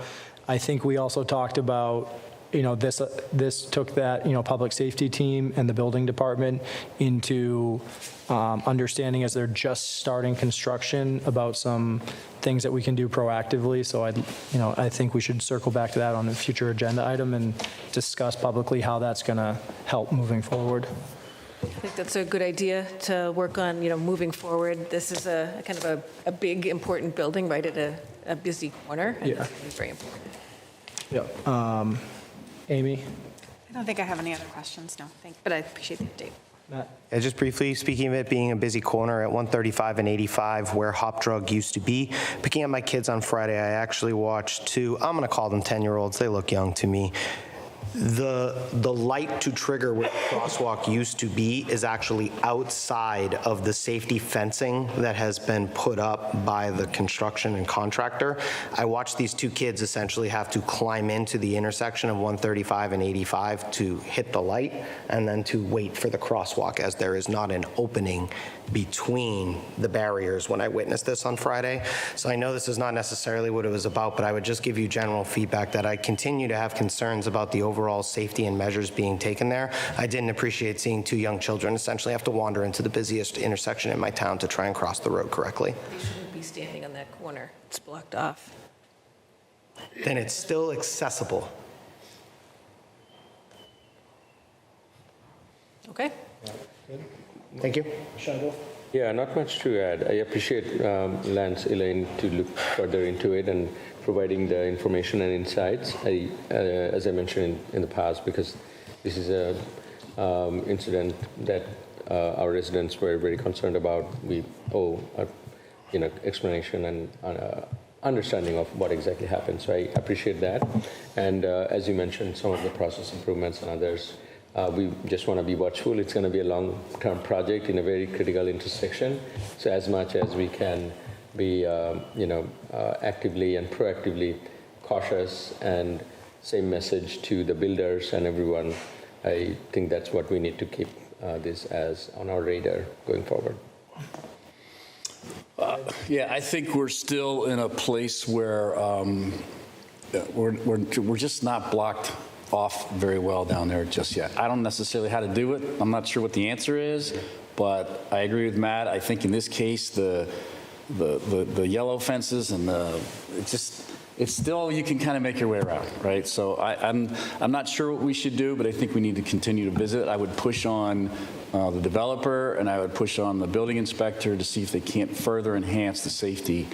I think we also talked about, this took that, public safety team and the building department into understanding as they're just starting construction about some things that we can do proactively. So I think we should circle back to that on a future agenda item and discuss publicly how that's going to help moving forward. I think that's a good idea to work on, moving forward. This is a kind of a big, important building right at a busy corner. And Yeah. it's very important. Yeah. Amy? I don't think I have any other questions, no, but I appreciate the update. Matt? Yeah, just briefly, speaking of it being a busy corner at 135 and 85 where Hop Drug used to be, picking up my kids on Friday, I actually watched two, I'm going to call them 10-year-olds, they look young to me. The light to trigger where the crosswalk used to be is actually outside of the safety fencing that has been put up by the construction and contractor. I watched these two kids essentially have to climb into the intersection of 135 and 85 to hit the light and then to wait for the crosswalk, as there is not an opening between the barriers when I witnessed this on Friday. So I know this is not necessarily what it was about, but I would just give you general feedback that I continue to have concerns about the overall safety and measures being taken there. I didn't appreciate seeing two young children essentially have to wander into the busiest intersection in my town to try and cross the road correctly. They shouldn't be standing on that corner. It's blocked off. Then it's still accessible. Okay? Thank you. Yeah, not much to add. I appreciate Lance, Elaine to look further into it and providing the information and insights. As I mentioned in the past, because this is a incident that our residents were very concerned about, we owe explanation and understanding of what exactly happened. So I appreciate that. And as you mentioned, some of the process improvements and others. We just want to be watchful. It's going to be a long-term project in a very critical intersection. So as much as we can be, actively and proactively cautious and same message to the builders and everyone, I think that's what we need to keep this as on our radar going forward. Yeah, I think we're still in a place where we're just not blocked off very well down there just yet. I don't necessarily how to do it. I'm not sure what the answer is, but I agree with Matt. I think in this case, the yellow fences and it's still, you can kind of make your way around, right? So I'm not sure what we should do, but I think we need to continue to visit. I would push on the developer and I would push on the building inspector to see if they can't further enhance the safety.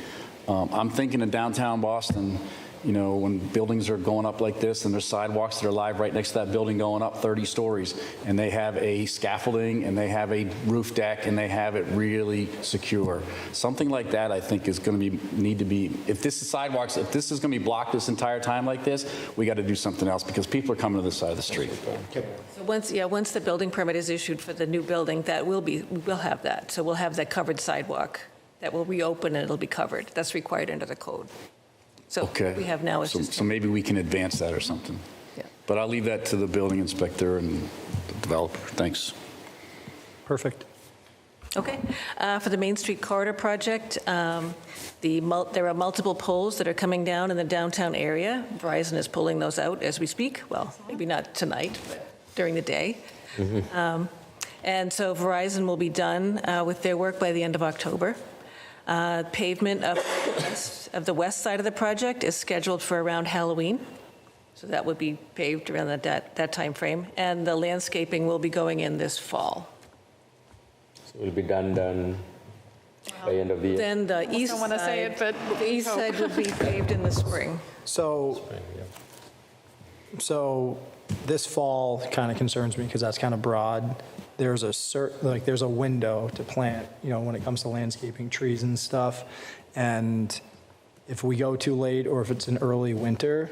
I'm thinking of downtown Boston. When buildings are going up like this and there's sidewalks that are live right next to that building going up 30 stories, and they have a scaffolding and they have a roof deck and they have it really secure. Something like that I think is going to need to be, if this is sidewalks, if this is going to be blocked this entire time like this, we got to do something else because people are coming to this side of the street. So once the building permit is issued for the new building, we'll have that. So we'll have that covered sidewalk that will reopen and it'll be covered. That's required under the code. So Okay. what we have now is So- just. So maybe we can advance that or something. Yeah. But I'll leave that to the building inspector and the developer. Thanks. Perfect. Okay. For the Main Street Corridor Project, there are multiple poles that are coming down in the downtown area. Verizon is pulling those out as we speak. Well, maybe not tonight, but during the day. And so Verizon will be done with their work by the end of October. Pavement of the west side of the project is scheduled for around Halloween. So that would be paved around that time frame. And the landscaping will be going in this fall. So it will be done by end of the year. Then the east don't wanna say side, it, but the east side would be paved in the spring. So this fall kind of concerns me because that's kind of broad. There's there's a window to plant, when it comes to landscaping, trees and stuff. And if we go too late or if it's an early winter,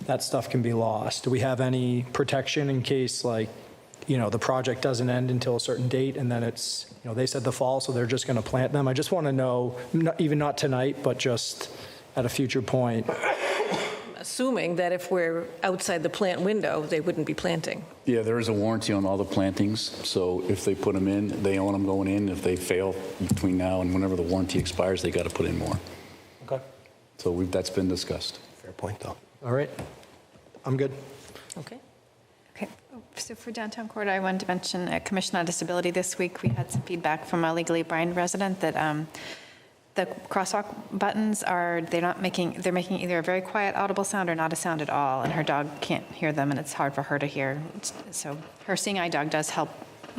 that stuff can be lost. Do we have any protection in case the project doesn't end until a certain date and then it's, they said the fall, so they're just going to plant them? I just want to know, even not tonight, but just at a future point. Assuming that if we're outside the plant window, they wouldn't be planting. Yeah, there is a warranty on all the plantings, so if they put them in, they own them going in. If they fail between now and whenever the warranty expires, they got to put in more. Okay. So that's been discussed. Fair point, though. All right. I'm good. Okay. Okay, so for downtown corridor, I wanted to mention at Commission on Disability this week, we had some feedback from a legally blind resident that the crosswalk buttons they're making either a very quiet audible sound or not a sound at all, and her dog can't hear them, and it's hard for her to hear. So her seeing eye dog does help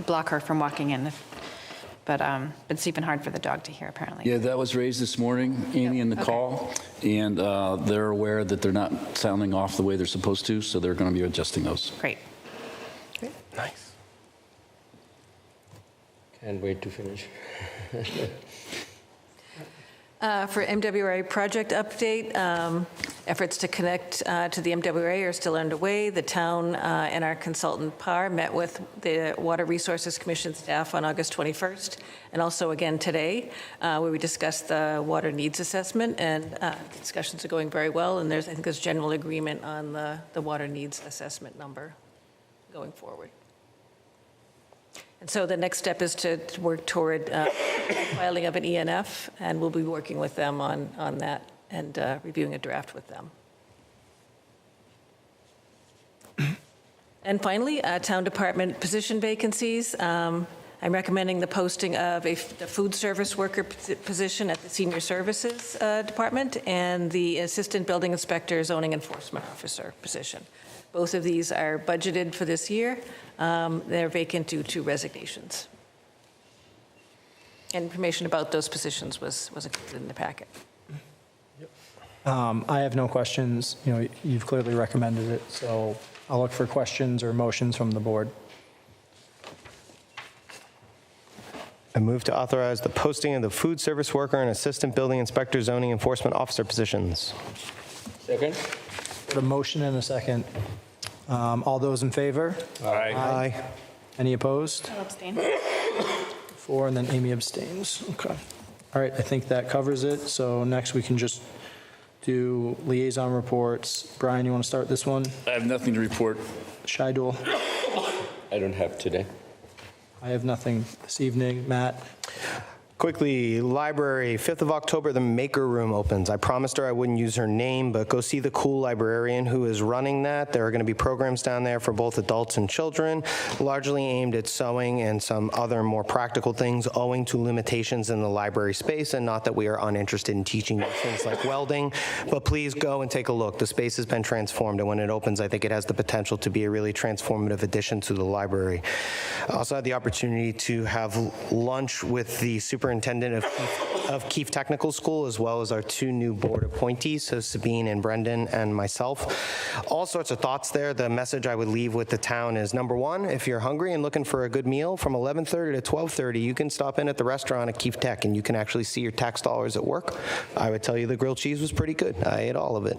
block her from walking in, but it's even hard for the dog to hear, apparently. Yeah, that was raised this morning, Amy, in the call, and they're aware that they're not sounding off the way they're supposed to, so they're going to be adjusting those. Great. Nice. Can't wait to finish. For MWRA project update, efforts to connect to the MWRA are still underway. The town and our consultant PAR met with the Water Resources Commission staff on August 21st, and also again today, where we discussed the water needs assessment, and discussions are going very well, and I think there's general agreement on the water needs assessment number going forward. And so the next step is to work toward filing of an ENF, and we'll be working with them on that and reviewing a draft with them. And finally, town department position vacancies. I'm recommending the posting of the food service worker position at the senior services department and the assistant building inspector zoning enforcement officer position. Both of these are budgeted for this year. They're vacant due to resignations. Information about those positions was included in the packet. I have no questions. You've clearly recommended it, so I'll look for questions or motions from the board. I move to authorize the posting of the food service worker and assistant building inspector zoning enforcement officer positions. Second? A motion and a second. All those in favor? Aye. Any opposed? I'll abstain. 4, and then Amy abstains. Okay. All right, I think that covers it. So next we can just do liaison reports. Brian, you want to start this one? I have nothing to report. Shidul? I don't have today. I have nothing this evening. Matt? Quickly, library, 5th of October, the Maker Room opens. I promised her I wouldn't use her name, but go see the cool librarian who is running that. There are going to be programs down there for both adults and children, largely aimed at sewing and some other more practical things owing to limitations in the library space, and not that we are uninterested in teaching things like welding, but please go and take a look. The space has been transformed, and when it opens, I think it has the potential to be a really transformative addition to the library. I also had the opportunity to have lunch with the superintendent of Keefe Technical School, as well as our 2 new board appointees, so Sabine and Brendan and myself. All sorts of thoughts there. The message I would leave with the town is, number 1, if you're hungry and looking for a good meal, from 11:30 to 12:30, you can stop in at the restaurant at Keefe Tech and you can actually see your tax dollars at work. I would tell you the grilled cheese was pretty good. I ate all of it.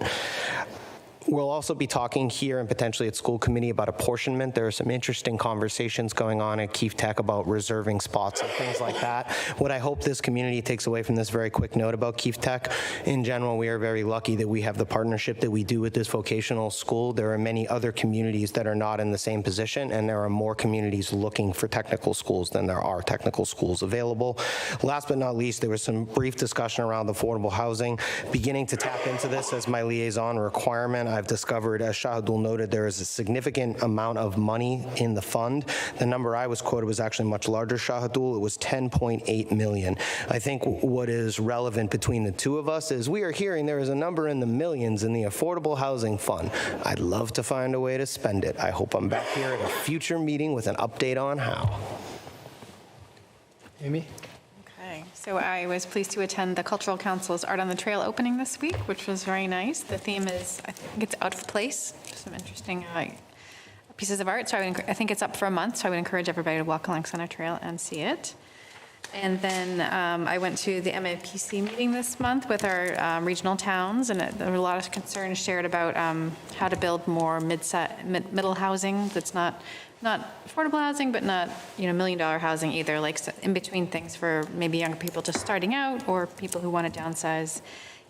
We'll also be talking here and potentially at school committee about apportionment. There are some interesting conversations going on at Keefe Tech about reserving spots and things like that. What I hope this community takes away from this very quick note about Keefe Tech, in general, we are very lucky that we have the partnership that we do with this vocational school. There are many other communities that are not in the same position, and there are more communities looking for technical schools than there are technical schools available. Last but not least, there was some brief discussion around affordable housing. Beginning to tap into this as my liaison requirement, I've discovered, as Shahidul noted, there is a significant amount of money in the fund. The number I was quoted was actually much larger, Shahidul. It was $10.8 million. I think what is relevant between the two of us is we are hearing there is a number in the millions in the affordable housing fund. I'd love to find a way to spend it. I hope I'm back here at a future meeting with an update on how. Amy? Okay, so I was pleased to attend the Cultural Council's Art on the Trail opening this week, which was very nice. The theme is, I think it's out of place, some interesting pieces of art. So I think it's up for a month, so I would encourage everybody to walk along Center Trail and see it. And then I went to the MAPC meeting this month with our regional towns, and there were a lot of concerns shared about how to build more middle housing that's not affordable housing, but not, $1 million housing either, like in between things for maybe younger people just starting out or people who want to downsize.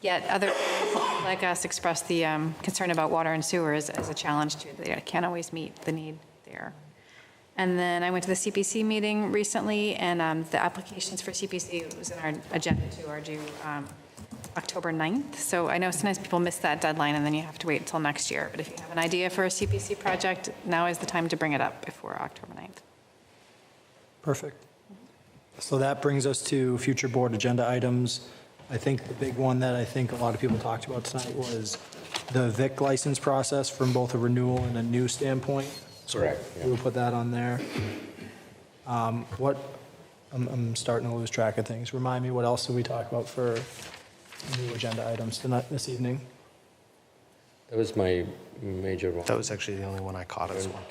Yet other people like us expressed the concern about water and sewer as a challenge too. They can't always meet the need there. And then I went to the CPC meeting recently, and the applications for CPC was in our agenda too, are due October 9th. So I know sometimes people miss that deadline and then you have to wait until next year. But if you have an idea for a CPC project, now is the time to bring it up before October 9th. Perfect. So that brings us to future board agenda items. I think the big one that I think a lot of people talked about tonight was the VIC license process from both a renewal and a new standpoint. Correct. So we'll put that on there. I'm starting to lose track of things. Remind me, what else did we talk about for new agenda items tonight, this evening? That was my major one. That was actually the only one I caught as well.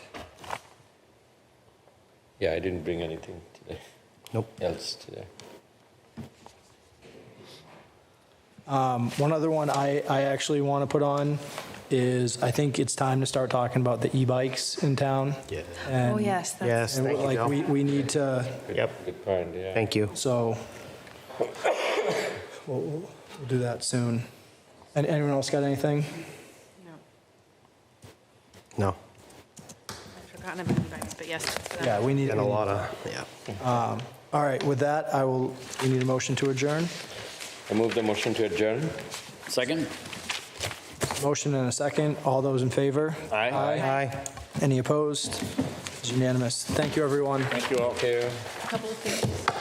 Yeah, I didn't bring anything today. Nope. Else today. One other one I actually want to put on is I think it's time to start talking about the e-bikes in town. Yeah. And, Oh, yes. Yes, and thank you, like Joe. we need to, Yep. Good point, yeah. Thank you. so we'll do that soon. And anyone else got anything? No. I've forgotten about e-bikes, but yes. Yeah, we need. And a lot of, yeah. All right, with that, we need a motion to adjourn. I move the motion to adjourn. Second? Motion and a second. All those in favor? Aye. Aye. Any opposed? It's unanimous. Thank you, everyone. Thank you all. A couple of things.